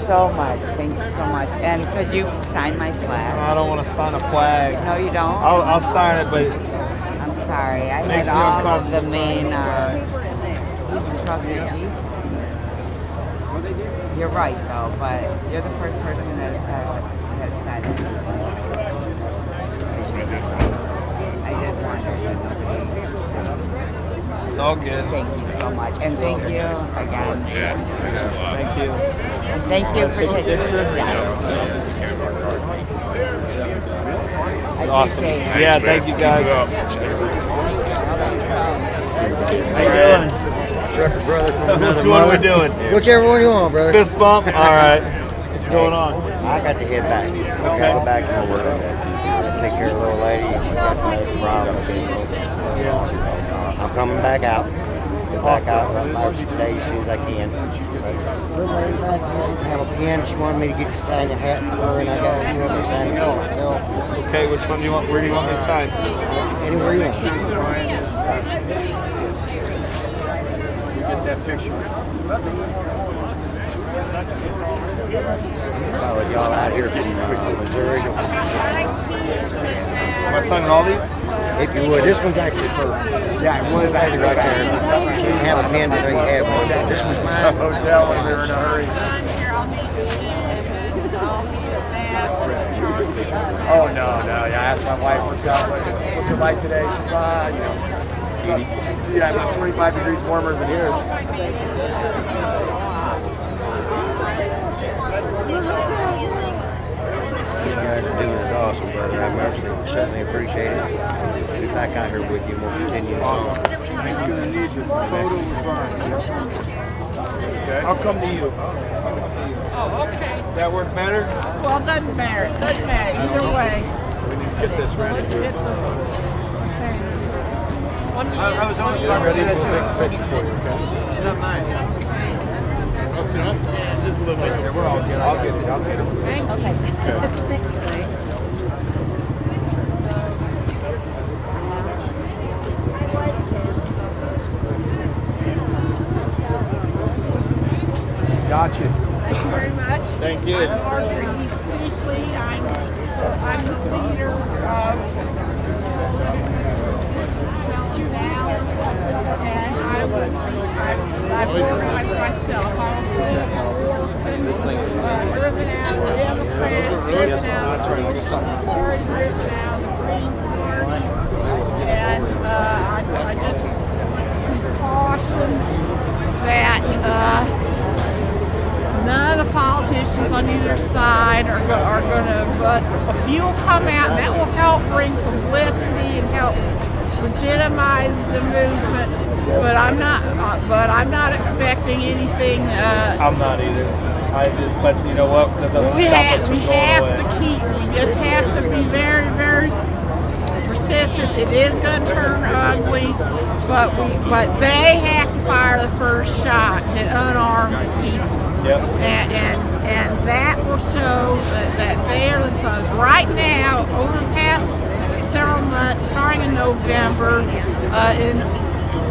So much. Thank you so much. And could you sign my flag? I don't want to sign a flag. No, you don't? I'll sign it, but... I'm sorry. I had all of the main truckers. You're right, though, but you're the first person that has said it. I did want to. It's all good. Thank you so much. And thank you again. Yeah. Thank you. And thank you for taking Awesome. Yeah, thank you guys. How you doing? Trucker brother from another Which one are we doing? Whichever one you want, brother. Fist bump? All right. What's going on? I got to head back. Okay. Go back to work. Take care of the little lady. She's got some problems. I'm coming back out. Get back out about today as soon as I can. Little lady back there, have a pen. She wanted me to get to sign a hat for her, and I got a few of them to sign it for myself. Okay, which one do you want? Where do you want me to sign? Anywhere you want. Get that picture. Followed y'all out here from Missouri. Am I signing all these? If you would. This one's actually first. Yeah, it was actually right there. She didn't have a pen today, you have one. This one's mine. Hotel when they were in a hurry. Oh, no. Yeah, I asked my wife what's it like today. She's fine, you know. Yeah, about 25 degrees warmer than here. You guys are doing is awesome, brother. I certainly appreciate it. I'll be back out here with you and we'll continue this on. Okay. I'll come to you. Oh, okay. Does that work better? Well, it doesn't matter. It doesn't matter either way. We need to get this ready. Let's get the. Okay. I was only ready to take the picture for you, okay? Is that nice? Just a little bit. We're all good. I'll get it. Thank you. Okay. Gotcha. Thank you very much. Thank you. I'm Marjorie Steakley. I'm the leader of and I've organized myself. I'm an orphan, driven out of the Democrats, driven out of the Social Party, driven out of the Green Party, and I just caution that none of the politicians on either side are going to, but a few will come out, and that will help bring publicity and help legitimize the movement. But I'm not expecting anything. I'm not either. But you know what? That doesn't stop us from going away. We just have to be very, very persistent. It is going to turn ugly, but they have to fire the first shots at unarmed people. Yep. And that will show that they are the thugs. Right now, over the past several months, starting in November, in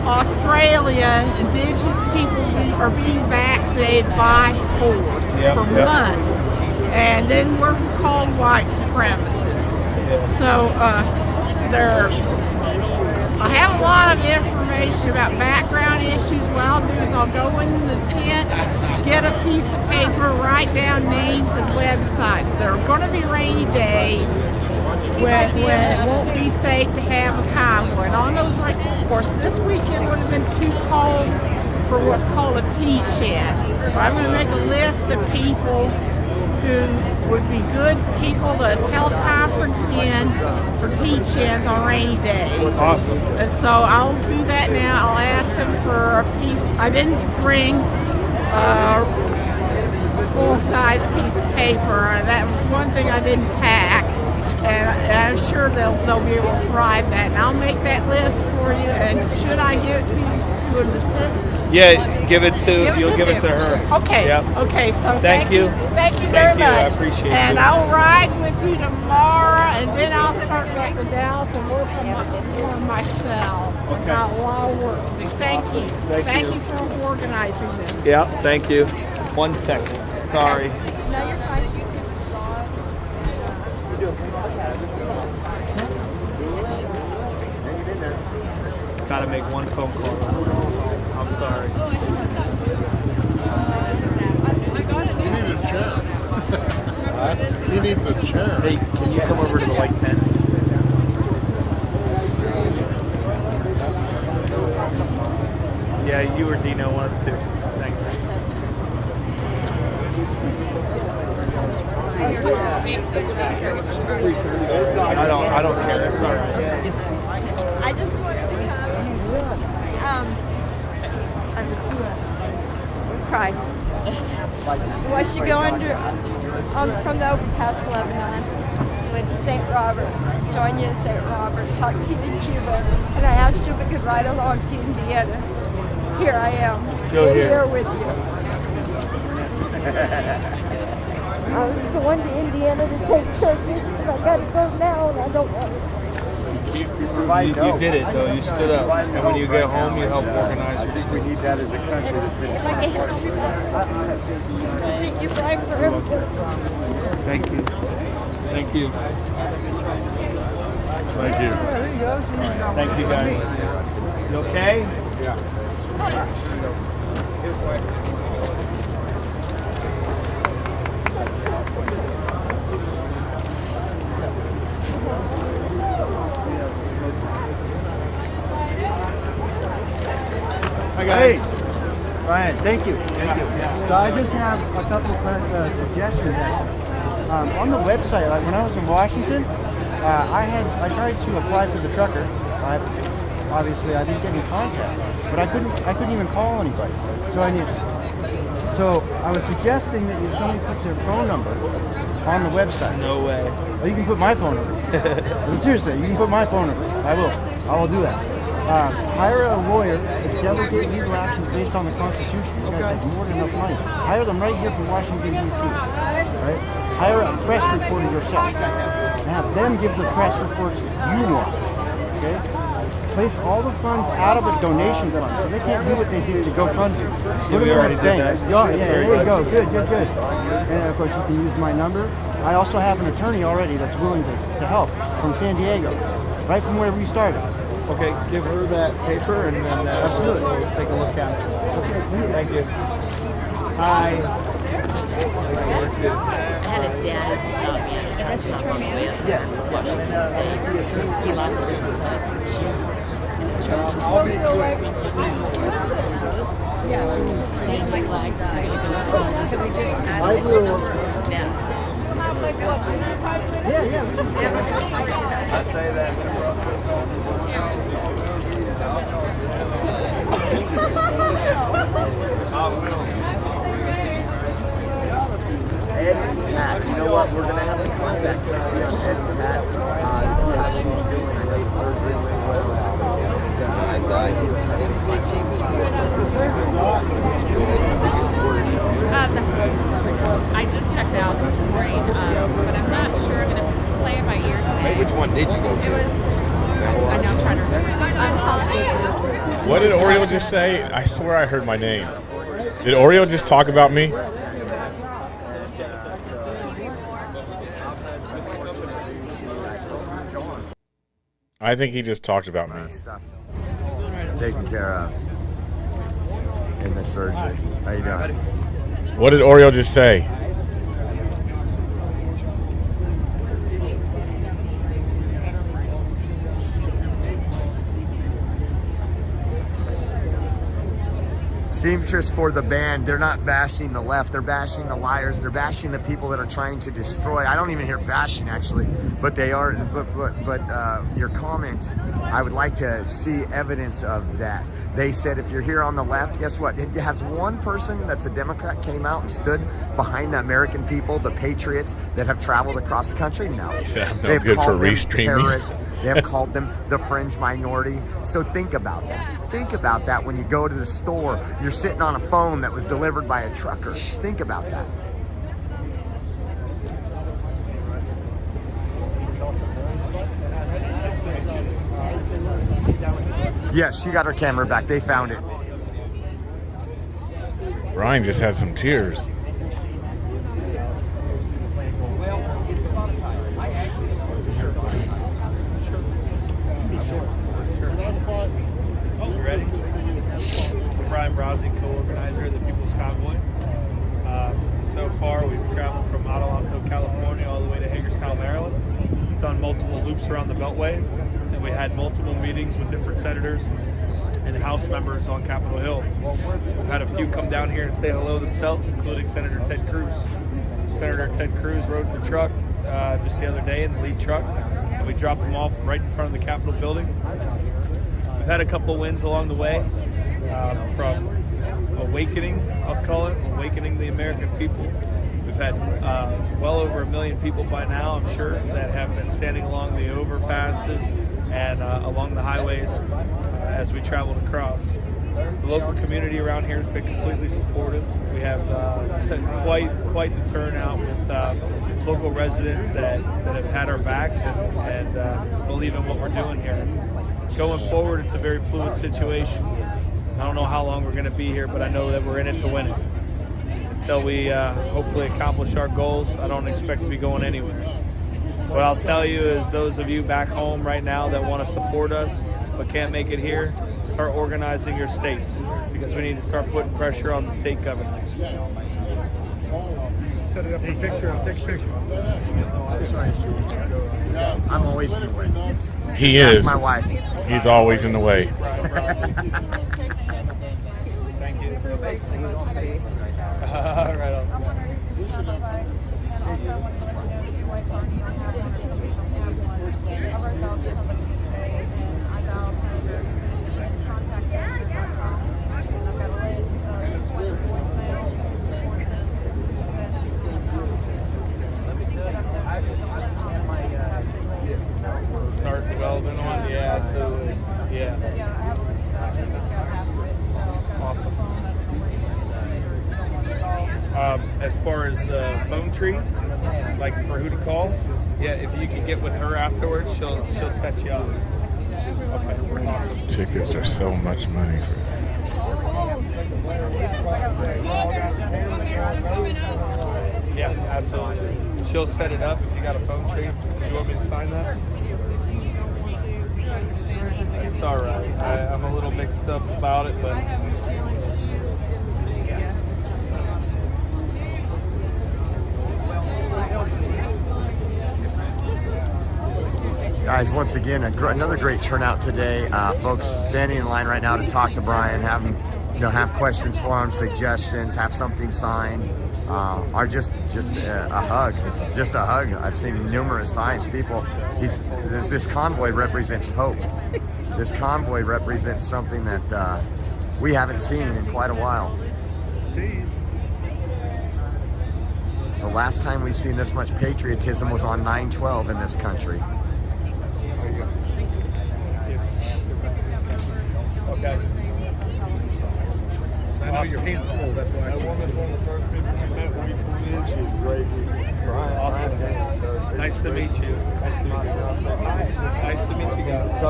Australia, indigenous people are being vaccinated by force for months, and then we're called white supremacists. So I have a lot of information about background issues. What I'll do is I'll go in the tent, get a piece of paper, write down names of websites. There are going to be rainy days when it won't be safe to have a convoy. And on those, of course, this weekend would have been too cold for what's called a teach-in. But I'm going to make a list of people who would be good people to teleconference in for teach-ins on rainy days. Awesome. And so I'll do that now. I'll ask them for a piece. I didn't bring a full-size piece of paper. That was one thing I didn't pack. And I'm sure they'll be able to provide that. And I'll make that list for you. And should I give it to an assistant? Yeah, you'll give it to her. Okay. Yep. Okay. So Thank you. Thank you very much. I appreciate and you. I'll ride with you tomorrow, and then I'll start back to Dallas and work on myself. Okay. I've got a lot of work to do. Thank you. Thank you for organizing this. Yeah. Thank you. 1 second. Sorry. No, you're fine. Gotta make one phone call. I'm sorry. You need a chair. He needs a chair. Hey, can you come over to the white tent? Yeah, you or Dino, one of the two. Thanks. I don't care. That's all right. I just wanted to come. Cry. So I should go under. from the overpass Lebanon. Went to St. Robert, joined you in St. Robert, talked to you in Cuba, and I asked you if I could ride along to Indiana. Here I am, Still here. with you. I was going to Indiana to take Turkish, but I gotta go now, and I don't want to. You did it though. You stood up, and when you get home, you help organize your street. We need that as a country. If I can help you, thank you, Brian, for everything. Thank you. Thank you. Thank you. There you go. Thank you guys. You okay? Yeah. Hi guys. Hey, Ryan, thank you. Thank you. So I just have a couple of suggestions. On the website, like when I was in Washington, I tried to apply for the trucker. Obviously, I didn't get any contact, but I couldn't even call anybody. So I was suggesting that somebody put their phone number on the website. No way. Or you can put my phone number. Seriously, you can put my phone number. I will do that. Hire a lawyer to delegate legal actions based on the Constitution. You guys have more than enough money. Hire them right here from Washington, D.C. Right? Hire a press reporter yourself. And have them give the press reports you want. Okay? Place all the funds out of a donation fund, so they can't do what they did to GoFundMe. Put them in a bank. Yeah, there you go. Good. And of course, you can use my number. I also have an attorney already that's willing to help from San Diego, right from where we started. Okay, give her that paper and then absolutely we'll take a look at it. Okay, thank you. Hi. I had a dad stop me at a truck stop on the way up to Washington State. He lost his son in a truck and he was screen taking him over the road. Saying the flag that's going to go up. Could we just add it to his now? Yeah. I say that. Ed and Pat, you know what? We're going to have a contact with Ed and Pat. I just checked out this morning, but I'm not sure I'm going to play it by ear today. Which one did you go to? It was, I know I'm trying to remember. What did Oreo just say? I swear I heard my name. Did Oreo just talk about me? I think he just talked about me. Taken care of in the surgery. How you doing? What did Oreo just say? Seamstress for the band, they're not bashing the left, they're bashing the liars, they're bashing the people that are trying to destroy. I don't even hear bashing actually, but they are, but your comment, I would like to see evidence of that. They said if you're here on the left, guess what? It has one person that's a Democrat came out and stood behind the American people, the patriots that have traveled across the country? No. He said I'm no good for restreaming. Terrorists. They have called them the fringe minority. So think about that. Think about that when you go to the store, you're sitting on a phone that was delivered by a trucker. Think about that. Yes, she got her camera back. They found it. Ryan just had some tears. Co-organizer of the People's Convoy. So far, we've traveled from Adelanto, California, all the way to Hagerstown, Maryland. Done multiple loops around the Beltway, and we had multiple meetings with different senators and House members on Capitol Hill. We've had a few come down here and say hello themselves, including Senator Ted Cruz. Senator Ted Cruz rode the truck just the other day in the lead truck, and we dropped him off right in front of the Capitol building. We've had a couple wins along the way. From awakening, I'll call it, awakening the American people. We've had well over 1 million people by now, I'm sure, that have been standing along the overpasses and along the highways as we traveled across. The local community around here has been completely supportive. We have quite the turnout with local residents that have had our backs and believe in what we're doing here. Going forward, it's a very fluid situation. I don't know how long we're going to be here, but I know that we're in it to win it. Until we hopefully accomplish our goals, I don't expect to be going anywhere. What I'll tell you is those of you back home right now that want to support us but can't make it here, start organizing your states, because we need to start putting pressure on the state governments. Set it up for a picture. I'll take a picture. I'm always in the way. He That's is. my wife. He's always in the way. Thank you. Right on. Start developing one? Yeah, absolutely. Yeah. Awesome. As far as the phone tree, like for who to call, yeah, if you can get with her afterwards, she'll set you up. Okay. Awesome. Tickets are so much money for Yeah, absolutely. She'll set it up if you got a phone tree. Do you want me to sign that? It's all right. I'm a little mixed up about it, but. Guys, once again, another great turnout today. Folks standing in line right now to talk to Brian, have questions for him, suggestions, have something signed, or just a hug. Just a hug. I've seen numerous times people. This convoy represents hope. This convoy represents something that we haven't seen in quite a while. The last time we've seen this much patriotism was on 9/12 in this country. Okay. I know your hands full, that's why. That woman's one of the first people we met when we flew in. She's great. Awesome. Nice to meet you. Nice to meet you. Nice to meet you guys.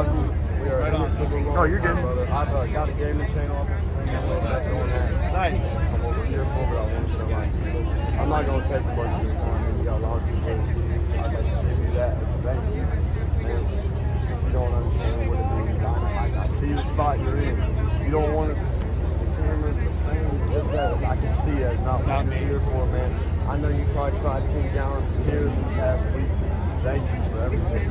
Right on. Oh, you're good. I've got a gaming channel up. Nice. I'm over here for, but I want to show my. I'm not going to take much of your time. You got a lot of people. I'd like to give you that as a thank you. And if you don't understand what it means, I see the spot you're in. You don't want to. Just that I can see as not what you're here for, man. I know you probably cried 10 gallons of tears in the past week. Thank you for everything.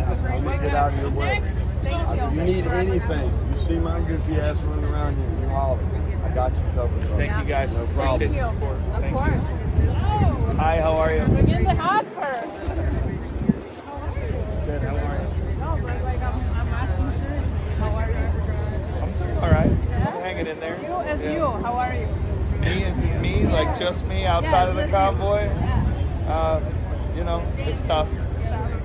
I'm gonna get out of your way. If you need anything, you see my goofy ass running around here, you holler. I got you covered. Bro. Thank you guys. No problem. Appreciate the support. Of Thank course. you. Hi, how are you? We're getting the hug first. Good, how are you? No, but like I'm asking seriously. How are you? All right. I'm hanging in there. You as Yeah. you. How are you? Me as in me, like just me outside of the convoy. You know, it's tough.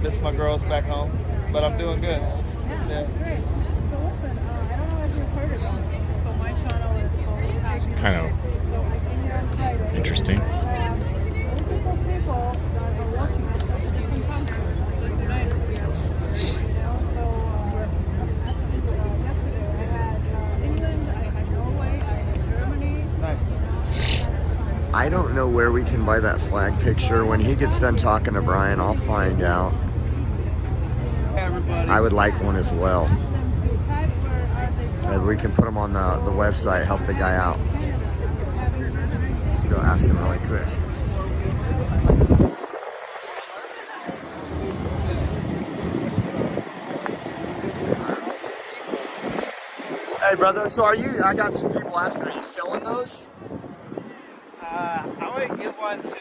Miss my girls back home, but I'm doing good. Yeah. Great. So listen, I don't know if you've heard about it. So my channel is called kind of interesting. I don't know where we can buy that flag picture. When he gets done talking to Brian, I'll find out. I would like one as well. And we can put them on the website, help the guy out. Let's go ask him really quick. Hey brother, so I got some people asking, are you selling those? I would give one to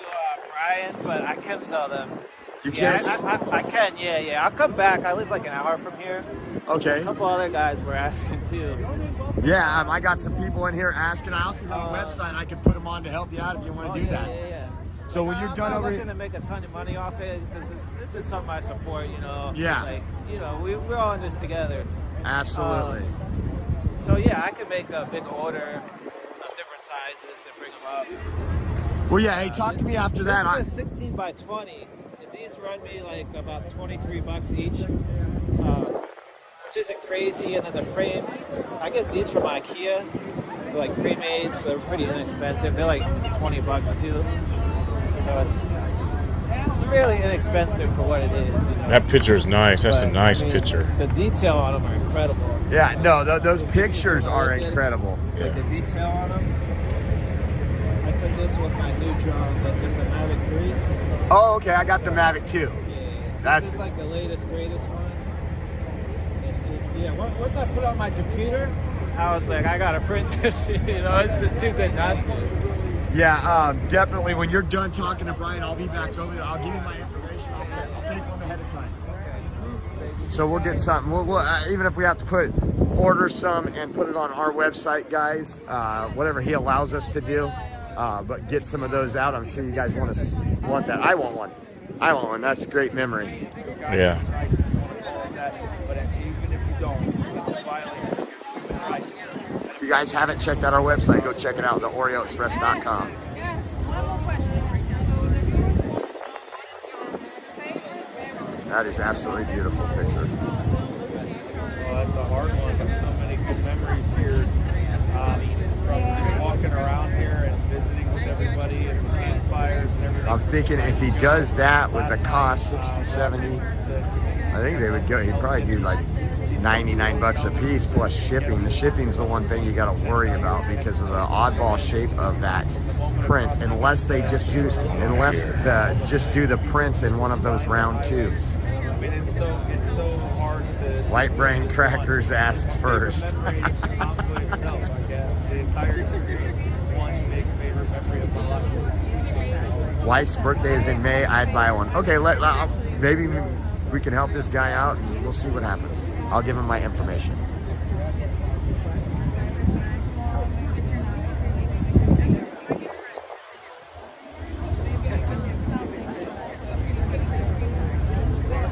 Brian, but I can sell them. You Yeah, can't. I can. Yeah. I'll come back. I live like an hour from here. Okay. A couple other guys were asking too. Yeah, I got some people in here asking. I also got a website I can put them on to help you out if you want to do that. Yeah. So when you're done I'm over not here, looking to make a ton of money off it because it's just something I support. Yeah. Like we're all in this together. Absolutely. So yeah, I could make a big order of different sizes and bring them up. Well, yeah. Hey, talk to me after that. This is a 16 by 20. And these run me like about $23 each, which isn't crazy. And then the frames, I get these from IKEA. They're like pre-made, so they're pretty inexpensive. They're like $20 too. So it's fairly inexpensive for what it is. That picture is nice. That's a nice picture. The detail on them are incredible. Yeah, no, those pictures are incredible. Like the detail on them. I took this with my new drone, but it's a Mavic 3. Oh, okay. I got the Mavic 2. Yeah, this is like the latest, greatest one. It's just, once I put on my computer, I was like, I gotta print this. It's just too good not to. Yeah, definitely. When you're done talking to Brian, I'll be back over there. I'll give you my information. I'll take one ahead of time. So we'll get something. We'll even if we have to order some and put it on our website, guys. Whatever he allows us to do. But get some of those out. I'm sure you guys want that. I want one. That's a great memory. Yeah. If you guys haven't checked out our website, go check it out, theoreoexpress.com. That is absolutely beautiful picture. Well, that's a hard one. There's so many good memories here from walking around here and visiting with everybody and campfires and everything. I'm thinking if he does that with the cost 60, 70, I think they would go. He'd probably do like $99 a piece plus shipping. The shipping's the one thing you got to worry about because of the oddball shape of that print. Unless they just do the prints in one of those round tubes. I mean, it's so hard to. White Brain Crackers asked first. The entire experience is one big favorite memory of my life. Wife's birthday is in May. I'd buy one. Okay, maybe we can help this guy out and we'll see what happens. I'll give him my information.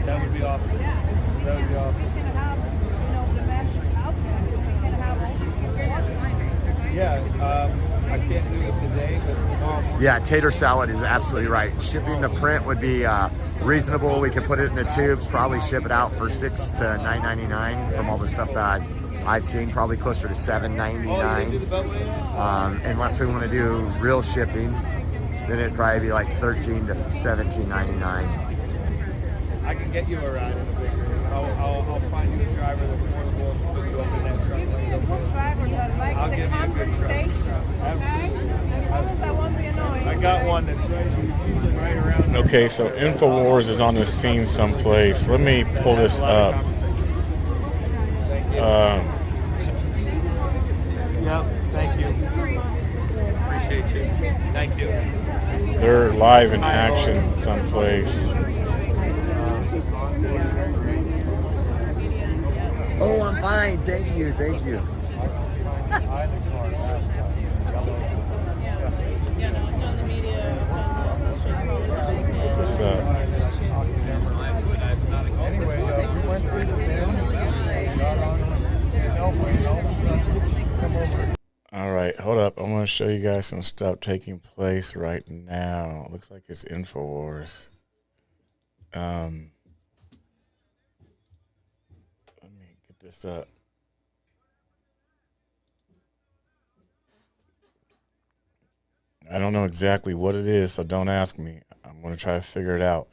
That would be awesome. That would be awesome. Yeah, I can't do it today, but tomorrow morning. Yeah, tater salad is absolutely right. Shipping the print would be reasonable. We could put it in the tubes, probably ship it out for $6 to $9.99 from all the stuff that I've seen, probably closer to $7.99. Unless we want to do real shipping, then it'd probably be like $13 to $17.99. I can get you a ride in a big rig. I'll find you a driver that's more than willing to put you up in that truck. I'll give you a good truck. Absolutely. I got one that's right around. Okay, so InfoWars is on the scene someplace. Let me pull this up. Yep, thank you. Appreciate you. Thank you. They're live in action someplace. Oh, I'm fine. Thank you. Thank you. Put this up. Anyway, we went through the bin, got on come over. All right, hold up. I'm going to show you guys some stuff taking place right now. Looks like it's InfoWars. Let me get this up. I don't know exactly what it is, so don't ask me. I'm going to try to figure it out.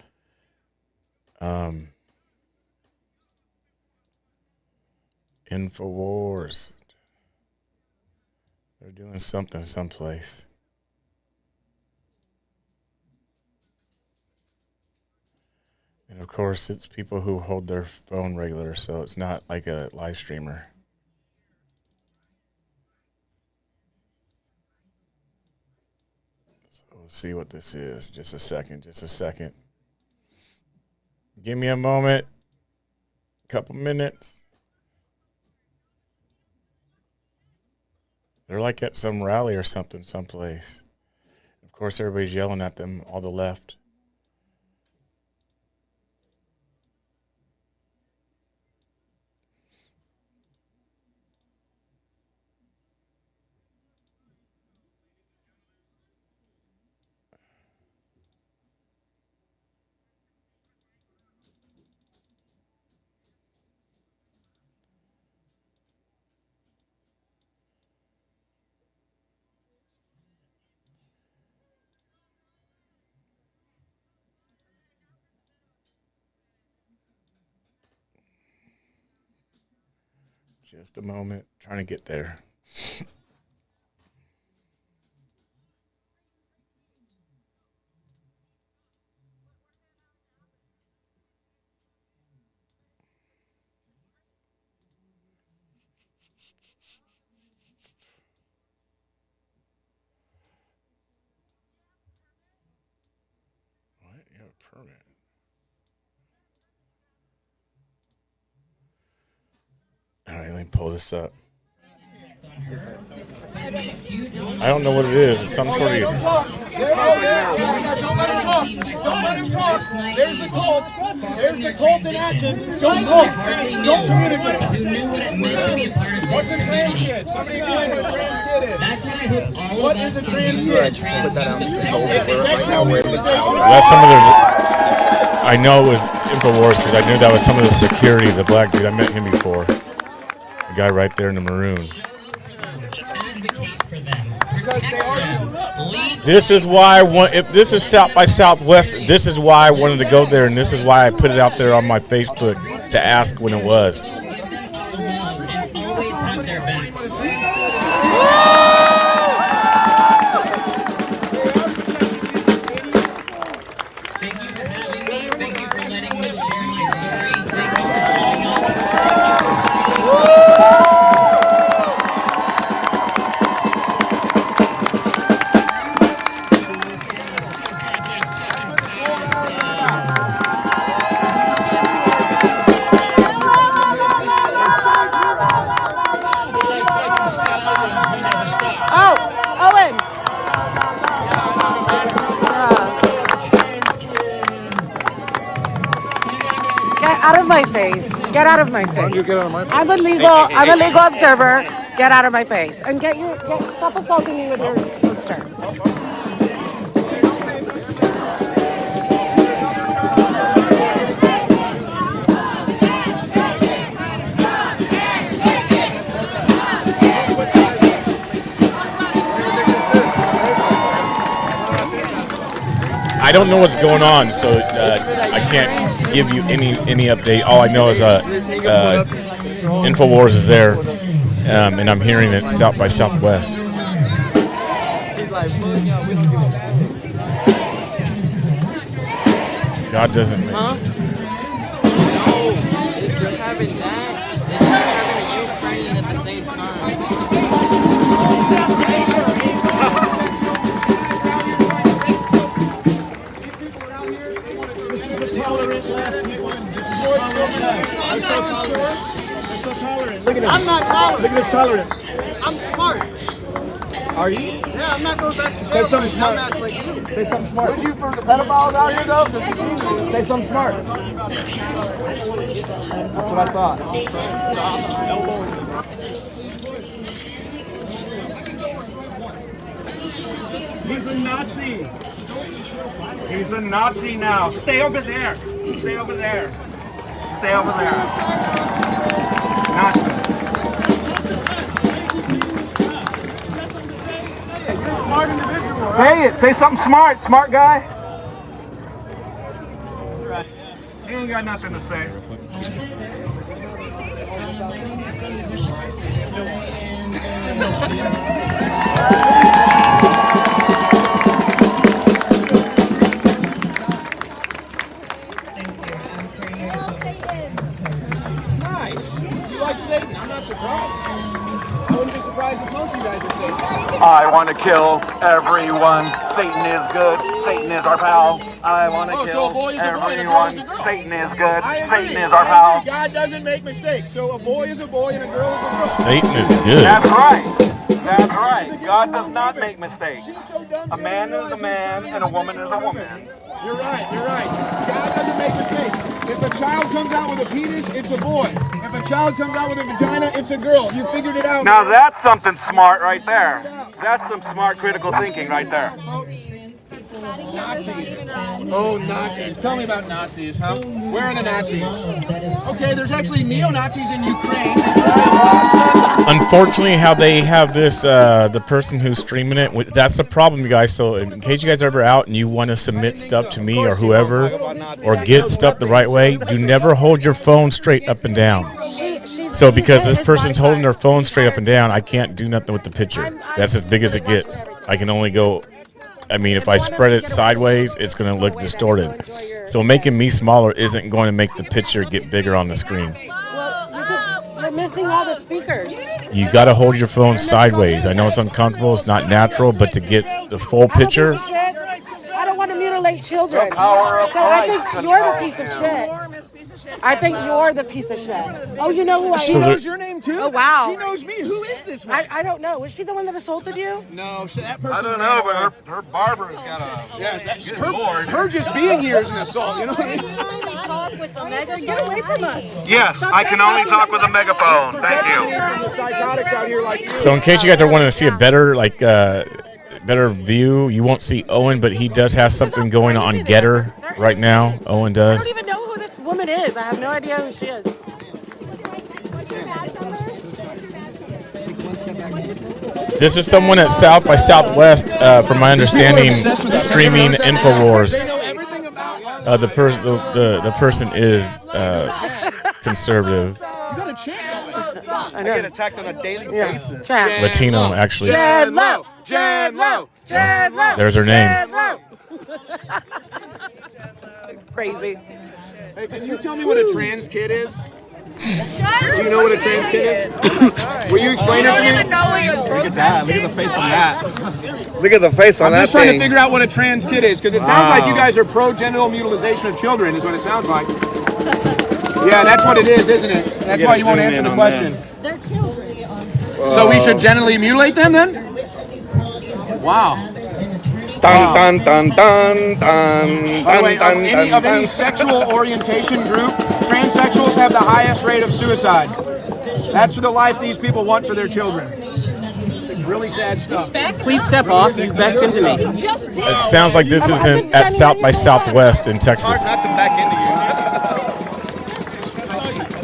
InfoWars. They're doing something someplace. And of course, it's people who hold their phone regular, so it's not like a live streamer. So we'll see what this is. Just a second. Give me a moment. Couple minutes. They're like at some rally or something someplace. Of course, everybody's yelling at them, all the left. Just a moment, trying to get there. What? You have a permit? All right, let me pull this up. I don't know what it is. It's some sort of... Don't let him talk. Don't let him talk. There's the cult. There's the cult in action. Don't talk. Don't communicate. Who knew what it meant to be a part of this? What's a trans kid? Somebody explain what a trans kid is. That's what I hope all what of us is a trans kid? Sexual mutilization. That's some of the... I know it was InfoWars because I knew that was some of the security, the black dude. I met him before. The guy right there in the maroon. This is why I want, if this is South by Southwest, this is why I wanted to go there, and this is why I put it out there on my Facebook to ask when it was. Get out of my face. You get out of my face. I'm a legal observer. Get out of my face. And stop assaulting me with your poster. I don't know what's going on, so I can't give you any update. All I know is InfoWars is there, and I'm hearing it South by Southwest. God doesn't make No, you're having that, and you're having a Ukraine at the same time. Look at him. I'm not tolerant. Look at his tolerance. I'm smart. Are you? Yeah, I'm not going back to jail for a dumbass like you. Say something smart. Would you for the pedophiles out here though? Say something smart. That's what I thought. He's a Nazi. He's a Nazi now. Stay over there. Stay over there. Stay over there. Nazi. Smart individual, right? Say it. Say something smart. Smart guy. He ain't got nothing to say. Nice. You like Satan? I'm not surprised. I wouldn't be surprised. surprised at most of you guys are saying. I want to kill everyone. Satan is good. Satan is our pal. I want to kill everyone. Satan is good. Satan is our pal. God doesn't make mistakes. So a boy is a boy and a girl is a girl. Satan is good. That's right. That's right. God does not make mistakes. A man is a man and a woman is a woman. You're right. You're right. God doesn't make mistakes. If a child comes out with a penis, it's a boy. If a child comes out with a vagina, it's a girl. You figured it out. Now that's something smart right there. That's some smart critical thinking right there. Nazis. Oh, Nazis. Tell me about Nazis, huh? Where are the Nazis? Okay, there's actually neo-Nazis in Ukraine. Unfortunately, how they have this, the person who's streaming it, that's the problem, you guys. So in case you guys are ever out and you want to submit stuff to me or whoever, or get stuff the right way, do never hold your phone straight up and down. So because this person's holding their phone straight up and down, I can't do nothing with the picture. That's as big as it gets. I can only go, I mean, if I spread it sideways, it's going to look distorted. So making me smaller isn't going to make the picture get bigger on the screen. You're missing all the speakers. You got to hold your phone sideways. I know it's uncomfortable, it's not natural, but to get the full picture. I don't want to mutilate children. So I think you're the piece of shit. I think you're the piece of shit. Oh, you know who I am? She knows your name too? Oh, wow. She knows me. Who is this one? I don't know. Was she the one that assaulted you? No, that person. I don't know, but her barber's got a. Yeah, her just being here is an assault. You know what I mean? Get away from us. Yes, I can only talk with a megaphone. Thank you. The psychotics out here like you. So in case you guys are wanting to see a better, better view, you won't see Owen, but he does have something going on Getter right now. Owen does. I don't even know who this woman is. I have no idea who she is. This is someone at South by Southwest, from my understanding, streaming InfoWars. The person is conservative. I get attacked on a daily basis. Latino, actually. Jedlo. There's her name. Crazy. Hey, can you tell me what a trans kid is? Do you know what a trans kid is? Will you explain it to me? Look at that. Look at the face on that. Look at the face on that. I'm just trying to figure out what a trans kid is, because it sounds like you guys are pro-genital mutilization of children, is what it sounds like. Yeah, that's what it is, isn't it? That's why you won't answer the question. So we should genitally mutilate them then? Wow. Dun, dun, dun, dun, dun, By the way, dun, of any sexual orientation group, transsexuals have the highest rate of suicide. That's the life these people want for their children. It's really sad stuff. Please step off. You back into me. It sounds like this is at South by Southwest in Texas. Not to back into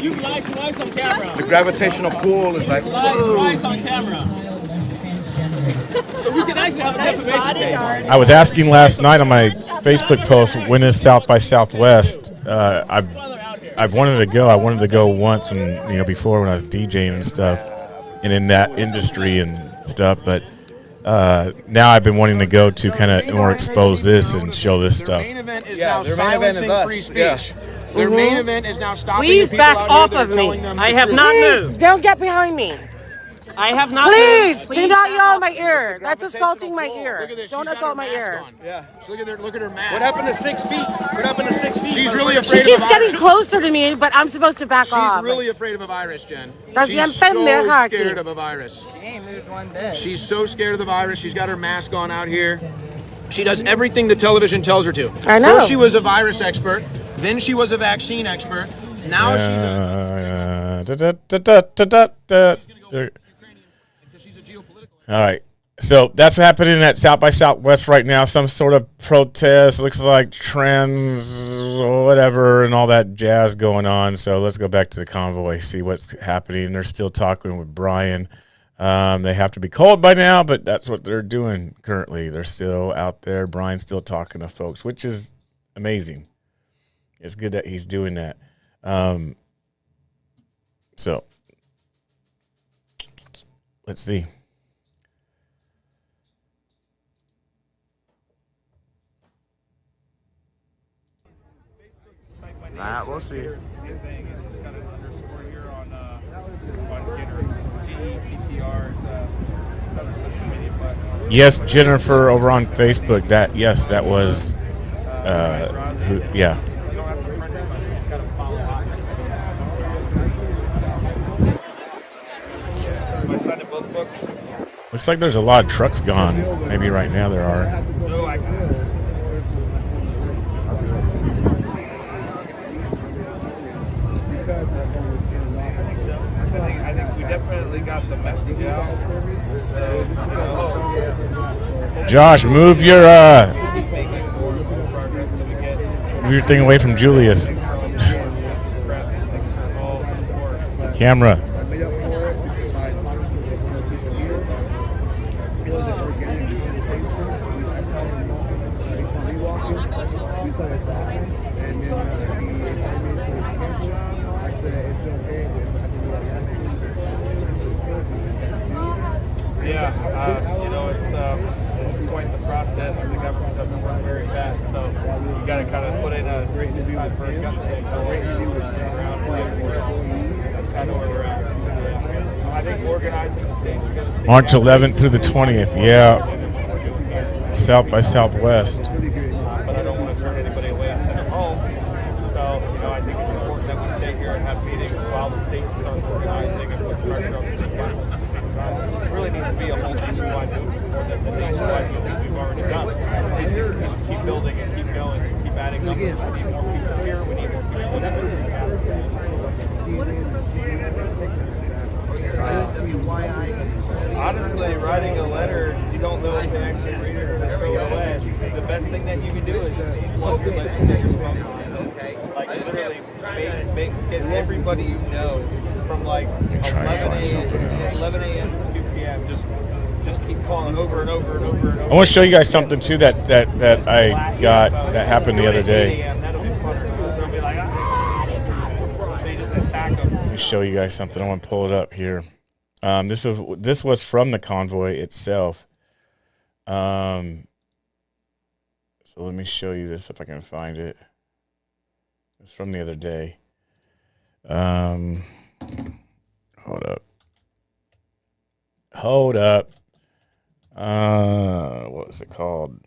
you. You live on camera. The gravitational pull is like, Live on camera. So we can actually have an information page. I was asking last night on my Facebook post, when is South by Southwest? I've wanted to go. I wanted to go once, and before when I was DJing and stuff, and in that industry and stuff. But now I've been wanting to go to kind of more expose this and show this stuff. Their main event is now silencing free speech. Their main event is now stopping Please the people back out off here of that are me. telling them I the have truth. not Please, moved. don't get behind me. I have not Please, moved. do not yell in my ear. That's assaulting my ear. Look at this. Don't She's got assault my her mask ear. on. Yeah. So look at her mask. what happened to 6 feet? What happened to 6 feet? She's really She afraid keeps of a getting virus. closer to me, but I'm supposed to back off. She's really afraid of a virus, Jen. Estás bien She's so pendeja aquí. scared of a virus. She's so scared of the virus. She's got her mask on out here. She does everything the television tells her to. I know. First she was a virus expert. Then she was a vaccine expert. Now she's All right. So that's happening at South by Southwest right now. Some sort of protest. Looks like trans whatever and all that jazz going on. So let's go back to the convoy, see what's happening. They're still talking with Brian. They have to be cold by now, but that's what they're doing currently. They're still out there. Brian's still talking to folks, which is amazing. It's good that he's doing that. So let's see. We'll see. GETTR is another social media platform. Yes, Jennifer over on Facebook. That was yeah. Looks like there's a lot of trucks gone. Maybe right now there are. I think we definitely got the message out. Josh, move your thing away from Julius. Camera. Yeah, it's quite the process, and the government doesn't work very fast, so you got to kind of put in a great time for a gut check. That's kind of where we're at. Yeah. I think organizing the states. March 11th through the 20th. Yeah. South by Southwest. But I don't want to turn anybody away from home. So, I think it's important that we stay here and have meetings while the state starts organizing and put pressure on the state councils at the same time. It really needs to be a whole nationwide movement more than the nationwide movement we've already done. We need to keep building and keep going and keep adding numbers. We need more people here. We need more people in honestly, writing a letter, you don't know if you actually read it or throw it away. The best thing that you can do is just plug your legislators from, like, literally get everybody you know from like 11 a.m. to 2 p.m. Just keep calling over and over and over and over. I want to show you guys something too that I got that happened the other day. Let me show you guys something. I want to pull it up here. This was from the convoy itself. So let me show you this if I can find it. It's from the other day. Hold up. What was it called?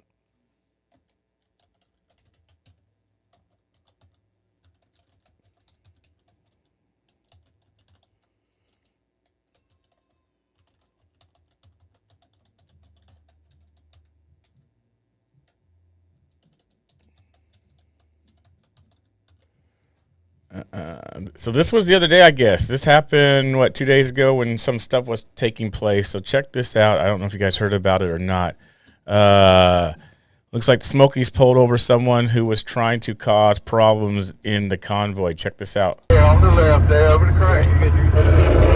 So this was the other day, I guess. This happened, 2 days ago when some stuff was taking place. So check this out. I don't know if you guys heard about it or not. Looks like the Smokies pulled over someone who was trying to cause problems in the convoy. Check this out. On the left there, over the crane.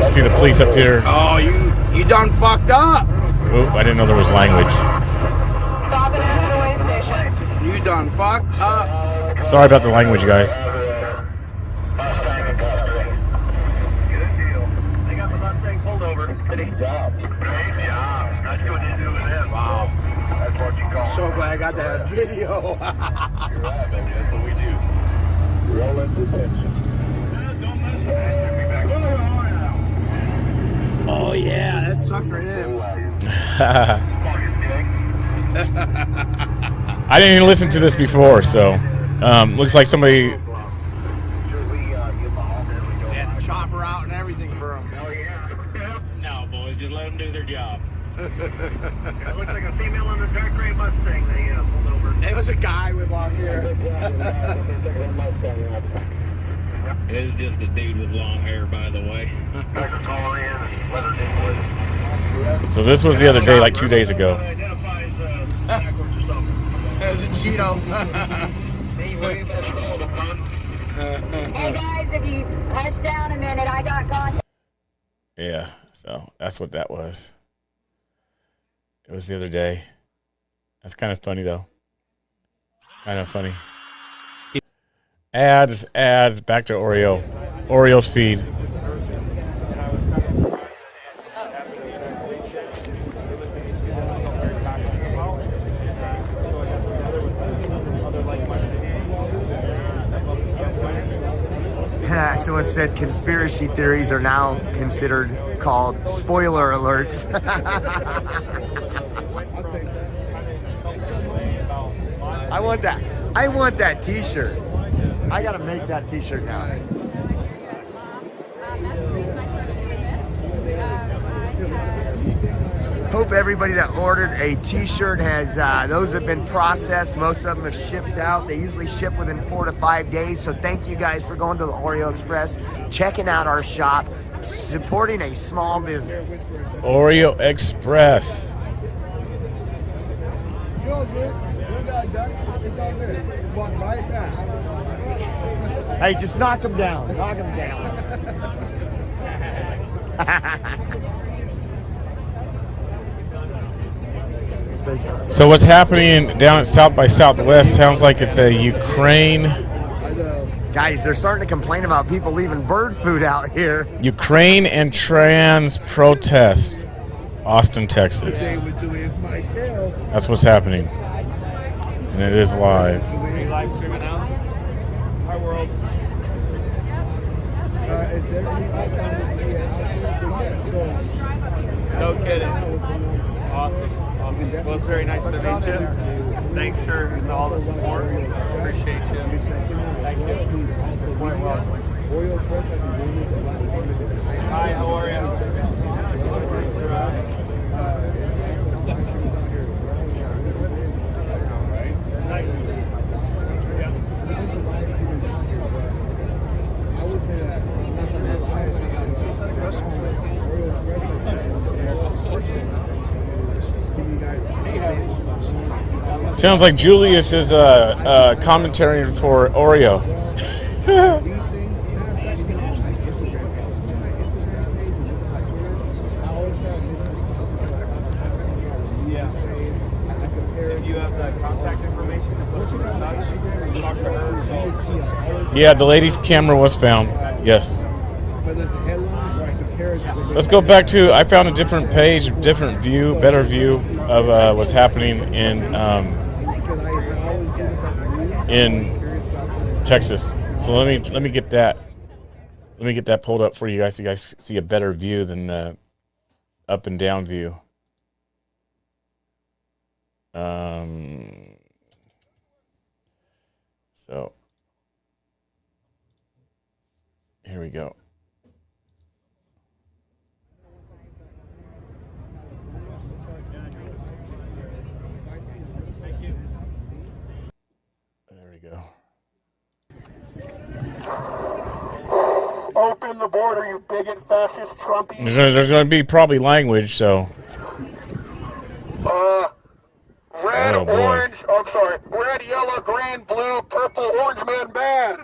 See the police up here. Oh, you done fucked up. Oop, I didn't know there was language. You done fucked up. Sorry about the language, guys. Wow. That's what you call. So glad I got that video. That's what we do. Roll into detention. Oh yeah, that sucks right in. I didn't even listen to this before, so looks like somebody. Yeah, chopper out and everything for them. No, boys, just let them do their job. It looks like a female on the dark gray Mustang they pulled over. There was a guy with on here. It was just a dude with long hair, by the way. So this was the other day, like 2 days ago. It was a Cheeto. Hey guys, if you hush down a minute, I got contact. Yeah, so that's what that was. It was the other day. That's kind of funny, though. Kind of funny. Ads, back to Oreo. Oreo's feed. Someone said conspiracy theories are now considered called spoiler alerts. I want that. I want that t-shirt. I gotta make that t-shirt now. Hope everybody that ordered a t-shirt has, those have been processed. Most of them have shipped out. They usually ship within 4 to 5 days. So thank you guys for going to the Oreo Express, checking out our shop, supporting a small business. Oreo Express. Hey, just knock them down. Knock them down. So what's happening down at South by Southwest sounds like it's a Ukraine. Guys, they're starting to complain about people leaving bird food out here. Ukraine and trans protest, Austin, Texas. That's what's happening, and it is live. Are you live streaming now? Hi, world. Is there any No kidding. Awesome. Well, it's very nice to meet you. Thanks for all the support. Appreciate you. Thank you. Hi, how are you? Sounds like Julius is commentary for Oreo. Yeah, the lady's camera was found. Yes. Let's go back to, I found a different page, different view, better view of what's happening in Texas. So let me get that. Let me get that pulled up for you guys so you guys see a better view than the up and down view. So here we go. There we go. Open the border, you bigot, fascist, Trumpy. There's going to be probably language, so. Red, oh, boy. orange, oh, I'm sorry, red, yellow, green, blue, purple, orange man bad.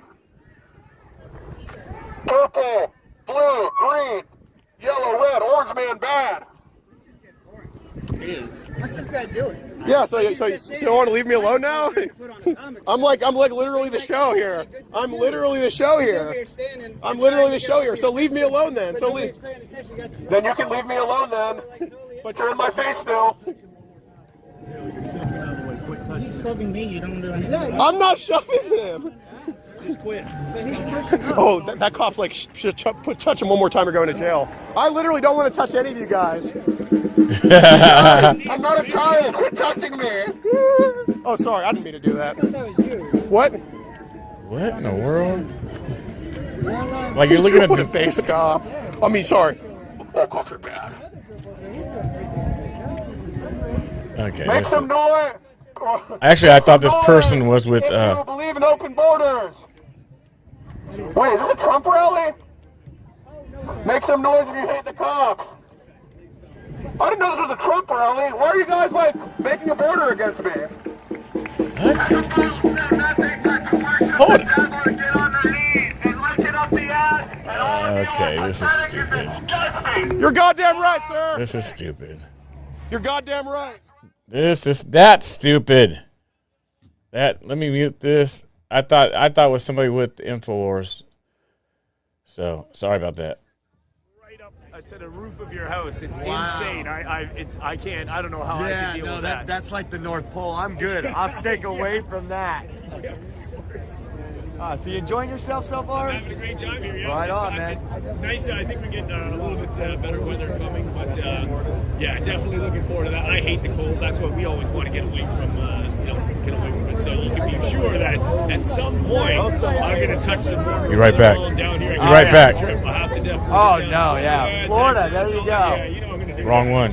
Purple, blue, green, yellow, red, orange man bad. It is. What's this guy doing? Yeah, so you want to leave me alone now? I'm like literally the show here. I'm literally the show here. I'm literally the show here. So leave me alone then. So leave. Then you can leave me alone then. But you're in my face still. He's shoving me, you don't do anything. I'm not shoving him. Just quit. Oh, that cop's like, should touch him one more time or go into jail. I literally don't want to touch any of you guys. I'm not a child. Quit touching me. Oh, sorry. I didn't mean to do that. I thought that was you. What? What in the world? Like you're looking at the face cop. I mean, sorry. All cops are bad. Okay. Make some noise. Actually, I thought this person was with. If you believe in open borders. Wait, is this a Trump rally? Make some noise if you hate the cops. I didn't know this was a Trump rally. Why are you guys like making a border against me? What? Hold it. Okay, this is stupid. You're goddamn right, sir. This is stupid. You're goddamn right. That's stupid. Let me mute this. I thought it was somebody with InfoWars. So sorry about that. Right up to the roof of your house. It's insane. I can't. I don't know how I can deal with that. That's like the North Pole. I'm good. I'll stick away from that. So you enjoying yourself so far? I'm having a great time here. Yeah. Right on, man. Nice. I think we get a little bit better weather coming, but yeah, definitely looking forward to that. I hate the cold. That's what we always want to get away from. Get away from it. So you can be sure that at some point I'm going to touch some more. Be right back. Down here. Be right back. I'll have to definitely. Oh no, yeah, Florida. There you go. Yeah, you know I'm going to do Wrong one.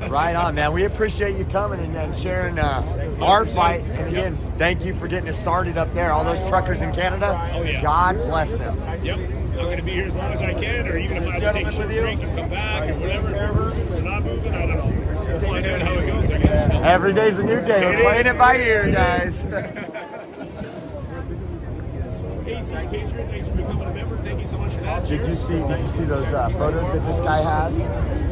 Right on, man. We appreciate you coming and sharing our fight. And again, thank you for getting us started up there. All those truckers in Canada, God bless them. Yep. I'm going to be here as long as I can, or even if I have to take a short break and come back or whatever. If we're not moving, I don't know. We'll find out how it goes, I guess. Every day's a new day. We're playing it by ear, guys. AC Patriot, thanks for becoming a member. Thank you so much for that. Did you see those photos that this guy has?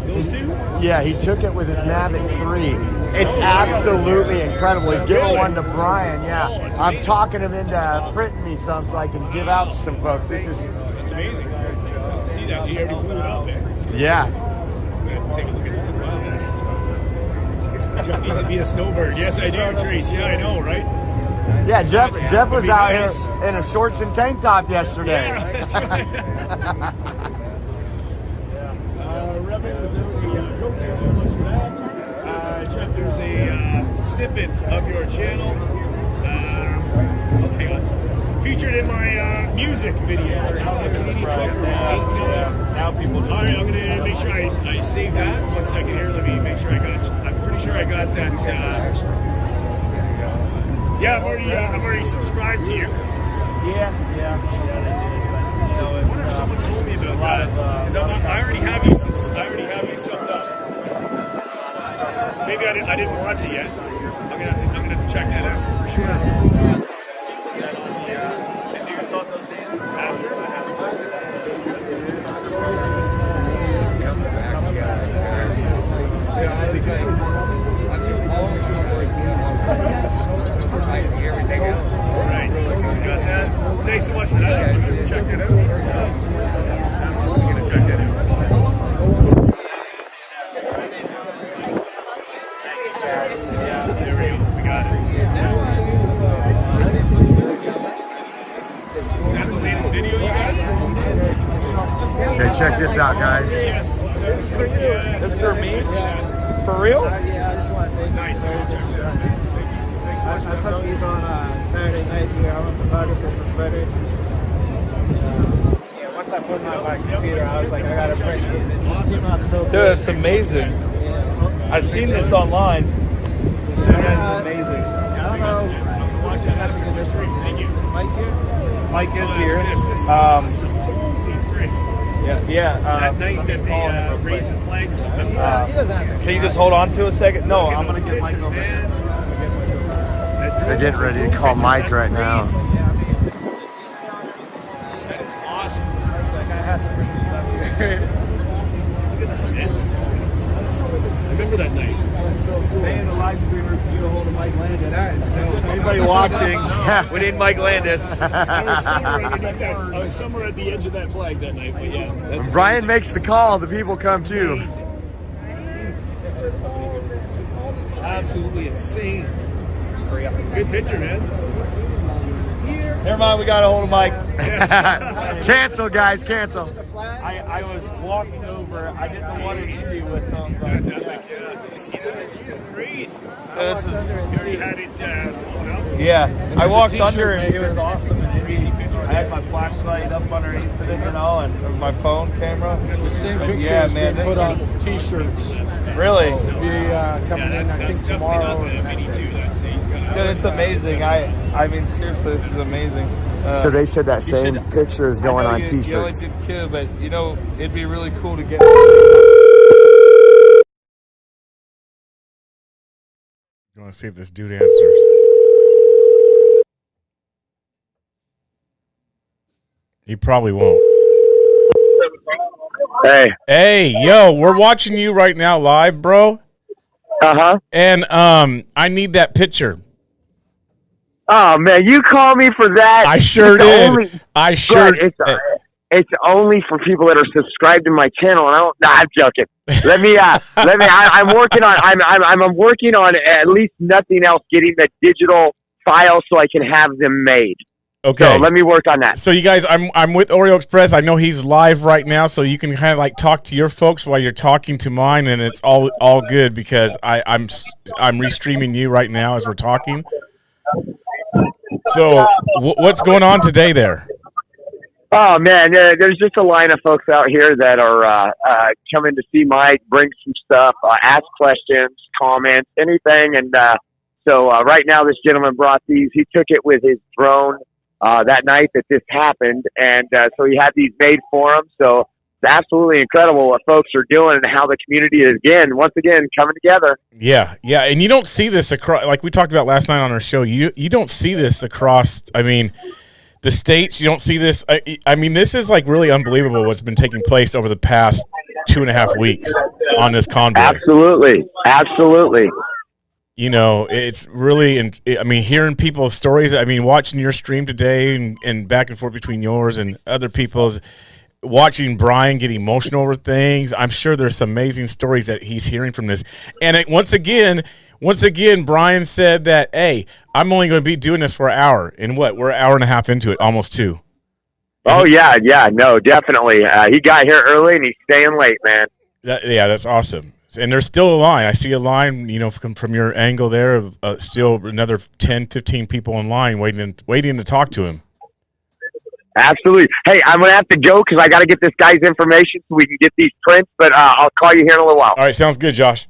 Those two? Yeah, he took it with his Mavic 3. It's absolutely incredible. He's giving one to Brian. Yeah, I'm talking him into printing me some so I can give out to some folks. That's amazing. To see that, he already blew it out there. Yeah. I'm gonna have to take a look at that. Wow. Jeff needs to be a snowbird. Yes, I do, Trace. Yeah, I know, right? Yeah, Jeff was out here in a shorts and tank top yesterday. Yeah, that's right. Reverend with the code, thanks so much for that. Jeff, there's a snippet of your channel. Hang on. Featured in my music video. Canadian truckers. Now people. All right, I'm gonna make sure I save that. 1 second here. Let me make sure I got. I'm pretty sure I got that. Yeah, I'm already subscribed to you. Yeah. I wonder if someone told me about that. Because I already have you. I already have you subbed up. Maybe I didn't watch it yet. I'm gonna have to check that out for sure. Right, got that. Thanks so much for that. I'm going to check that out. Absolutely going to check that out. Yeah, there we go. We got it. Is that the latest video you got? Okay, check this out, guys. Yes. This is for me? For real? Nice. I took these on Saturday night here. I'm a photographer for Patriot. Yeah, once I put them on my computer, I was like, I gotta print these. Awesome. Not so Dude, it's amazing. I've seen this online. It's amazing. I don't know. Watch that. Thank you. Mike here? Mike is here. This is awesome. Holy frick. Yeah. That night that they raised the flags up. He doesn't have to. Can you just hold on to a second? No, I'm gonna get Mike over. They're getting ready to call Mike right now. That is awesome. I was like, I have to bring these up here. Look at that, man. I remember that night. That's so cool. They in the live streamer get a hold of Mike Landis. That is dope. Anybody watching? We need Mike Landis. I was somewhere at the edge of that flag that night, but yeah. When Brian makes the call, the people come too. Absolutely insane. Good picture, man. Never mind, we got a hold of Mike. Cancel, guys, cancel. I was walking over. I didn't want to interview with him. That's epic, yeah. You see that? He's crazy. This is. You already had it blown up. Yeah, I walked under and it was awesome. And I had my flashlight up underneath it, and my phone camera. The same pictures yeah, man, being put on T-shirts. Really? To be coming in, I think tomorrow. Dude, it's amazing. I mean, seriously, this is amazing. So they said that same picture is going on T-shirts. You only did two, but you know, it'd be really cool to get. You want to see if this dude answers? He probably won't. Hey, yo, we're watching you right now live, bro. And I need that picture. Oh man, you call me for that? I sure did. I sure did. It's only for people that are subscribed to my channel, and I don't. Nah, I'm joking. Let me. I'm working on. I'm working on at least nothing else. Getting the digital files so I can have them made. Okay. So let me work on that. So you guys, I'm with Oreo Express. I know he's live right now, so you can kind of like talk to your folks while you're talking to mine, and it's all good because I'm restreaming you right now as we're talking. So what's going on today there? Oh man, there's just a line of folks out here that are coming to see Mike, bring some stuff, ask questions, comments, anything, and so right now this gentleman brought these. He took it with his drone. That night that this happened, and so he had these made for him. So it's absolutely incredible what folks are doing and how the community is, once again, coming together. Yeah, and you don't see this across, like we talked about last night on our show, you don't see this across, I mean, the states, you don't see this. I mean, this is like really unbelievable what's been taking place over the past 2.5 weeks on this convoy. Absolutely. You know, it's really, I mean, hearing people's stories, I mean, watching your stream today and back and forth between yours and other people's, watching Brian get emotional over things. I'm sure there's some amazing stories that he's hearing from this. And once again, Brian said that, hey, I'm only going to be doing this for an hour. And we're an hour and a half into it, almost 2. Oh, yeah, no, definitely. He got here early and he's staying late, man. That's awesome. And there's still a line. I see a line, you know, from your angle there, still another 10, 15 people in line waiting to talk to him. Absolutely. Hey, I'm going to have to go because I got to get this guy's information so we can get these prints, but I'll call you here in a little while. All right, sounds good, Josh.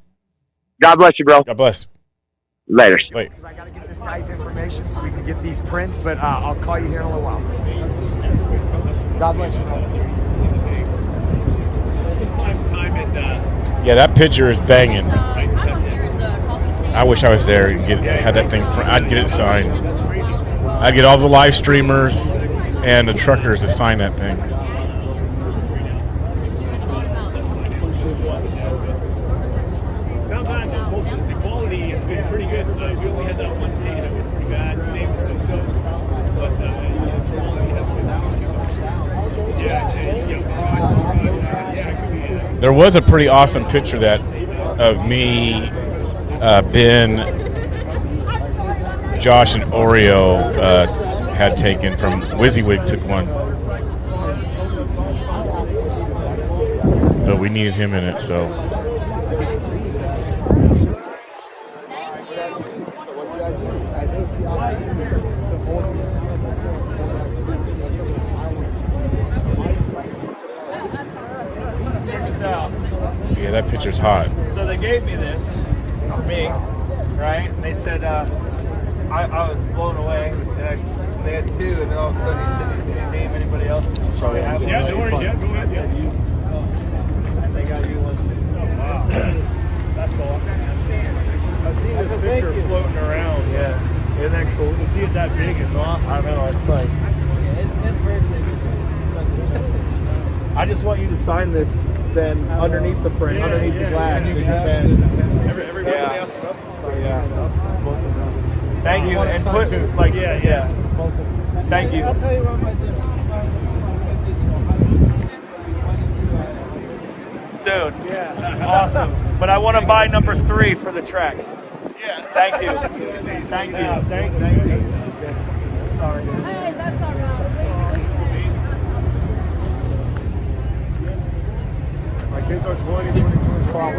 God bless you, bro. God bless. Later. Wait. I got to get this guy's information so we can get these prints, but I'll call you here in a little while. God bless you, bro. Yeah, that picture is banging. I wish I was there and had that thing. I'd get it signed. I'd get all the live streamers and the truckers to sign that thing. Not bad. Most of the quality has been pretty good. We only had that one day that was pretty bad. Today was so-so. But the quality has been There was a pretty awesome picture of me, Ben, Josh, and Oreo had taken from WYSIWYG. Took one, but we needed him in it, so. Yeah, that picture's hot. So they gave me this for me, right? And they said I was blown away. And they had 2, and then all of a sudden he said, "Did you name anybody else?" Probably have it. Yeah, no worries. Yeah, go ahead. Yeah. And they got you one too. Oh, wow. That's awesome. I've seen this picture floating around. Yeah. Isn't that cool? To see it that big is awesome. I know. It's like. I just want you to sign this. Then underneath the frame, underneath the glass, everybody else can Thank you, and put like Thank you. I'll tell you what my Dude, awesome. But I want to buy number 3 for the track. Yeah. Thank you. Thank you. Thank you. Sorry. Hey, that's all right. My kids are 20, 22, and 12.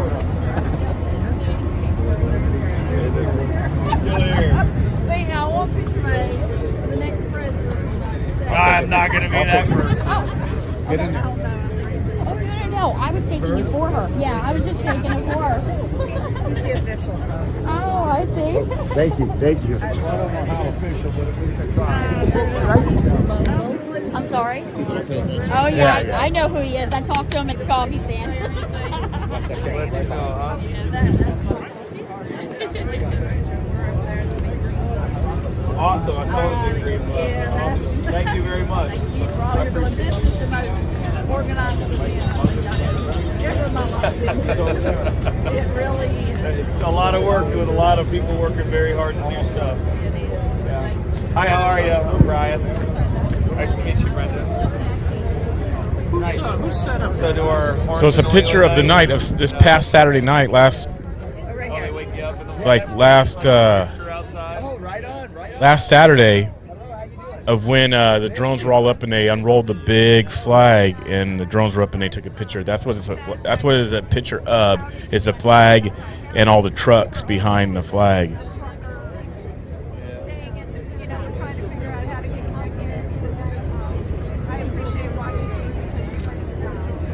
Wait, I want picture made for the next president. I'm not going to be that person. Get in there. Oh, no, I was taking it for her. Yeah, I was just taking it for her. He's the official. Oh, I see. Thank you. I don't know how official, but at least I tried. I'm sorry. Oh, yeah, I know who he is. I talked to him at the coffee stand. Awesome. I saw the green one. Thank you very much. This is the most organized event ever in my life. It really is. It's a lot of work with a lot of people working very hard to do stuff. Yeah. Hi, how are you? I'm Brian. Nice to meet you, Brenda. Who set up? So it's a picture of the night of this past Saturday night, last Saturday. of when the drones were all up and they unrolled the big flag, and the drones were up and they took a picture. That's what it is a picture of. Is the flag and all the trucks behind the flag.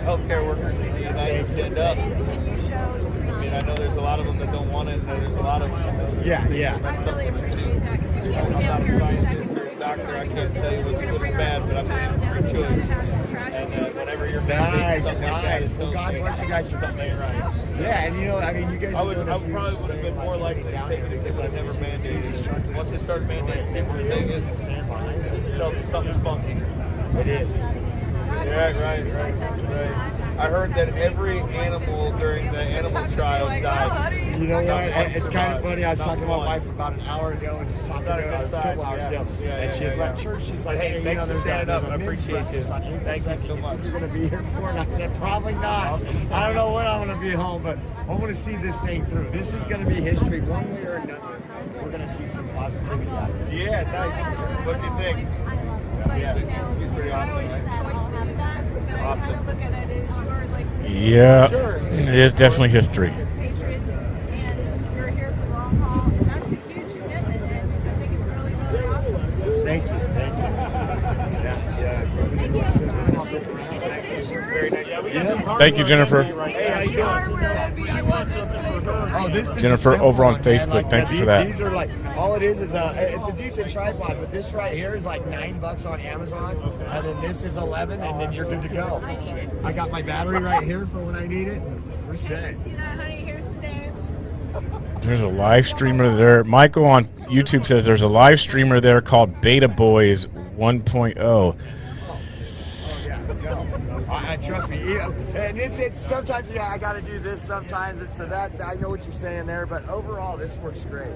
Healthcare workers in the United stand up. I mean, I know there's a lot of them that don't want it, and there's a lot of them. Yeah. I'm not a scientist or a doctor. I can't tell you what's good or bad, but I believe in free choice. And whenever you're Nice. well, God bless you guys for something right. Yeah, and I mean, you guys. I probably would have been more likely to take it because I've never mandated. Once they start mandating people to take it, it tells them something's funky. It is. Right. I heard that every animal during the animal trials died. You know what? It's kind of funny. I was talking to my wife about an hour ago and just talking to her a couple hours ago. And she had left church. She's like, hey, thanks for standing up. I appreciate you. Thank you so much. You're going to be here for it? And I said, probably not. I don't know when I'm going to be home, but I want to see this thing through. This is going to be history one way or another. We're going to see some positivity out of it. Yeah, nice. What do you think? Yeah, he's pretty awesome, right? Awesome. Yeah, it is definitely history. Thank you. Thank you, Jennifer. Oh, this is Jennifer over on Facebook. Thank you for that. These are like, all it is it's a decent tripod, but this right here is like $9 on Amazon, and then this is 11, and then you're good to go. I got my battery right here for when I need it. We're set. There's a live streamer there. Michael on YouTube says there's a live streamer there called Beta Boys 1.0. Trust me, and it's sometimes I got to do this sometimes, and so that I know what you're saying there, but overall this works great.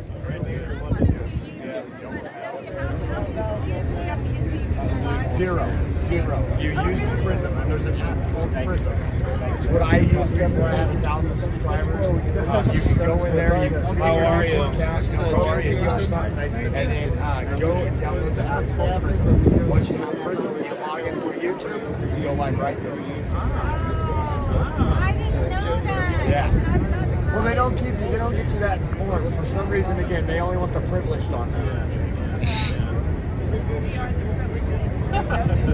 Zero. You use Prism, and there's an app called Prism. It's what I used before I had 1,000 subscribers. You can go in there, you can create your YouTube account, and then go and download the app called Prism. Once you have Prism, you log into YouTube, you go like right there. I didn't know that. Yeah. Well, they don't get you that informed. For some reason, again, they only want the privileged on there.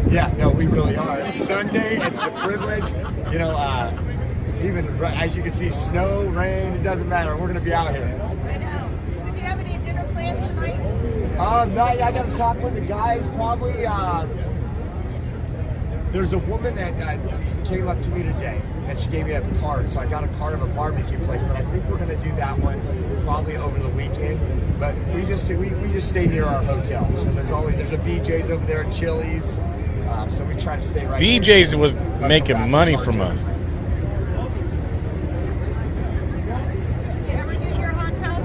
Yeah, no, we really are. It's Sunday, it's the privilege. Even as you can see, snow, rain, it doesn't matter. We're going to be out here. I know. Do you have any dinner plans tonight? No, I got to talk with the guys. Probably. There's a woman that came up to me today, and she gave me a card. So I got a card of a barbecue place, but I think we're going to do that one probably over the weekend. But we just stay near our hotel. So there's a BJ's over there at Chili's. So we try to stay right. BJ's was making money from us. Did you ever do your hot tub?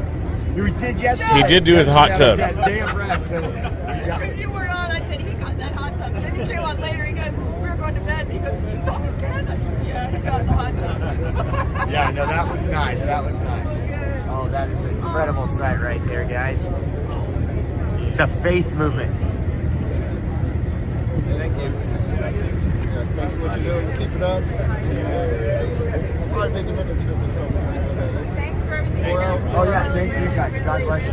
We did yesterday. He did do his hot tub. Day of rest. You weren't on. I said he got that hot tub. Then he came on later. He goes, we were going to bed. He goes, she's on again. I said, yeah, he got the hot tub. Yeah, no, that was nice. Oh, that is an incredible sight right there, guys. It's a faith movement. Thank you. Thanks for what you're doing. Keep it up. Probably make another trip or something. Thanks for everything. Oh, yeah, thank you guys. God bless you.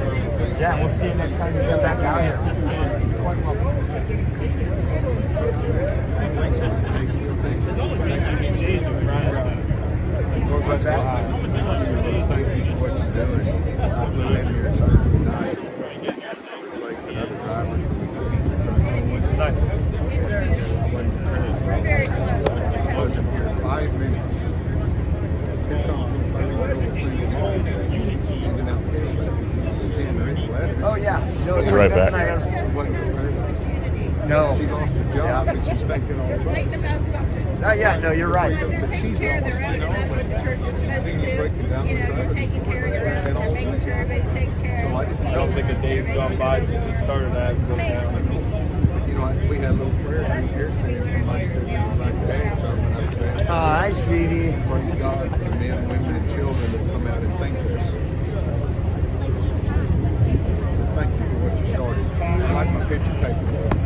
Yeah, we'll see you next time you come back out here. What's that? Thank you for what you're doing. I flew in here tonight. Another driver. We're very close. I wasn't here 5 minutes. Here comes Oh, yeah. No, We'll be right back. No. She lost her job and she's thinking all about it. Yeah, no, you're right. They're taking care of their own, and that's what the church is supposed to do. You're taking care of your own, you're making sure everybody's taken care of. I don't think a day's gone by since he started that. We had a little prayer in here. Somebody said they would like to add something. I said, Hi, sweetie. praise God for the men, women, and children that come out and thank us. Thank you for what you started. I like my picture taken.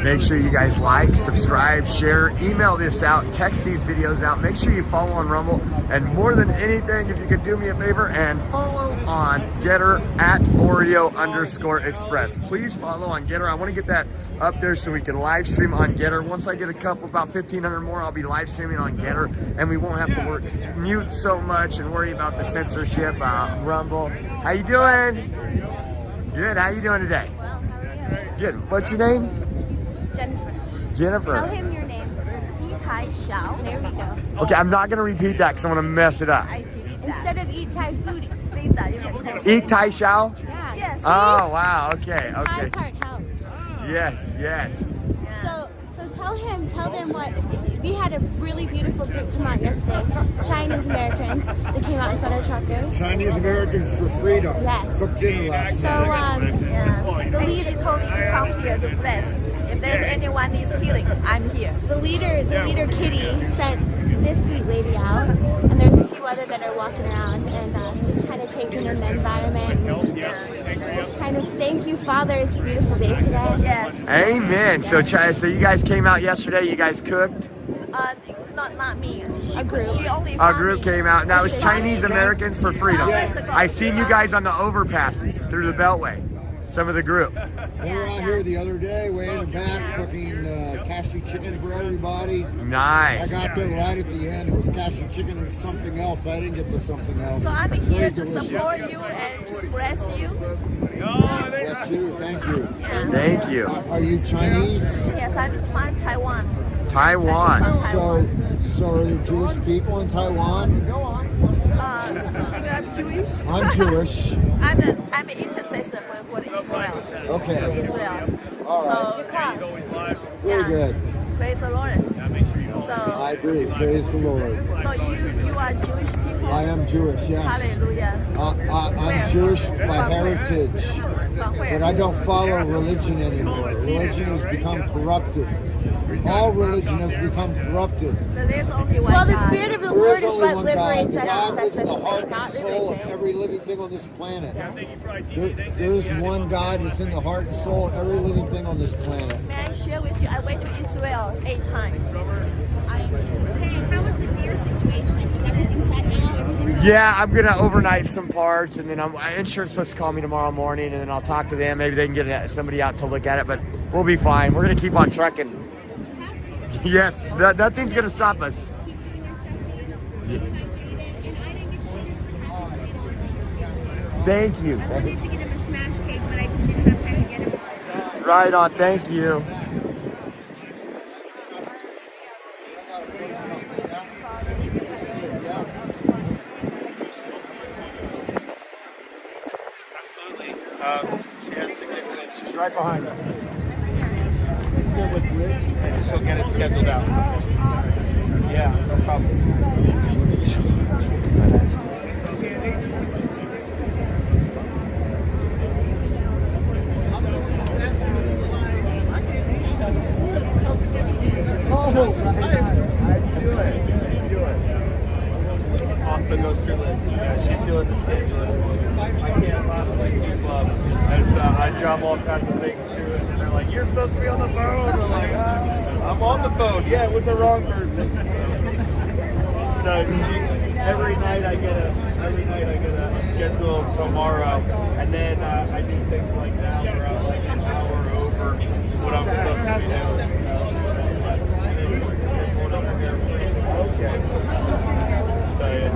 Make sure you guys like, subscribe, share, email this out, text these videos out. Make sure you follow on Rumble. And more than anything, if you could do me a favor and follow on Getter at Oreo_Express. Please follow on Getter. I want to get that up there so we can live stream on Getter. Once I get a couple, about 1,500 more, I'll be live streaming on Getter. And we won't have to mute so much and worry about the censorship. Rumble. How you doing? Good. How you doing today? Well, how are you? Good. What's your name? Jennifer. Jennifer. Tell him your name. Yitai Xiao. There we go. Okay, I'm not going to repeat that because I'm going to mess it up. Instead of eat Thai food, Eat Tai Xiao? Yeah. Yes. Oh, wow. Okay, The Thai okay. part helps. Yes, yes. So tell them what, we had a really beautiful group come out yesterday. Chinese Americans that came out in front of truckers. Chinese Americans for freedom. Yes. Cooked dinner last So, The leader told me to come here to bless. If there's anyone needs healing, I'm here. The leader Kitty sent this sweet lady out, and there's a few other that are walking around and just kind of taking in the environment. And, just kind of thank you, Father. It's a beautiful day today. Yes. Amen. So you guys came out yesterday. You guys cooked. Not me. A group. She only A found group me. came out, and that was Chinese Americans for Freedom. Yes. I seen you guys on the overpasses through the Beltway. Some of the group. We were out here the other day, way in the back, cooking cashew chicken for everybody. Nice. I got there right at the end. It was cashew chicken and something else. I didn't get the something else. So I'm Very here to delicious. support you and to bless you. Bless you. Thank you. Thank you. Are you Chinese? Yes, I'm from Taiwan. Taiwan. So are there Jewish people in Taiwan? I'm Jewish. I'm Jewish. I'm an intercessor for Israel. Okay. Israel. All So Very good. praise the Lord. So I agree. Praise the Lord. so you are Jewish people. I am Jewish, yes. Hallelujah. I'm Jewish by heritage, From where? but I don't follow religion anymore. Religion has become corrupted. All religion has become corrupted. There's only one Well, the God. Spirit of the There Lord is is only what one God. liberates The us God and lives sets in the us heart free, and not soul of religion. every living thing on this planet. There is one God that's in the heart and soul of every living thing on this planet. May I share with you? I went to Israel 8 times. Hey, how was the deer situation? Is everything set now? Everything Yeah, I'm gonna overnight some parts, and then insurance supposed to call me tomorrow morning, and then I'll talk to them. Maybe they can get somebody out to look at it, but we'll be fine. We're gonna keep on trucking. Yes, nothing's gonna stop us. keep doing your stuff so you don't stay hydrated. And I didn't get to see this professional lady want to take a screenshot. Thank you. I wanted to get him a smash cake, but I just didn't have time to get him one. Right on. Thank you. She's right behind us. She'll get it scheduled out. Yeah, no problem. Also goes through this. Yeah, she's doing the scheduling. I can't possibly keep up. And so I drop all kinds of things to it, and they're like, "You're supposed to be on the phone." I'm like, "I'm on the phone." Yeah, with the wrong person. So every night I get a schedule tomorrow, and then I do things like that where I'm like an hour over what I'm supposed to be doing. Okay. So, yeah.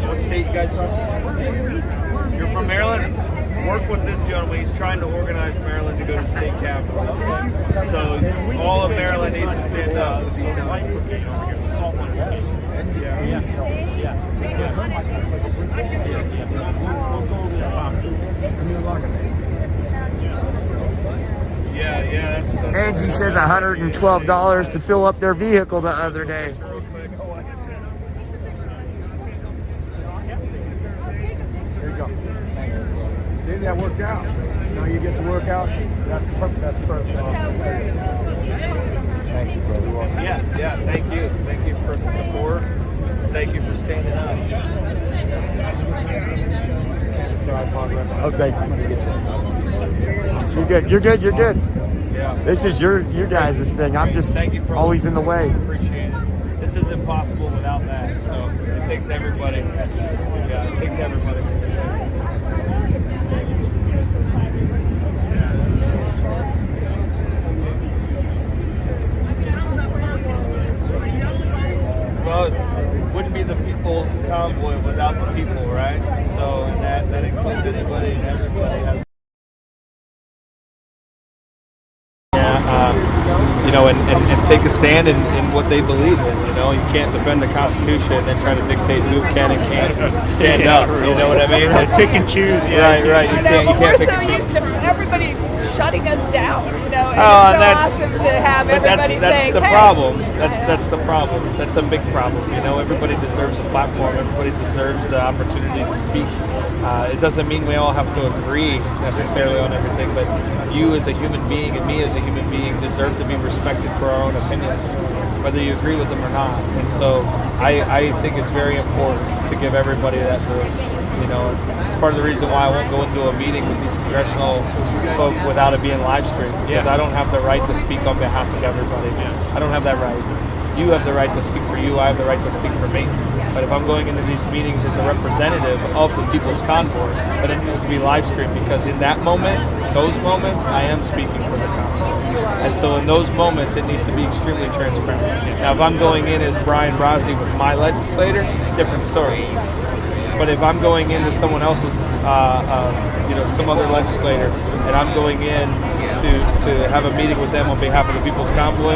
What state you guys from? You're from Maryland? Work with this gentleman. He's trying to organize Maryland to go to the state capitol. So all of Maryland stand up. Yeah, that's Angie says $112 to fill up their vehicle the other day. There you go. See, that worked out. Now you get to work out. That's perfect. That's perfect. Thank you, brother. Yeah, thank you. Thank you for the support. Thank you for standing up. Okay. You're good. You're good. You're good. Yeah. This is your guys' thing. I'm just always in the way. Appreciate it. This is impossible without that. So it takes everybody. Yeah, it takes everybody. Well, it wouldn't be the people's convoy without the people, right? So that includes anybody and everybody has. And take a stand in what they believe in. You can't defend the Constitution and then try to dictate who can and can't stand up. You know what I mean? It's pick and choose. Yeah. Right. You can't pick and choose. We're so used to everybody shutting us down. And that's awesome to have everybody saying, the hey. problem. That's the problem. That's a big problem. Everybody deserves a platform. Everybody deserves the opportunity to speak. It doesn't mean we all have to agree necessarily on everything, but you as a human being and me as a human being deserve to be respected for our own opinions, whether you agree with them or not. And so I think it's very important to give everybody that voice. It's part of the reason why I won't go into a meeting with these congressional folk without it being live streamed, because I don't have the right to speak on behalf of everybody. I don't have that right. You have the right to speak for you. I have the right to speak for me. But if I'm going into these meetings as a representative of the People's Convoy, then it needs to be live streamed, because in that moment, those moments, I am speaking for the convoy. And so in those moments, it needs to be extremely transparent. Now, if I'm going in as Brian Brozzi with my legislator, different story. But if I'm going into someone else's, some other legislator, and I'm going in to have a meeting with them on behalf of the People's Convoy,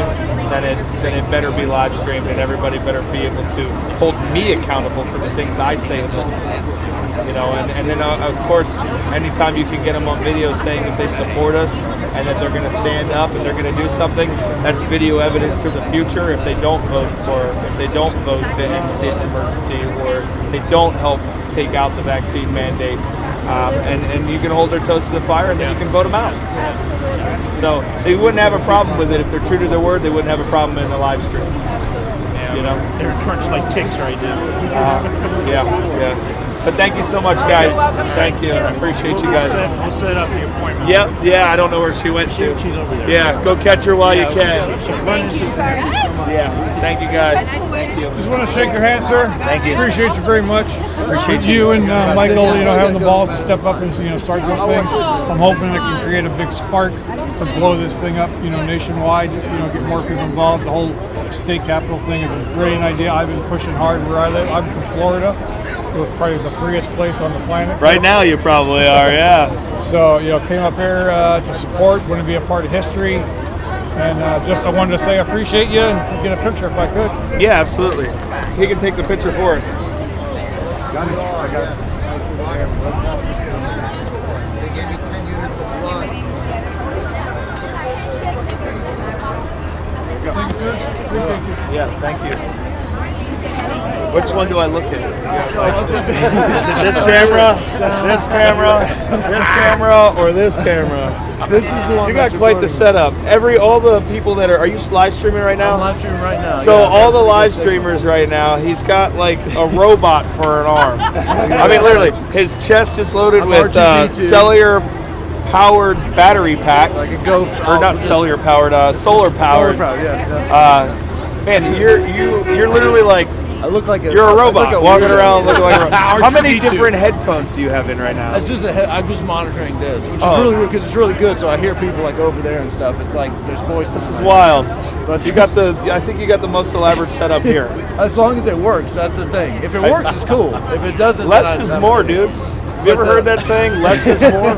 then it better be live streamed, and everybody better be able to hold me accountable for the things I say in those meetings. And then of course, anytime you can get them on video saying that they support us and that they're going to stand up and they're going to do something, that's video evidence for the future. If they don't vote to end the state of emergency, or they don't help take out the vaccine mandates, and you can hold their toes to the fire, and then you can vote them out. So they wouldn't have a problem with it if they're true to their word. They wouldn't have a problem in the live stream. They're crunched like ticks right now. Yeah. But thank you so much, guys. Thank you. I appreciate you guys. We'll set up the appointment. Yep. Yeah. I don't know where she went to. She's over there. Yeah. Go catch her while you can. Thank you, sir. Yeah. Thank you, guys. Thank you. Just want to shake your hand, sir. Thank you. Appreciate you very much. Appreciate you and Michael, having the balls to step up and start this thing. I'm hoping it can create a big spark to blow this thing up, nationwide. Get more people involved. The whole state capitol thing is a brilliant idea. I've been pushing hard where I live. I'm from Florida. We're probably the freest place on the planet. Right now, you probably are, yeah. So, came up here to support, want to be a part of history, and I wanted to say I appreciate you and get a picture if I could. Yeah, absolutely. He can take the picture for us. Got it. I got it. They gave me 10 units of blood. Thank you, sir. Yeah, thank you. Which one do I look at? This camera, this camera, or this camera? This is the one. You got quite the setup. All the people that are you live streaming right now? I'm live streaming right now. So all the live streamers right now, he's got like a robot for an arm. I mean, literally, his chest is loaded with cellular powered battery packs. So I could go or not cellular powered, solar powered. Solar powered, yeah. Man, you're literally like. I look like you're a robot walking around looking like a robot. How many different headphones do you have in right now? It's just I'm just monitoring this, which is really because it's really good. So I hear people like over there and stuff. It's like there's voices. This is wild. But I think you got the most elaborate setup here. As long as it works, that's the thing. If it works, it's cool. If it doesn't, less is more, dude. Have you ever heard that saying, less is more?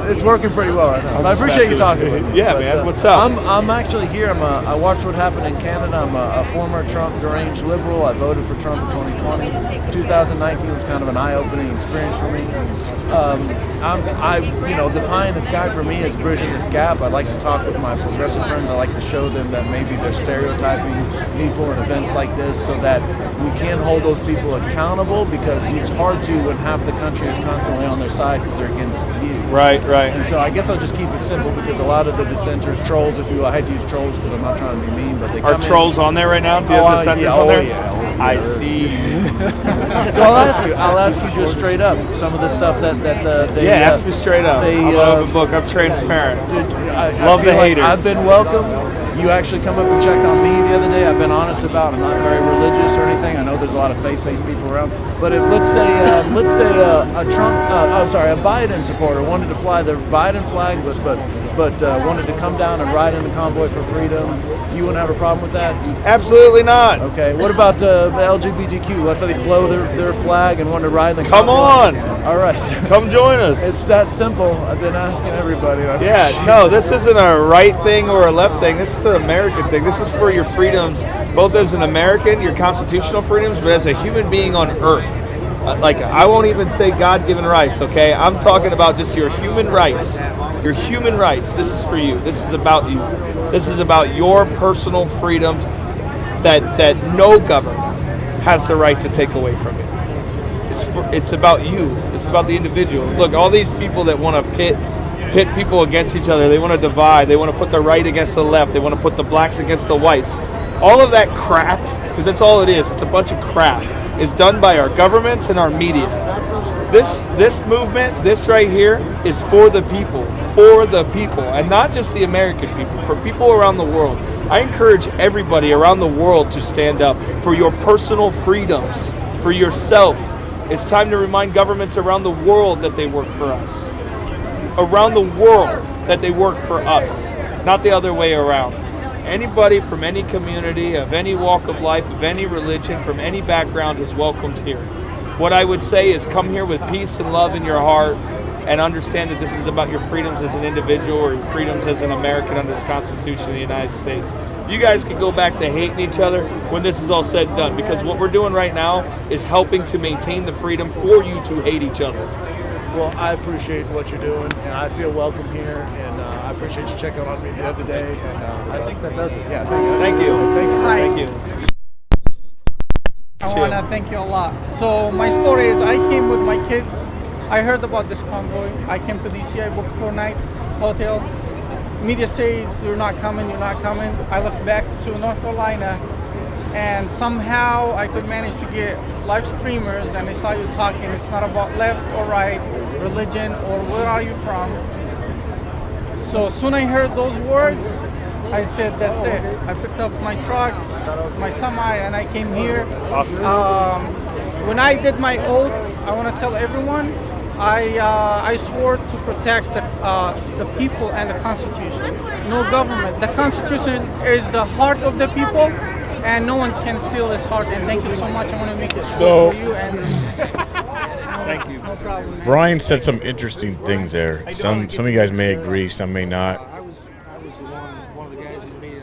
It's working pretty well right now. I appreciate you talking with me. Yeah, man. What's up? I'm actually here. I watched what happened in Canada. I'm a former Trump deranged liberal. I voted for Trump in 2020. 2019 was kind of an eye-opening experience for me. The pie in the sky for me is bridging this gap. I like to talk with my progressive friends. I like to show them that maybe they're stereotyping people in events like this, so that we can hold those people accountable, because it's hard to when half the country is constantly on their side because they're against you. Right. And so I guess I'll just keep it simple, because a lot of the dissenters, trolls, if you will, I hate to use trolls because I'm not trying to be mean, but they come Are trolls on there right now? Do you have dissenters on there? Yeah. I see. So I'll ask you just straight up some of the stuff that they. Ask me straight up. I'm an open book. I'm transparent. Dude, I Love feel the like haters. I've been welcomed. You actually come up and checked on me the other day. I've been honest about I'm not very religious or anything. I know there's a lot of faith-based people around. But if let's say a Biden supporter wanted to fly the Biden flag, but wanted to come down and ride in the convoy for freedom, you wouldn't have a problem with that? Absolutely not. Okay. What about the LGBTQ? What if they flow their flag and wanted to ride in the convoy? Come on. All right. Come join us. It's that simple. I've been asking everybody. This isn't a right thing or a left thing. This is an American thing. This is for your freedoms, both as an American, your constitutional freedoms, but as a human being on Earth. I won't even say God-given rights, okay? I'm talking about just your human rights. Your human rights. This is for you. This is about you. This is about your personal freedoms that no government has the right to take away from you. It's about you. It's about the individual. Look, all these people that want to pit people against each other, they want to divide, they want to put the right against the left, they want to put the blacks against the whites. All of that crap, because that's all it is, it's a bunch of crap, is done by our governments and our media. This movement, this right here, is for the people, and not just the American people, for people around the world. I encourage everybody around the world to stand up for your personal freedoms, for yourself. It's time to remind governments around the world that they work for us. Around the world that they work for us, not the other way around. Anybody from any community, of any walk of life, of any religion, from any background is welcomed here. What I would say is come here with peace and love in your heart and understand that this is about your freedoms as an individual or your freedoms as an American under the Constitution of the United States. You guys can go back to hating each other when this is all said and done, because what we're doing right now is helping to maintain the freedom for you to hate each other. Well, I appreciate what you're doing, and I feel welcome here, and I appreciate you checking on me the other day, and I think that does it. Yeah, thank you. Hi. Thank you. I want to thank you a lot. So my story is I came with my kids. I heard about this convoy. I came to DC. I booked 4 nights hotel. Media says you're not coming. I left back to North Carolina, and somehow I could manage to get live streamers, and I saw you talking. It's not about left or right, religion, or where are you from. So soon I heard those words, I said, that's it. I picked up my truck, my semi, and I came here. Awesome. When I did my oath, I want to tell everyone, I swore to protect the people and the Constitution. No government. The Constitution is the heart of the people, and no one can steal this heart. And thank you so much. I want to make it for you. And thank you. No problem. Brian said some interesting things there. Some of you guys may agree, some may not. I was one of the guys that made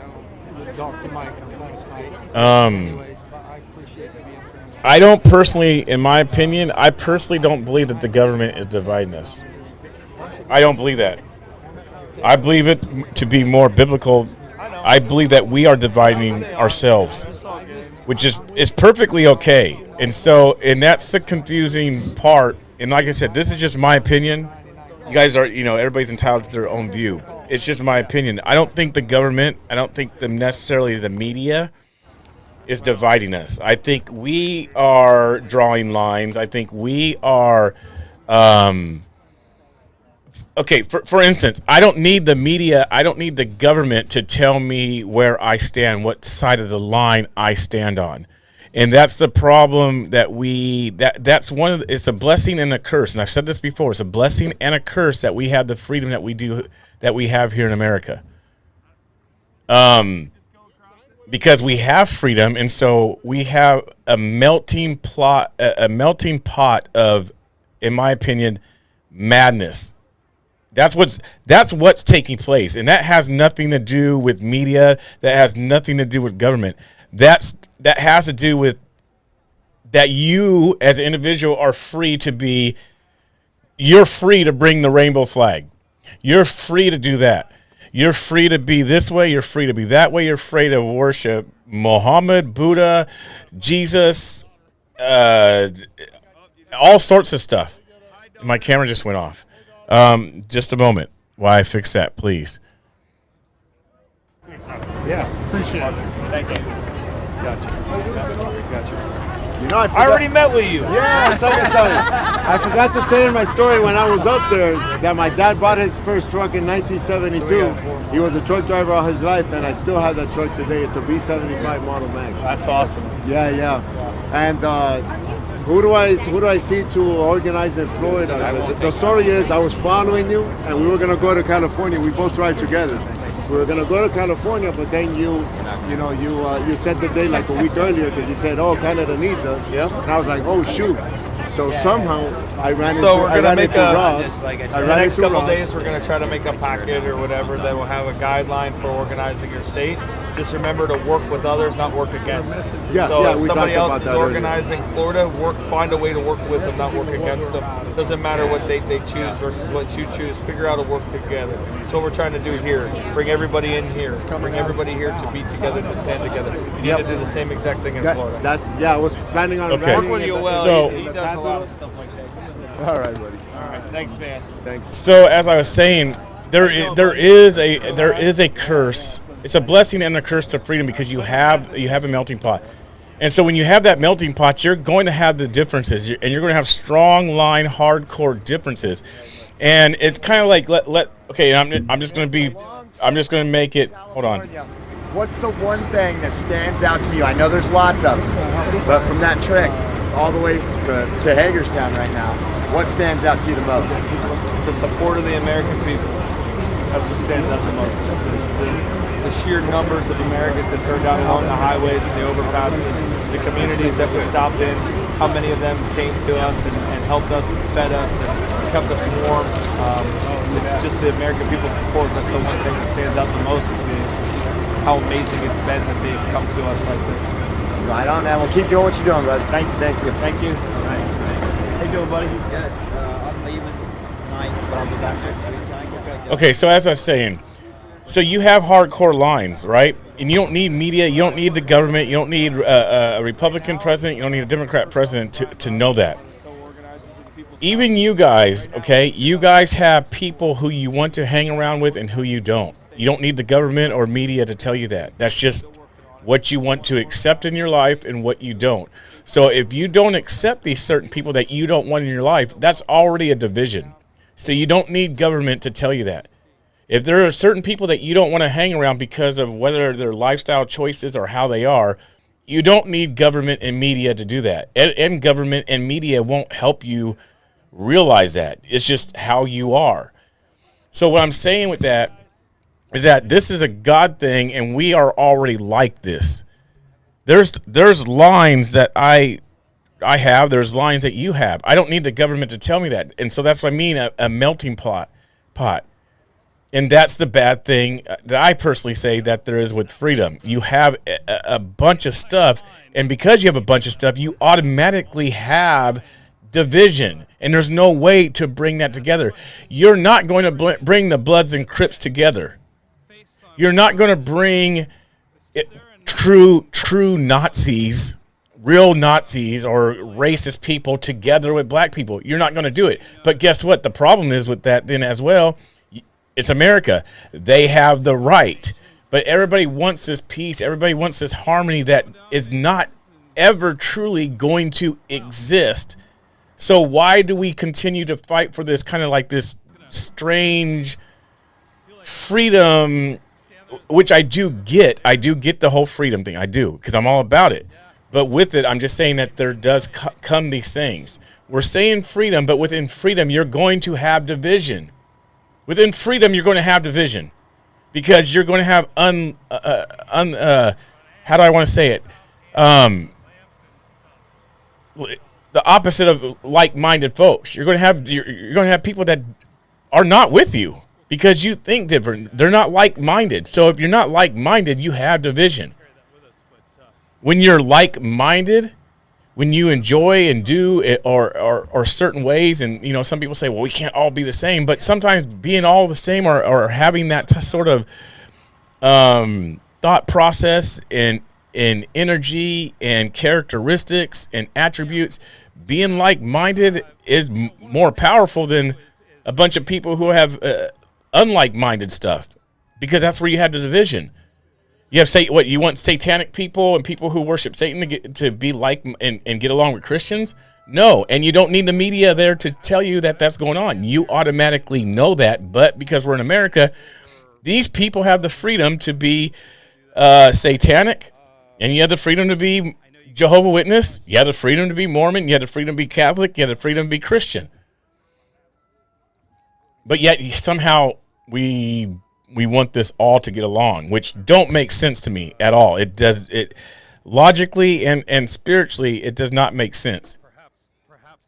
Dr. Mike last night. Anyways, but I appreciate that being transparent. I don't personally, in my opinion, I personally don't believe that the government is dividing us. I don't believe that. I believe it to be more biblical. I believe that we are dividing ourselves, which is perfectly okay. And that's the confusing part. And like I said, this is just my opinion. You guys are, everybody's entitled to their own view. It's just my opinion. I don't think the government, I don't think necessarily the media is dividing us. I think we are drawing lines. I think we are, okay, for instance, I don't need the media, I don't need the government to tell me where I stand, what side of the line I stand on. And that's the problem that that's one of it's a blessing and a curse. And I've said this before, it's a blessing and a curse that we have the freedom that we have here in America. Because we have freedom, and so we have a melting pot of in my opinion, madness. That's what's taking place, and that has nothing to do with media. That has nothing to do with government. That has to do with that you, as an individual, are free to be. You're free to bring the rainbow flag. You're free to do that. You're free to be this way. You're free to be that way. You're free to worship Muhammad, Buddha, Jesus, all sorts of stuff. My camera just went off. Just a moment. Why I fix that, please. Yeah. Appreciate it. Thank you. Gotcha. You know, I already met with you. Yes, I can tell you. I forgot to say in my story when I was up there that my dad bought his first truck in 1972. He was a truck driver all his life, and I still have that truck today. It's a B75 model Mag. That's awesome. Yeah. And who do I see to organize in Florida? The story is I was following you, and we were gonna go to California. We both drive together. We were gonna go to California, but then you set the day like a week earlier because you said, "Oh, Canada needs us." Yeah. And I was like, "Oh shoot!" So somehow I ran into So we're gonna make Ross. the next couple of days we're gonna try to make a packet or whatever that will have a guideline for organizing your state. Just remember to work with others, not work against. So if somebody else is organizing Florida, find a way to work with them, not work against them. Doesn't matter what they choose versus what you choose. Figure out a work together. That's what we're trying to do here. Bring everybody in here. Bring everybody here to be together, to stand together. You need to do the same exact thing in Florida. I was planning on Okay. Work with you well. So- he does a lot of stuff like that. All right, buddy. All right, thanks, man. Thanks. So as I was saying, there is a curse. It's a blessing and a curse to freedom because you have a melting pot. And so when you have that melting pot, you're going to have the differences, and you're going to have strong line, hardcore differences. And it's kind of like I'm just going to make it. Hold on. What's the one thing that stands out to you? I know there's lots of them, but from that trick all the way to Hagerstown right now, what stands out to you the most? The support of the American people. That's what stands out the most. The sheer numbers of Americans that turned out along the highways and the overpasses, the communities that we stopped in, how many of them came to us and helped us, fed us, and kept us warm. It's just the American people's support. That's the one thing that stands out the most is how amazing it's been that they've come to us like this. Right on, man. Well, keep doing what you're doing, brother. Thank you. All right. How you doing, buddy? Good. I'm leaving tonight, but I'll be back next week. Okay, so as I was saying, so you have hardcore lines, right? And you don't need media, you don't need the government, you don't need a Republican president, you don't need a Democrat president to know that. Even you guys, okay, you guys have people who you want to hang around with and who you don't. You don't need the government or media to tell you that. That's just what you want to accept in your life and what you don't. So if you don't accept these certain people that you don't want in your life, that's already a division. So you don't need government to tell you that. If there are certain people that you don't want to hang around because of whether their lifestyle choices or how they are, you don't need government and media to do that. And government and media won't help you realize that. It's just how you are. So what I'm saying with that is that this is a God thing, and we are already like this. There's lines that I have. There's lines that you have. I don't need the government to tell me that. And so that's what I mean, a melting pot. And that's the bad thing that I personally say that there is with freedom. You have a bunch of stuff, and because you have a bunch of stuff, you automatically have division, and there's no way to bring that together. You're not going to bring the Bloods and Crips together. You're not going to bring true Nazis, real Nazis or racist people together with black people. You're not going to do it. But guess what? The problem is with that then as well, it's America. They have the right. But everybody wants this peace. Everybody wants this harmony that is not ever truly going to exist. So why do we continue to fight for this kind of like this strange freedom, which I do get. I do get the whole freedom thing. I do, because I'm all about it. But with it, I'm just saying that there does come these things. We're saying freedom, but within freedom, you're going to have division. Within freedom, you're going to have division. Because you're going to have how do I want to say it? the opposite of like-minded folks. You're going to have people that are not with you because you think different. They're not like-minded. So if you're not like-minded, you have division. When you're like-minded, when you enjoy and do it or certain ways, and some people say, well, we can't all be the same, but sometimes being all the same or having that sort of thought process and energy and characteristics and attributes, being like-minded is more powerful than a bunch of people who have unlike-minded stuff, because that's where you have the division. You have you want satanic people and people who worship Satan to be like and get along with Christians? No, and you don't need the media there to tell you that that's going on. You automatically know that, but because we're in America, these people have the freedom to be satanic, and you have the freedom to be Jehovah's Witness, you have the freedom to be Mormon, you have the freedom to be Catholic, you have the freedom to be Christian. But yet somehow we want this all to get along, which don't make sense to me at all. It logically and spiritually, it does not make sense.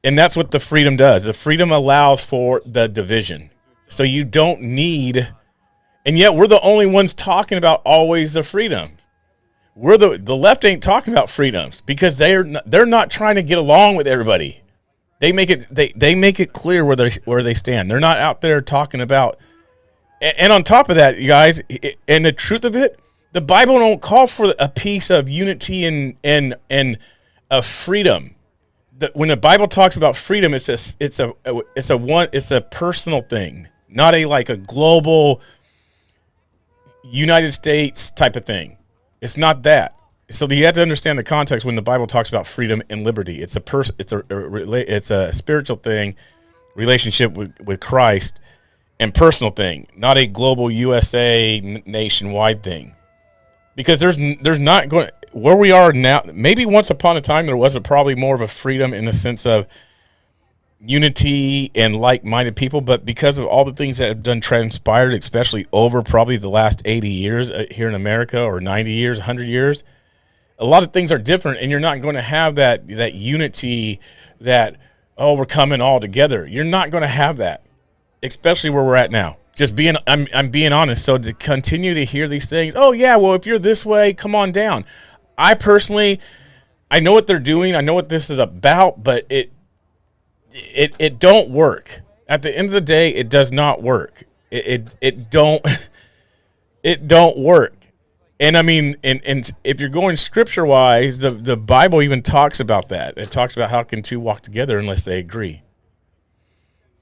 And that's what the freedom does. The freedom allows for the division. So you don't need, and yet we're the only ones talking about always the freedom. We're the left ain't talking about freedoms because they're not trying to get along with everybody. They make it clear where they stand. They're not out there talking about. And on top of that, you guys, and the truth of it, the Bible don't call for a piece of unity and a freedom. When the Bible talks about freedom, it's a personal thing, not a global United States type of thing. It's not that. So you have to understand the context when the Bible talks about freedom and liberty. It's a spiritual thing, relationship with Christ, and personal thing, not a global USA nationwide thing. Because there's not going where we are now. Maybe once upon a time there was probably more of a freedom in the sense of unity and like-minded people, but because of all the things that have done transpired, especially over probably the last 80 years here in America, or 90 years, 100 years, a lot of things are different, and you're not going to have that unity that, oh, we're coming all together. You're not going to have that, especially where we're at now. I'm being honest. So to continue to hear these things, oh yeah, well, if you're this way, come on down. I personally, I know what they're doing. I know what this is about, but it don't work. At the end of the day, it does not work. It don't work. And I mean, and if you're going scripture wise, the Bible even talks about that. It talks about how can two walk together unless they agree.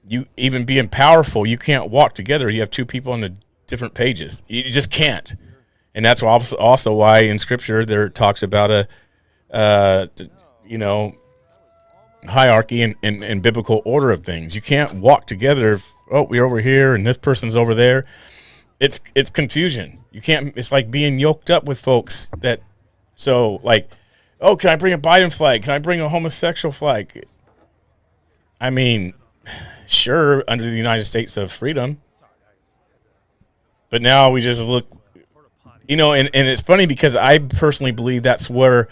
You even being powerful, you can't walk together. You have two people on the different pages. You just can't. And that's also why in scripture there talks about hierarchy and biblical order of things. You can't walk together if, oh, we're over here and this person's over there. It's confusion. You can't. It's like being yoked up with folks that. So like, oh, can I bring a Biden flag? Can I bring a homosexual flag? I mean, sure, under the United States of freedom. But now we just look, and it's funny because I personally believe that's where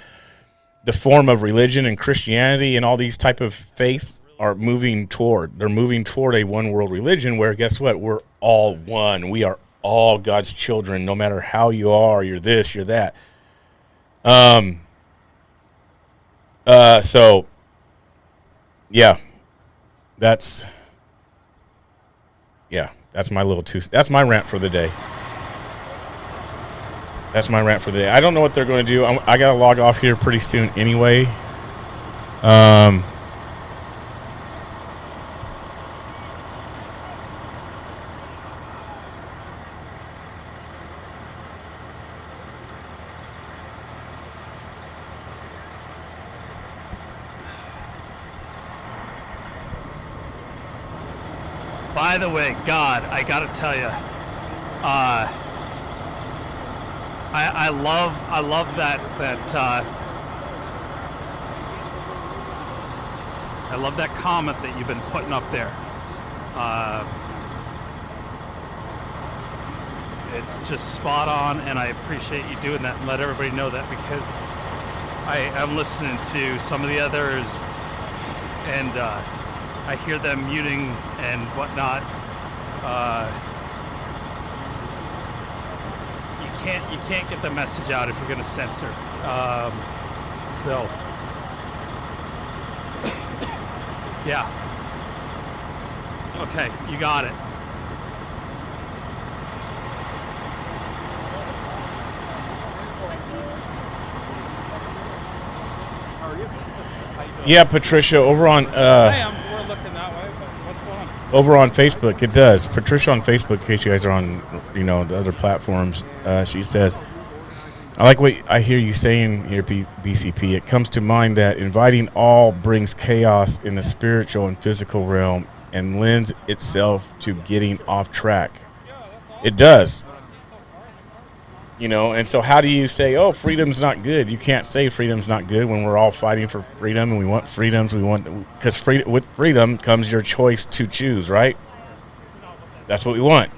the form of religion and Christianity and all these type of faiths are moving toward. They're moving toward a one world religion where, guess what? We're all one. We are all God's children, no matter how you are. You're this, you're that. So yeah, that's that's my rant for the day. That's my rant for the day. I don't know what they're going to do. I got to log off here pretty soon anyway. By the way, God, I gotta tell you, I love that I love that comment that you've been putting up there. It's just spot on, and I appreciate you doing that and let everybody know that, because I'm listening to some of the others and I hear them muting and whatnot. You can't get the message out if you're going to censor. So yeah. Okay, you got it. Yeah, Patricia, over on We're looking that way, but what's going on? over on Facebook, it does. Patricia on Facebook, in case you guys are on, the other platforms, she says, I like what I hear you saying here, BCP. It comes to mind that inviting all brings chaos in the spiritual and physical realm and lends itself to getting off track. It does. And so how do you say, oh, freedom's not good? You can't say freedom's not good when we're all fighting for freedom and we want freedoms. Because with freedom comes your choice to choose, right? That's what we want.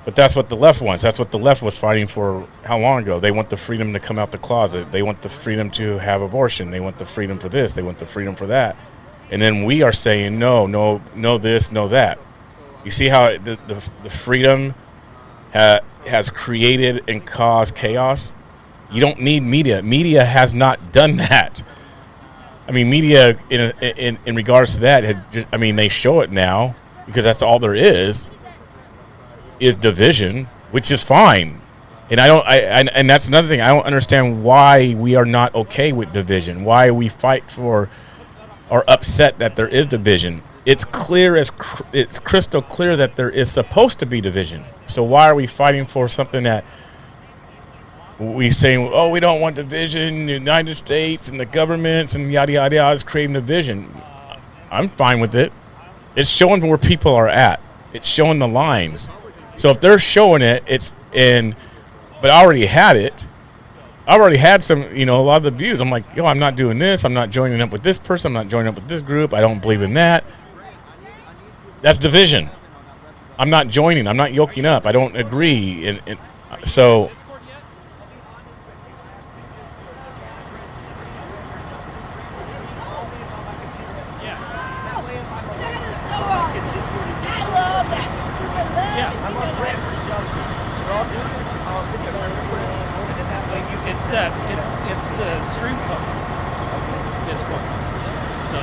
But that's what the left wants. That's what the left was fighting for how long ago? They want the freedom to come out the closet. They want the freedom to have abortion. They want the freedom for this. They want the freedom for that. And then we are saying, no this, no that. You see how the freedom has created and caused chaos? You don't need media. Media has not done that. I mean, media in regards to that, they show it now because that's all there is division, which is fine. And and that's another thing. I don't understand why we are not okay with division. Why we fight for or upset that there is division. It's crystal clear that there is supposed to be division. So why are we fighting for something that we saying, oh, we don't want division, the United States and the governments and yada, yada, yada, is creating division. I'm fine with it. It's showing where people are at. It's showing the lines. So if they're showing it, but I already had it. I already had some, a lot of the views. I'm like, I'm not doing this. I'm not joining up with this person. I'm not joining up with this group. I don't believe in that. That's division. I'm not joining. I'm not yoking up. I don't agree. And so it's the stream code Discord. So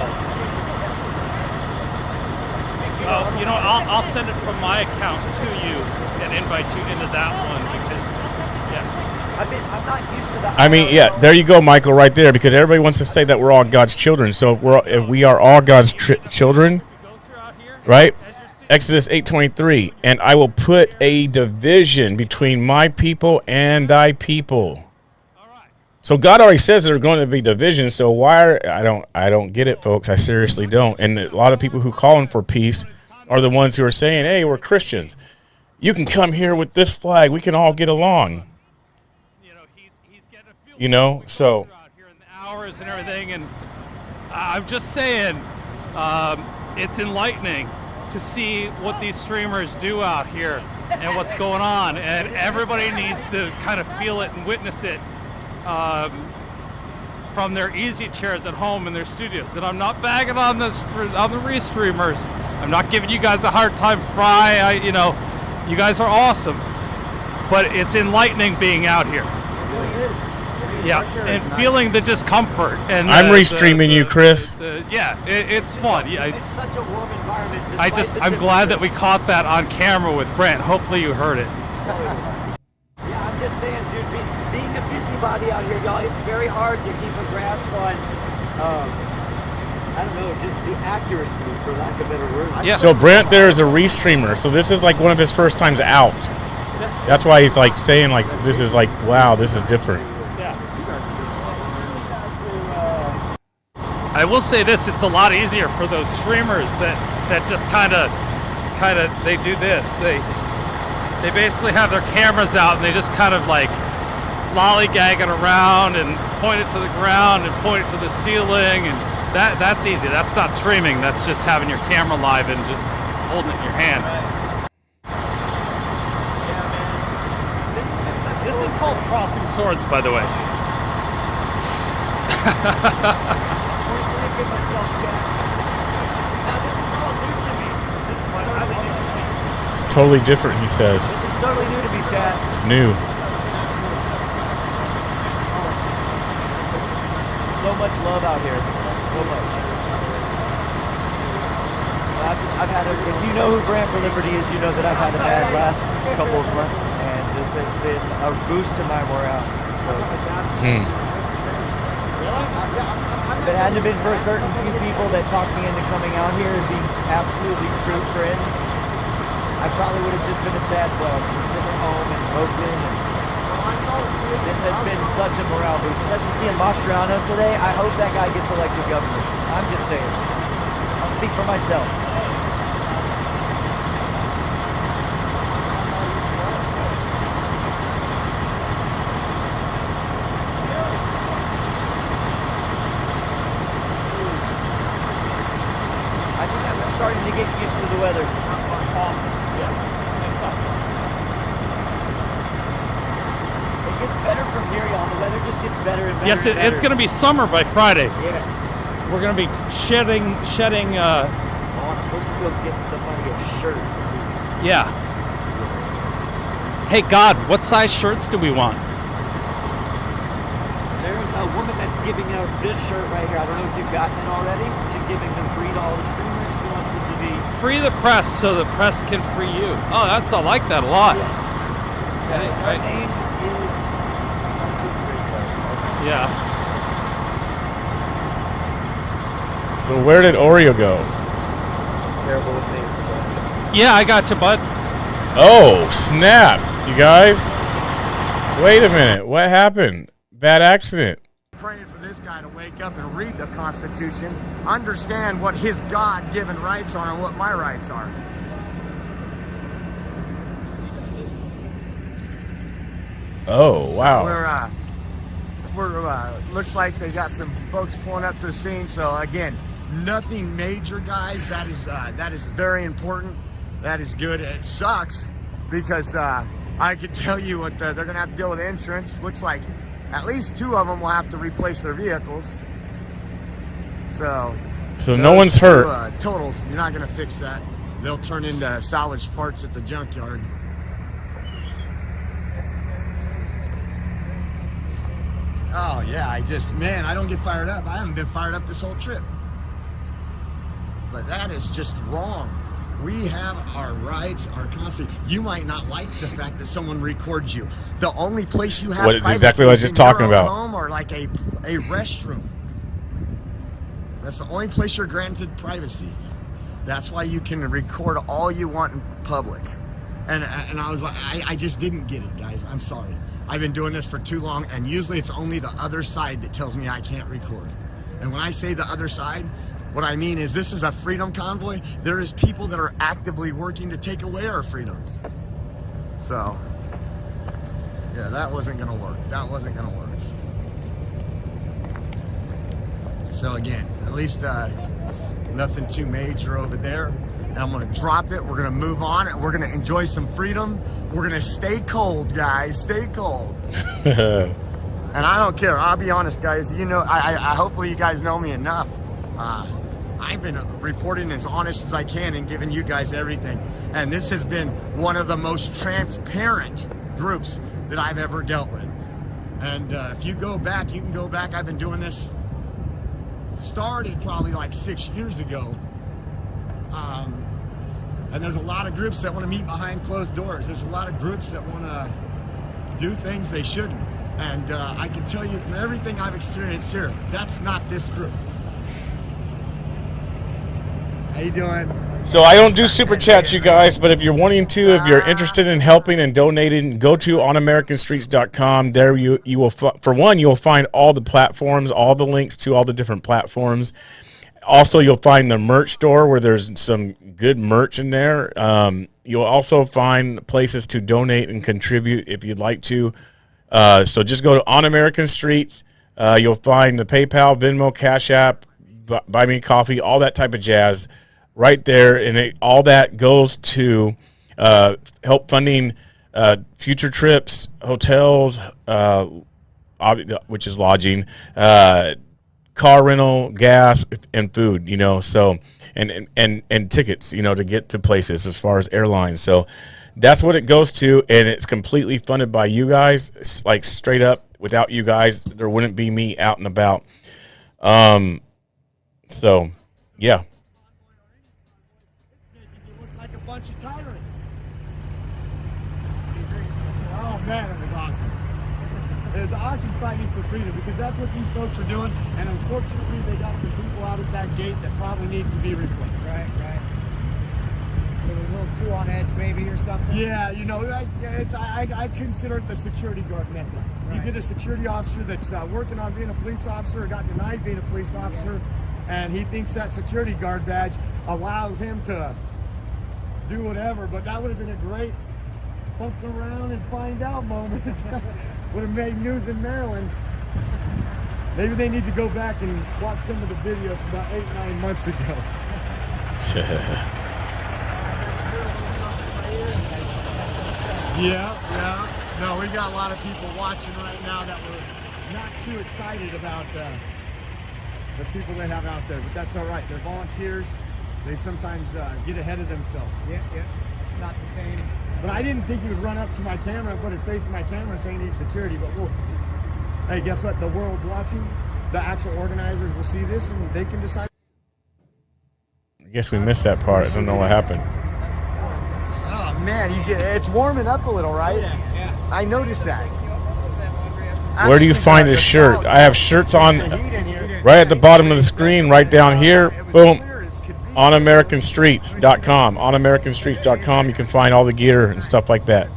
I'll send it from my account to you and invite you into that one because I'm not used to that. There you go, Michael, right there, because everybody wants to say that we're all God's children. So if we are all God's children, right? Exodus 8:23, and I will put a division between my people and thy people. So God already says there's going to be division. So why I don't get it, folks. I seriously don't. And a lot of people who calling for peace are the ones who are saying, "Hey, we're Christians. You can come here with this flag. We can all get along." So hours and everything, and I'm just saying, it's enlightening to see what these streamers do out here and what's going on, and everybody needs to kind of feel it and witness it from their easy chairs at home in their studios. And I'm not bagging on the restreamers. I'm not giving you guys a hard time. You guys are awesome, but it's enlightening being out here. Yeah, and feeling the discomfort. And I'm restreaming you, Chris. It's fun. It's such a warm environment. I'm glad that we caught that on camera with Brent. Hopefully you heard it. Yeah, I'm just saying, dude, being a busybody out here, y'all, it's very hard to keep a grasp on, I don't know, just the accuracy, for lack of a better word. Yeah. So Brent there is a restreamer. So this is like one of his first times out. That's why he's like saying like, this is like, wow, this is different. I will say this: it's a lot easier for those streamers that just kind of they do this. They basically have their cameras out and they just kind of like lollygagging around and point it to the ground and point it to the ceiling, and that's easy. That's not streaming. That's just having your camera live and just holding it in your hand. This is called crossing swords, by the way. entirely new to me. It's totally different, he says. This is totally new to me, Chad. It's new. So much love out here. So much. I've had if you know who Brand for Liberty is, you know that I've had a bad last couple of months, and this has been a boost to my morale. So, if it hadn't been for a certain few people that talked me into coming out here and being absolutely true friends, I probably would have just been a sad bug, just sitting at home in Oakland. And this has been such a morale boost. Especially seeing Mastriano today, I hope that guy gets elected governor. I'm just saying. I'll speak for myself. I think I'm starting to get used to the weather. It gets better from here, y'all. The weather just gets better and better. Yes, and better. it's going to be summer by Friday. Yes. We're going to be shedding. Oh, I'm supposed to go get somebody a shirt. Yeah. Hey, God, what size shirts do we want? There's a woman that's giving out this shirt right here. I don't know if you've gotten it already. She's giving them free to all the streamers. She wants them to be Free the press so the press can free you. Oh, I like that a lot. Yes. Her name is something great. Yeah. So where did Oreo go? Terrible with names. Yeah, I got you, bud. Oh, snap. You guys? Wait a minute. What happened? Bad accident. Praying for this guy to wake up and read the Constitution, understand what his God-given rights are and what my rights are. Oh, wow. So we're looks like they got some folks pulling up to the scene. So again, nothing major, guys. That is very important. That is good. It sucks because I can tell you what they're gonna have to deal with insurance. Looks like at least 2 of them will have to replace their vehicles. So no one's hurt. Total. You're not gonna fix that. They'll turn into salvaged parts at the junkyard. Oh yeah, I don't get fired up. I haven't been fired up this whole trip. But that is just wrong. We have our rights, our Constitution. You might not like the fact that someone records you. The only place you have privacy exactly what I was just is in your talking own about. home or like a restroom. That's the only place you're granted privacy. That's why you can record all you want in public. And I was like, I just didn't get it, guys. I'm sorry. I've been doing this for too long, and usually it's only the other side that tells me I can't record. And when I say the other side, what I mean is this is a freedom convoy. There is people that are actively working to take away our freedoms. So, yeah, that wasn't gonna work. That wasn't gonna work. So again, at least nothing too major over there. And I'm gonna drop it. We're gonna move on, and we're gonna enjoy some freedom. We're gonna stay cold, guys. Stay cold. And I don't care. I'll be honest, guys. You know, I hopefully you guys know me enough. I've been reporting as honest as I can and giving you guys everything. And this has been one of the most transparent groups that I've ever dealt with. And if you go back, you can go back. I've been doing this. Started probably like 6 years ago. And there's a lot of groups that want to meet behind closed doors. There's a lot of groups that want to do things they shouldn't. And I can tell you from everything I've experienced here, that's not this group. How you doing? So I don't do super chats, you guys, but if you're wanting to, if you're interested in helping and donating, go to onamericanstreets.com. There you will, for one, you'll find all the platforms, all the links to all the different platforms. Also, you'll find the merch store where there's some good merch in there. You'll also find places to donate and contribute if you'd like to. So just go to On American Streets. You'll find the PayPal, Venmo, Cash App, Buy Me Coffee, all that type of jazz right there. And all that goes to help funding future trips, hotels, which is lodging, car rental, gas, and food, you know, so and tickets, you know, to get to places as far as airlines. So that's what it goes to, and it's completely funded by you guys. It's like straight up, without you guys, there wouldn't be me out and about. So yeah. Like a bunch of tyrants. Oh man, it was awesome. It was awesome fighting for freedom, because that's what these folks are doing, and unfortunately they got some people out at that gate that probably need to be replaced. Right. A little too on edge maybe or something? Yeah, you know, I consider it the security guard method. Right. You get a security officer that's working on being a police officer or got denied being a police officer, and he thinks that security guard badge allows him to do whatever, but that would have been a great funk around and find out moment. Would have made news in Maryland. Maybe they need to go back and watch some of the videos from about 8-9 months ago. Yeah. No, we got a lot of people watching right now that were not too excited about the people they have out there, but that's all right. They're volunteers. They sometimes get ahead of themselves. Yeah. It's not the same. But I didn't think he would run up to my camera and put his face in my camera saying he's security. But hey, guess what? The world's watching. The actual organizers will see this and they can decide. I guess we missed that part. I don't know what happened. Oh man, it's warming up a little, right? Yeah. I noticed that. Where do you find a shirt? I have shirts on right at the bottom of the screen, right down here. Boom. OnAmericanStreets.com. OnAmericanStreets.com. You can find all the gear and stuff like that.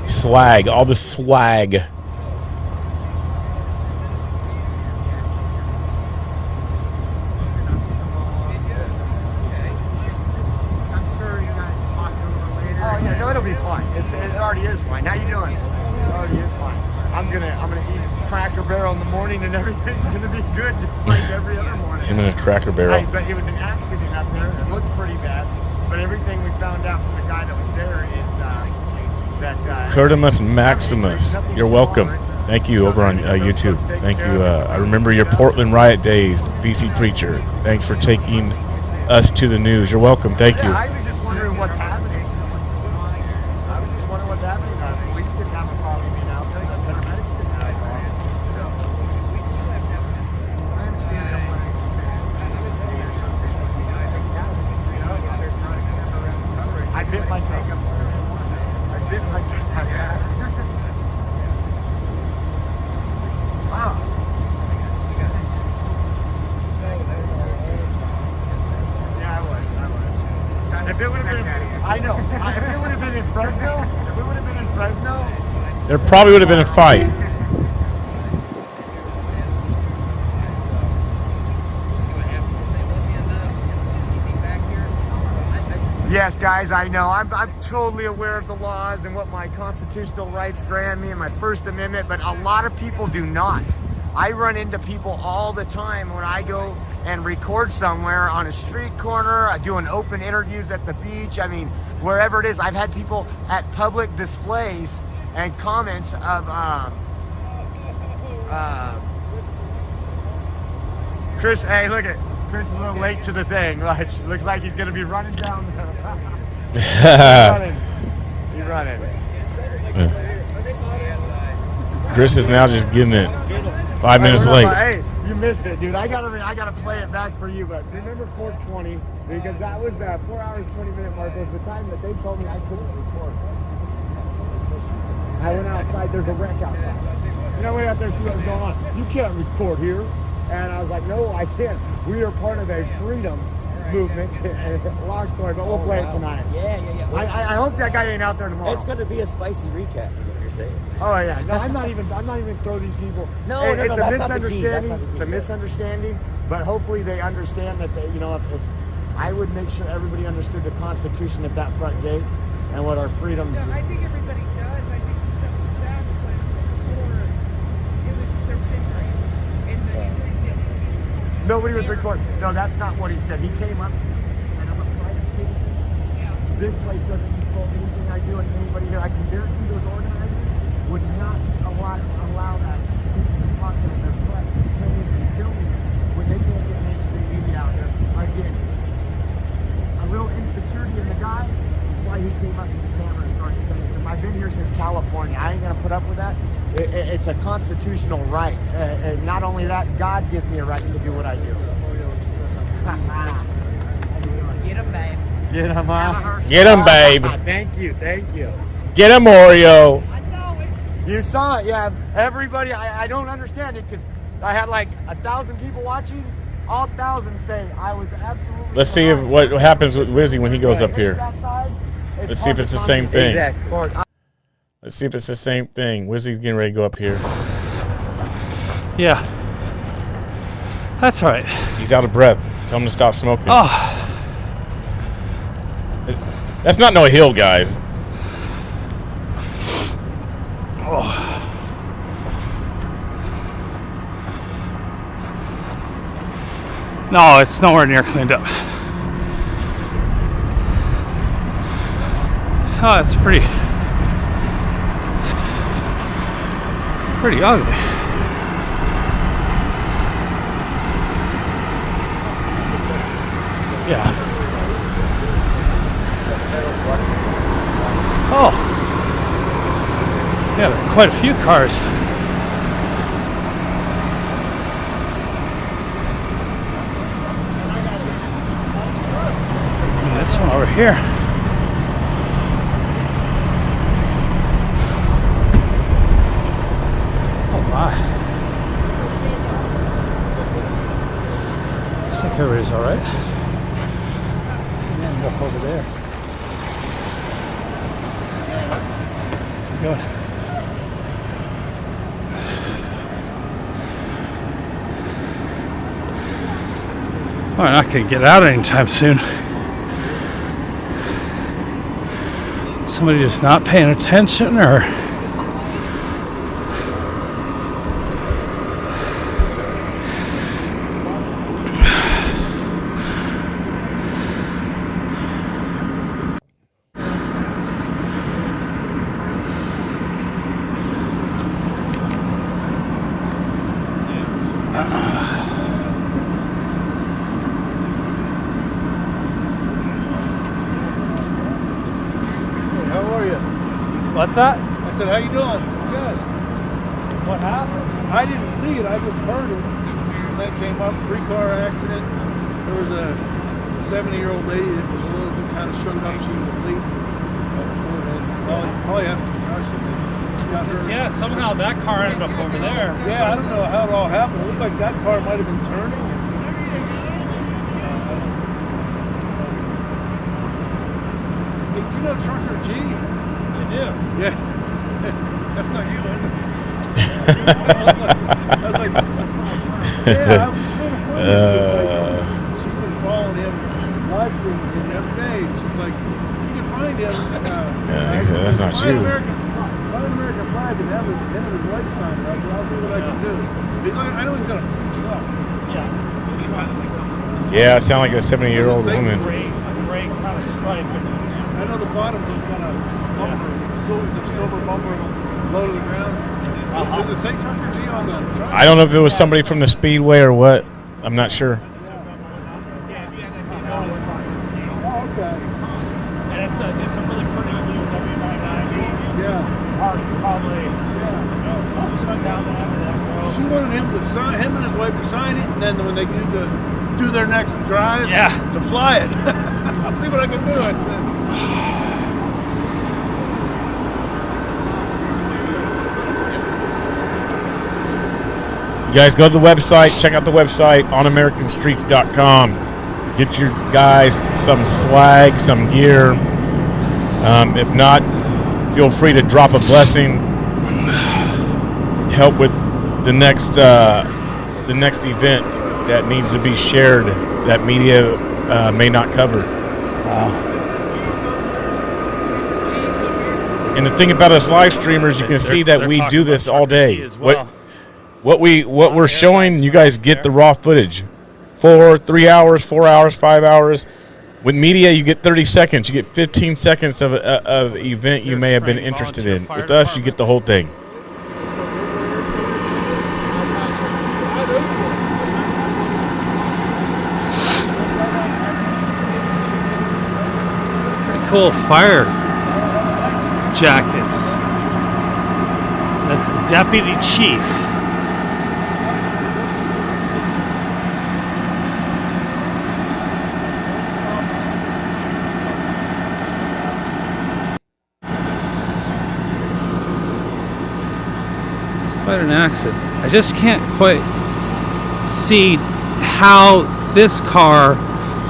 Swag. All the swag. I'm sure you guys will talk to her later. Oh yeah, no, it'll be fine. It already is fine. How you doing? It already is fine. I'm gonna eat Cracker Barrel in the morning, and everything's gonna be good, just like every other morning. Him and his Cracker Barrel. But it was an accident up there. It looks pretty bad, but everything we found out from the guy that was there is that. Curtimus Maximus, you're welcome. Thank you over on YouTube. Thank you. I remember your Portland riot days, BC Preacher. Thanks for taking us to the news. You're welcome. Thank you. I was just wondering what's happening. I was just wondering what's happening. Police didn't have a problem being out there. The paramedics didn't have a problem. So I understand that. I bit my toe. Wow. Yeah, I was. If it would have been, I know. If it would have been in Fresno, There probably would have been a fight. yes, guys, I know. I'm totally aware of the laws and what my constitutional rights grant me and my First Amendment, but a lot of people do not. I run into people all the time when I go and record somewhere on a street corner, doing open interviews at the beach. I mean, wherever it is. I've had people at public displays and comments of Chris. Hey, look at Chris is a little late to the thing. Looks like he's gonna be running down. He's running. Chris is now just getting it 5 minutes late. Hey, you missed it, dude. I gotta play it back for you. But remember 4:20, because that was the 4 hours 20-minute mark. Was the time that they told me I couldn't record. I went outside. There's a wreck outside. And I went out there to see what was going on. You can't record here. And I was like, no, I can't. We are part of a freedom movement. Long story, but we'll play it tonight. Yeah. Well, I hope that guy ain't out there tomorrow. It's going to be a spicy recap, is what you're saying. Oh yeah, no, I'm not even throw these people. No, it's a that's misunderstanding. not the key. It's a misunderstanding, but hopefully they understand that they, if I would make sure everybody understood the Constitution at that front gate and what our freedoms. Yeah, I think everybody does. I think the simple fact was there was injuries, and the injuries didn't. Nobody was recording. No, that's not what he said. He came up to me, and I'm a private citizen. This place doesn't control anything I do, and anybody here. I can guarantee those organizers would not allow that. People can talk to It's a constitutional right. And not only that, God gives me a right to do what I do. Get him, babe. Get him, huh? Get him, babe. Thank you. Get him, Oreo. You saw it, yeah. Everybody, I don't understand it because I had like 1,000 people watching. All 1,000 say I was absolutely. Let's see if what happens with Wizzy when he goes up here. Let's see if it's the same thing. Exactly. Let's see if it's the same thing. Wizzy's getting ready to go up here. Yeah. That's right. He's out of breath. Tell him to stop smoking. Oh. That's not no hill, guys. Oh. No, it's nowhere near cleaned up. Oh, it's pretty ugly. Yeah. Oh. Yeah, there are quite a few cars. And this one over here. Oh my. Looks like everybody's alright. And up over there. Good. We're not going to get out anytime soon. Somebody just not paying attention, or what's that? I said, how you doing? Good. What happened? I didn't see it. I just heard it. And that came up, 3-car accident. There was a 70-year-old lady that was a little bit kind of shook up. She was asleep. Probably after got her. Yeah, somehow that car ended up over there. Yeah, I don't know how it all happened. It looked like that car might have been turning. You know Trucker G? Yeah. Yeah. That's not you, is it? I was like, yeah, I was kind of funny. She's been following him, live streaming him every day. She's like, you can find him. That's not you. Find an American flag and have his wife sign it. I said, I'll do what I can do. He's like, I know he's going to put you up. Yeah, I sound like a 70-year-old woman. Gray kind of stripe. I know the bottom's kind of bumper, silver bumper low to the ground. Does it say Trucker G on the truck? I don't know if it was somebody from the Speedway or what. I'm not sure. Oh, okay. And it's a really pretty blue W990. Yeah. Probably. She wanted him and his wife to sign it, and then when they do their next drive, to fly it. I'll see what I can do. I said. You guys go to the website, check out the website, onamericanstreets.com. Get your guys some swag, some gear. If not, feel free to drop a blessing. Help with the next event that needs to be shared that media may not cover. And the thing about us live streamers, you can see that we do this all day. What we're showing, you guys get the raw footage. 3 hours, 4 hours, 5 hours. With media, you get 30 seconds. You get 15 seconds of an event you may have been interested in. With us, you get the whole thing. Pretty cool fire jackets. Yeah, I was going to find him. Live streaming him every day. She's like, you can find him. And then when they do their next drive to fly it. I'll see what I can do. He's like, I know he's going to. That's the deputy chief. Quite an accident. I just can't quite see how this car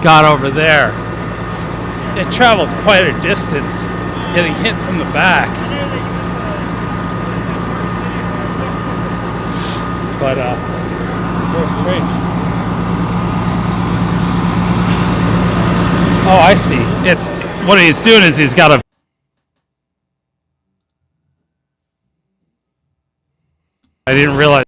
got over there. It traveled quite a distance, getting hit from the back. But very strange. Oh, I see. It's what he's doing is he's got a. I didn't realize.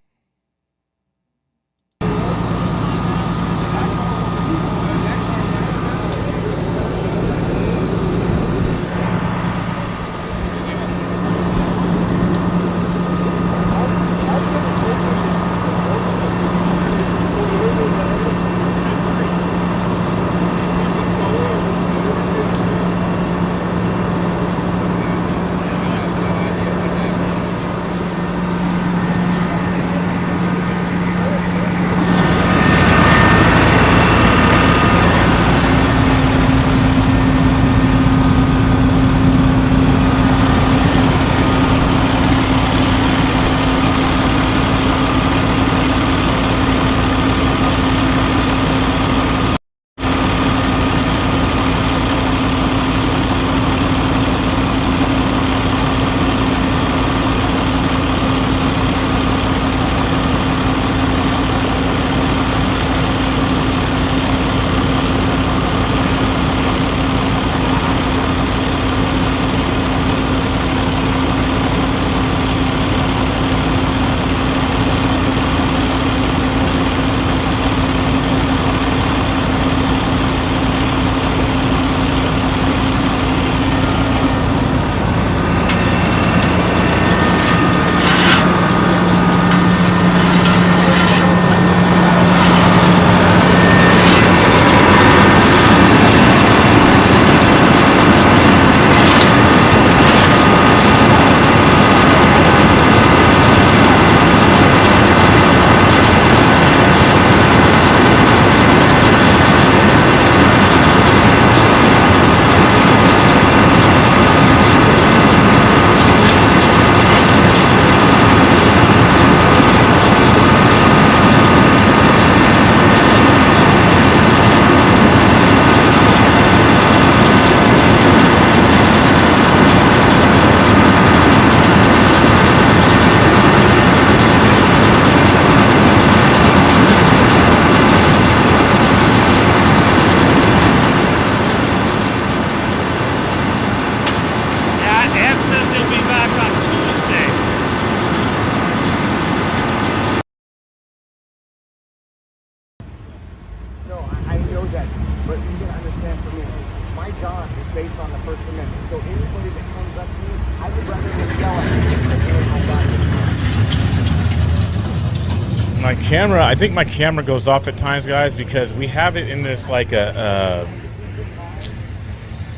My camera, I think my camera goes off at times, guys, because we have it in this like a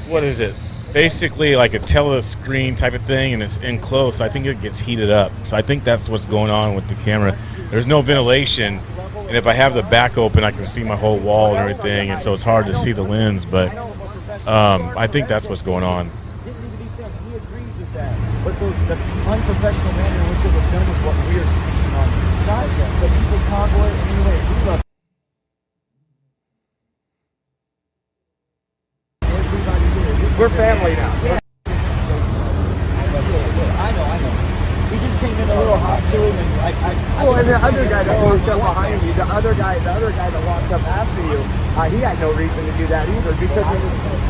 what is it? Basically like a telescreen type of thing, and it's enclosed, so I think it gets heated up. So I think that's what's going on with the camera. There's no ventilation, and if I have the back open, I can see my whole wall and everything, and so it's hard to see the lens, but I think that's what's going on. He agrees with that. But the unprofessional manner in which it was done is what we are speaking on. Not the people's convoy in any way. We love everybody here. We're family now. Yeah. I know. We just came in a little hot to him, and and the other guy that walked up behind you, the other guy that walked up after you, he had no reason to do that either because it was.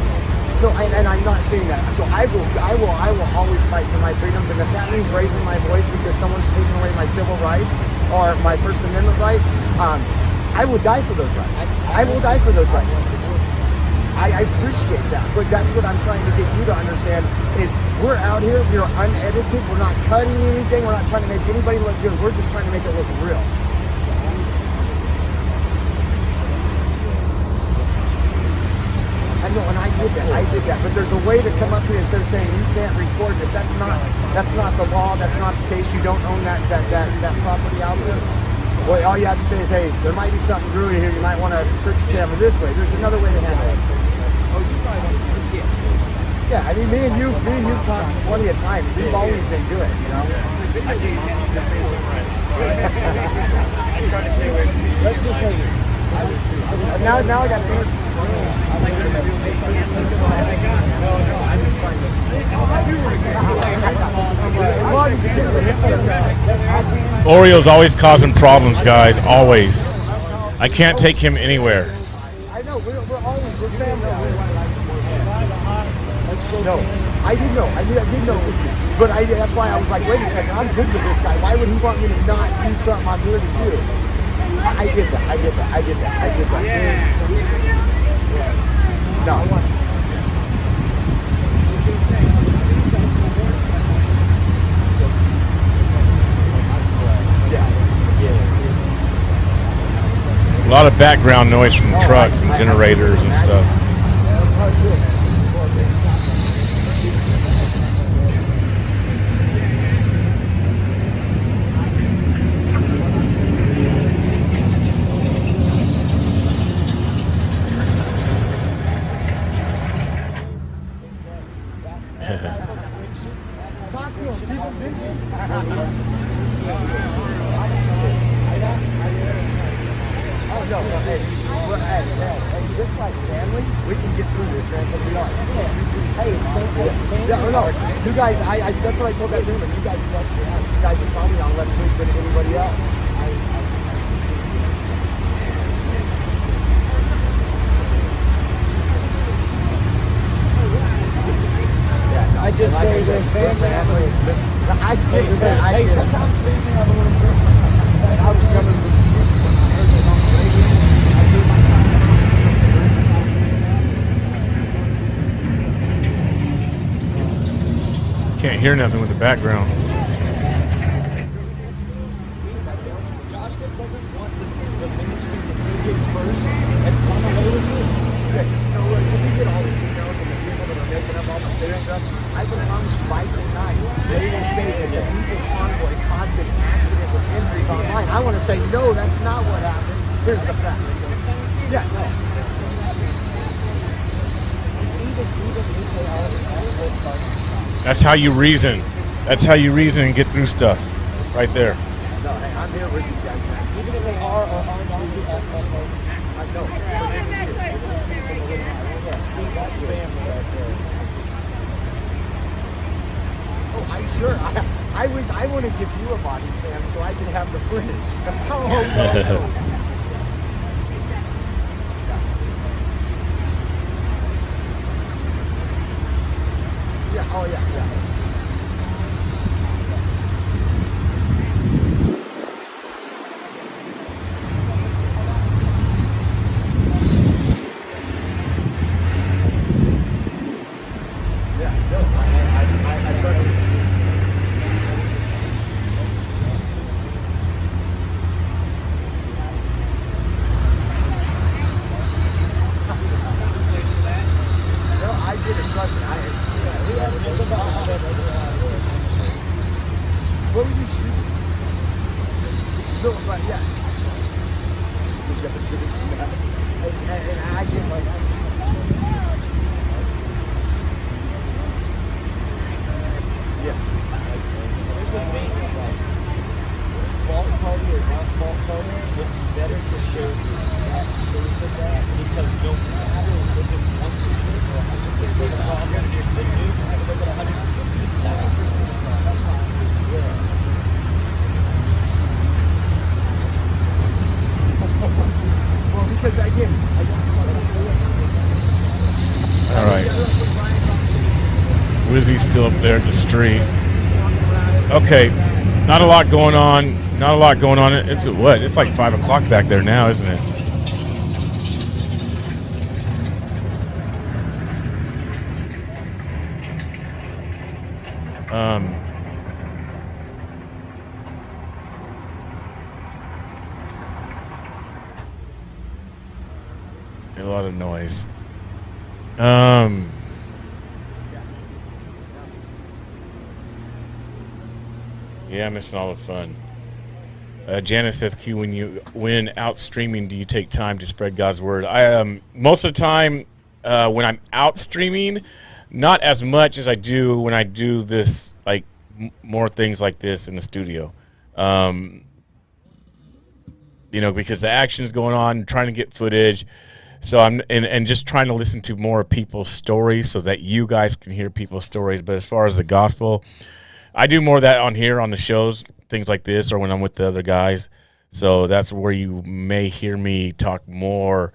No, and I'm not saying that. So I will always fight for my freedoms, and if that means raising my voice because someone's taking away my civil rights or my First Amendment right, I will die for those rights. I will die for those rights. I appreciate that, but that's what I'm trying to get you to understand is we're out here, we're unedited, we're not cutting anything, we're not trying to make anybody look good, we're just trying to make it look real. I know, and I did that. But there's a way to come up to you instead of saying you can't record this. That's not the law. That's not the case. You don't own that property out there. Well, all you have to say is, hey, there might be something groovy here. You might want to put your camera this way. There's another way to handle it. Oh, you might want to put it. Yeah, I mean, me and you talked plenty of times. We've always been good, you know. I try to stay away from you. Let's just say now I got to. Oreo's always causing problems, guys. Always. I can't take him anywhere. I know. We're family. No, I didn't know. I didn't know it was you. But that's why I was like, wait a second. I'm good with this guy. Why would he want me to not do something I'm here to do? I did that. No. A lot of background noise from trucks and generators and stuff. That's what I told that gentleman. You guys bust your ass. You guys are probably on less sleep than anybody else. I just say that family. I get that. Hey, sometimes family have a little bit. I was coming with Can't hear nothing with the background. Josh just doesn't want the ministry to take it first and run away with it. Yeah, just know us. If we get all the details and the people that are making up all the fake stuff, I can promise you by tonight, they will say that the people's convoy caused an accident with injuries online. I want to say, no, that's not what happened. Here's the fact. Yeah, no. Even if they are That's how you reason. That's how you reason and get through stuff. Right there. No, hey, I'm here with you guys, man. Even if they are or aren't on the I know. See, that's family right there. Oh, I'm sure. I want to give you a body cam so I can have the footage. Oh, no. Yeah, oh yeah. What was he shooting? No, but yeah. And I get like, yes. Here's the thing, it's like, fault party or not fault party, it's better to show the exact truth of that, because no matter if it's 1% or 100% of problem, the news is going to look at 100% of problem. Yeah. Well, because again, all right. Wizzy's still up there at the street. Okay, not a lot going on. Not a lot going on. It's what? It's like 5 o'clock back there now, isn't it? A lot of noise. Yeah, I'm missing all the fun. Janice says, "Q, when out streaming, do you take time to spread God's word?" I most of the time when I'm out streaming, not as much as I do when I do this, like more things like this in the studio. Because the action's going on, trying to get footage. So I'm and just trying to listen to more people's stories so that you guys can hear people's stories. But as far as the gospel, I do more of that on here on the shows, things like this, or when I'm with the other guys. So that's where you may hear me talk more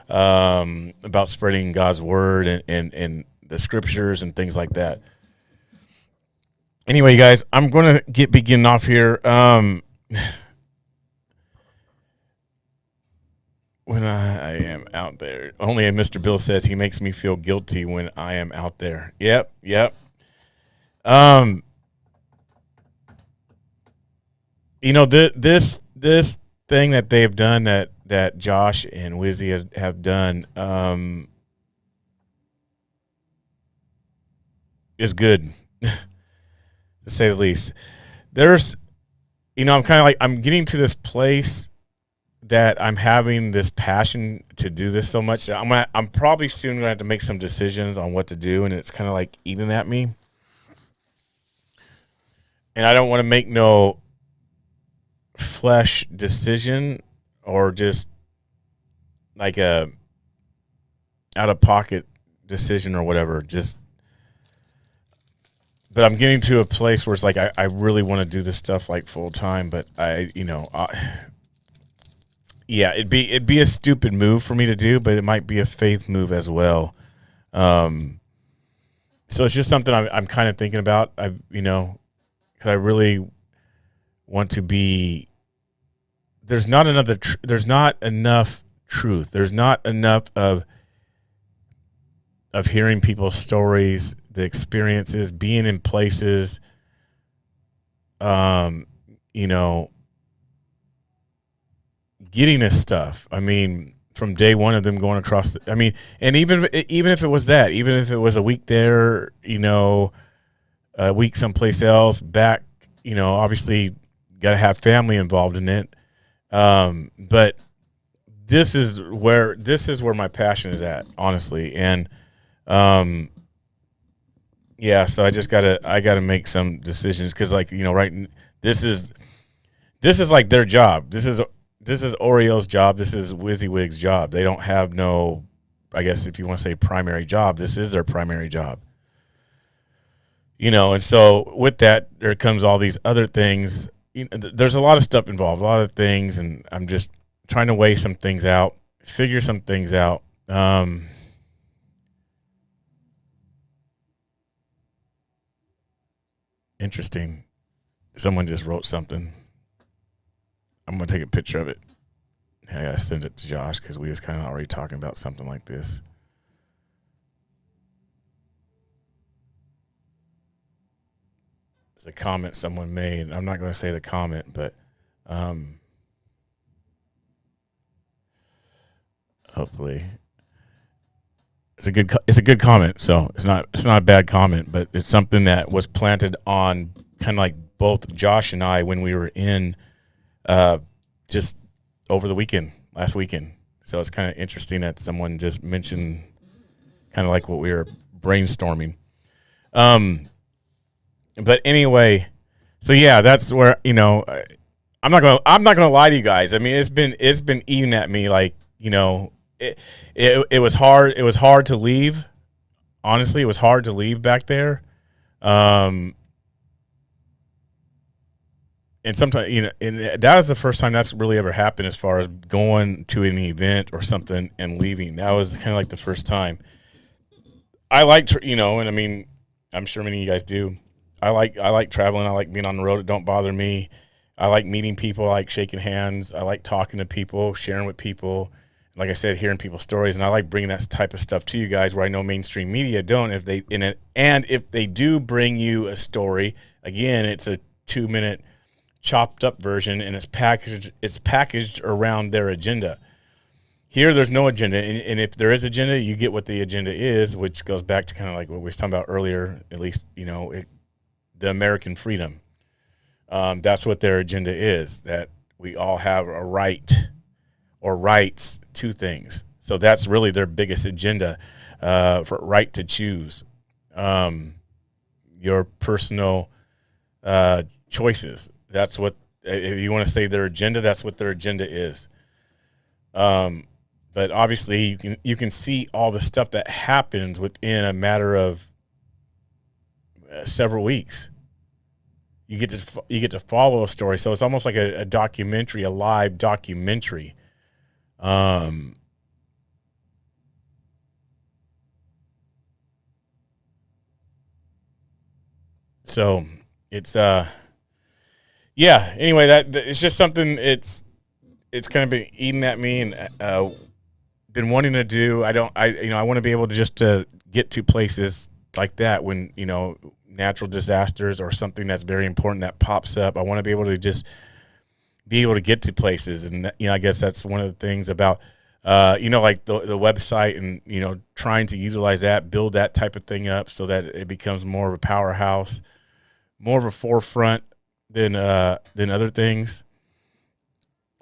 about spreading God's word and the scriptures and things like that. Anyway, guys, I'm going to begin off here. When I am out there, only Mr. Bill says he makes me feel guilty when I am out there. Yep. This thing that they've done, that Josh and Wizzy have done, is good, to say the least. There's, I'm kind of like, I'm getting to this place that I'm having this passion to do this so much. I'm probably soon going to have to make some decisions on what to do, and it's kind of like eating at me. And I don't want to make no flesh decision or just like a out-of-pocket decision or whatever. But I'm getting to a place where it's like I really want to do this stuff like full-time, but yeah, it'd be a stupid move for me to do, but it might be a faith move as well. So it's just something I'm kind of thinking about. Because I really want to be. There's not enough truth. There's not enough of hearing people's stories, the experiences, being in places. Getting this stuff. I mean, from day one of them going across. And even if it was that, even if it was a week there, a week someplace else, back, obviously got to have family involved in it. But this is where my passion is at, honestly. And so I gotta make some decisions because, this is like their job. This is Oreo's job. This is WYSIWYG's job. They don't have no, I guess if you want to say primary job, this is their primary job. And so with that, there comes all these other things. There's a lot of stuff involved, a lot of things, and I'm just trying to weigh some things out, figure some things out. Interesting. Someone just wrote something. I'm going to take a picture of it. I got to send it to Josh because we was kind of already talking about something like this. It's a comment someone made. I'm not going to say the comment, but hopefully it's a good comment. So it's not a bad comment, but it's something that was planted on kind of like both Josh and I when we were in just over the last weekend. So it's kind of interesting that someone just mentioned kind of like what we were brainstorming. But anyway, so yeah, that's where, I'm not gonna lie to you guys. I mean, it's been eating at me, like, it was hard. It was hard to leave. Honestly, it was hard to leave back there. And sometimes, and that was the first time that's really ever happened as far as going to an event or something and leaving. That was kind of like the first time. I like, and I mean, I'm sure many of you guys do. I like traveling. I like being on the road. It don't bother me. I like meeting people. I like shaking hands. I like talking to people, sharing with people. Like I said, hearing people's stories, and I like bringing that type of stuff to you guys where I know mainstream media don't. If they do bring you a story, again, it's a 2-minute chopped up version, and it's packaged around their agenda. Here, there's no agenda, and if there is agenda, you get what the agenda is, which goes back to kind of like what we were talking about earlier. At least, the American freedom. That's what their agenda is. That we all have a right or rights to things. So that's really their biggest agenda, for right to choose your personal choices. That's what, if you want to say their agenda, that's what their agenda is. But obviously, you can see all the stuff that happens within a matter of several weeks. You get to follow a story, so it's almost like a documentary, a live documentary. So it's yeah. Anyway, that it's just something. It's kind of been eating at me, and been wanting to do. I want to be able to just to get to places like that when natural disasters or something that's very important that pops up. I want to be able to just be able to get to places, and I guess that's one of the things about like the website and trying to utilize that, build that type of thing up so that it becomes more of a powerhouse, more of a forefront than other things.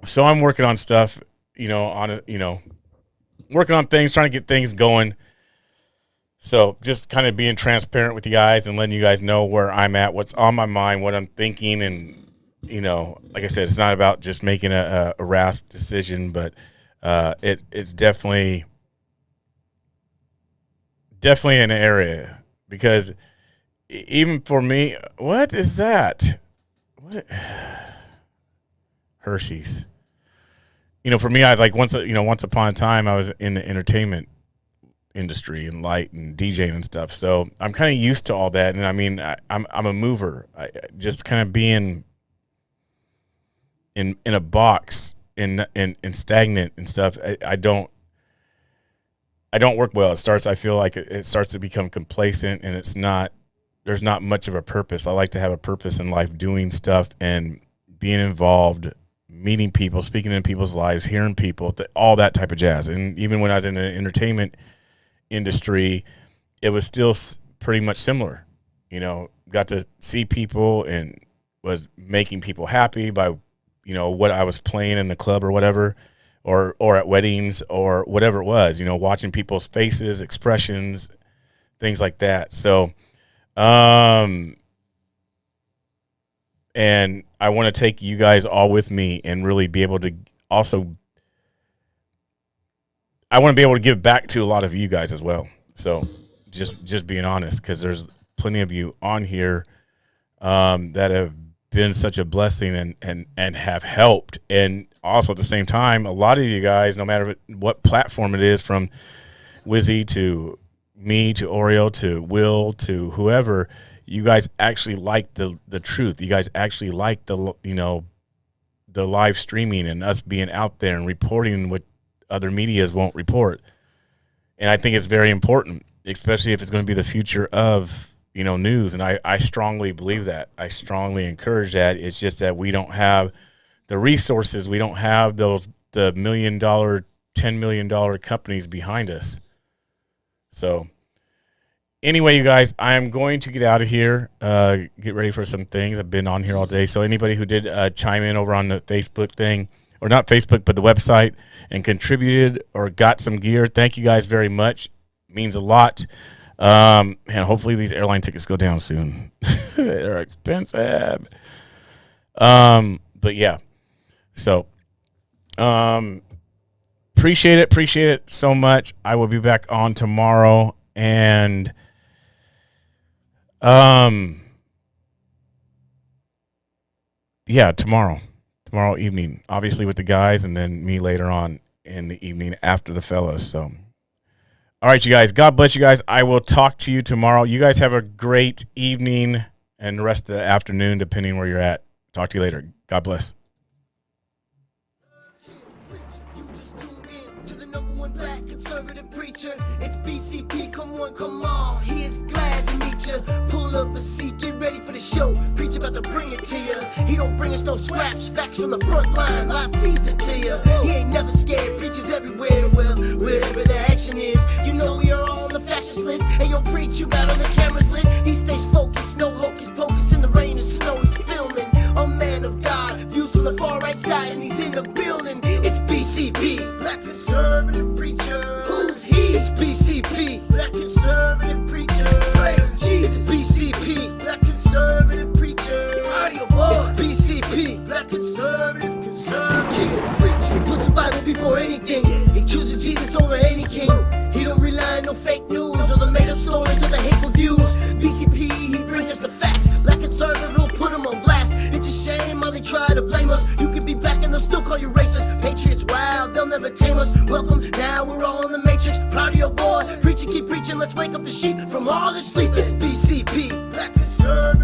So I'm working on stuff, working on things, trying to get things going. So just kind of being transparent with you guys and letting you guys know where I'm at, what's on my mind, what I'm thinking. And, like I said, it's not about just making a rash decision, but it's definitely an area, because even for me, what is that? What? Hershey's. For me, I like once upon a time I was in the entertainment industry and light and DJing and stuff. So I'm kind of used to all that. And I mean, I'm a mover. I just kind of being in a box and stagnant and stuff. I don't work well. I feel like it starts to become complacent, and there's not much of a purpose. I like to have a purpose in life, doing stuff and being involved, meeting people, speaking in people's lives, hearing people, all that type of jazz. And even when I was in the entertainment industry, it was still pretty much similar. Got to see people and was making people happy by, what I was playing in the club or whatever, or at weddings or whatever it was, watching people's faces, expressions, things like that. So, and I want to take you guys all with me and really be able to also, I want to be able to give back to a lot of you guys as well. So just being honest, because there's plenty of you on here that have been such a blessing and have helped. And also at the same time, a lot of you guys, no matter what platform it is, from Wizzy to me to Oreo to Will to whoever, you guys actually like the truth. You guys actually like the live streaming and us being out there and reporting what other medias won't report. And I think it's very important, especially if it's going to be the future of, news. And I strongly believe that. I strongly encourage that. It's just that we don't have the resources. We don't have the $1 million, $10 million companies behind us. So anyway, you guys, I am going to get out of here, get ready for some things. I've been on here all day. So anybody who did chime in over on the Facebook thing, or not Facebook, but the website, and contributed or got some gear, thank you guys very much. It means a lot. And hopefully these airline tickets go down soon. They're expensive. But yeah. So appreciate it so much. I will be back on tomorrow. And yeah, tomorrow evening, obviously with the guys, and then me later on in the evening after the fellas. So all right, you guys, God bless you guys. I will talk to you tomorrow. You guys have a great evening and the rest of the afternoon, depending where you're at. Talk to you later. God bless. To the #1 black conservative. conservative preacher. It's BCP, come on, he is glad to meet you. Pull up a seat, get ready for the show. Preach about to bring it to you. He don't bring us no scraps, facts from the front line, live feeds it to you. He ain't never scared, preaches everywhere, well, wherever the action is. You know we are all on the fascist list, and you'll preach, you got all the cameras lit. He stays focused, no hocus pocus, in the rain and snow he's filming. A man of God, views from the far right side, and he's in the building. It's BCP, black conservative preacher. Who's he? It's BCP, black conservative preacher. Praise Jesus. It's BCP, black conservative preacher. Audio boy. It's BCP, black conservative. King of preach. He puts the Bible before anything. He chooses Jesus over any king. He don't rely on no fake news or the made up stories or the hateful views. BCP, he brings us the facts. Black conservative will put him on blast. It's a shame how they try to blame us. You could be black and they'll still call you racist. Patriots wild, they'll never tame us. Welcome, now we're all in the matrix. Proud of your boy, preaching, keep preaching. Let's wake up the sheep from all their sleep. It's BCP, black conservative.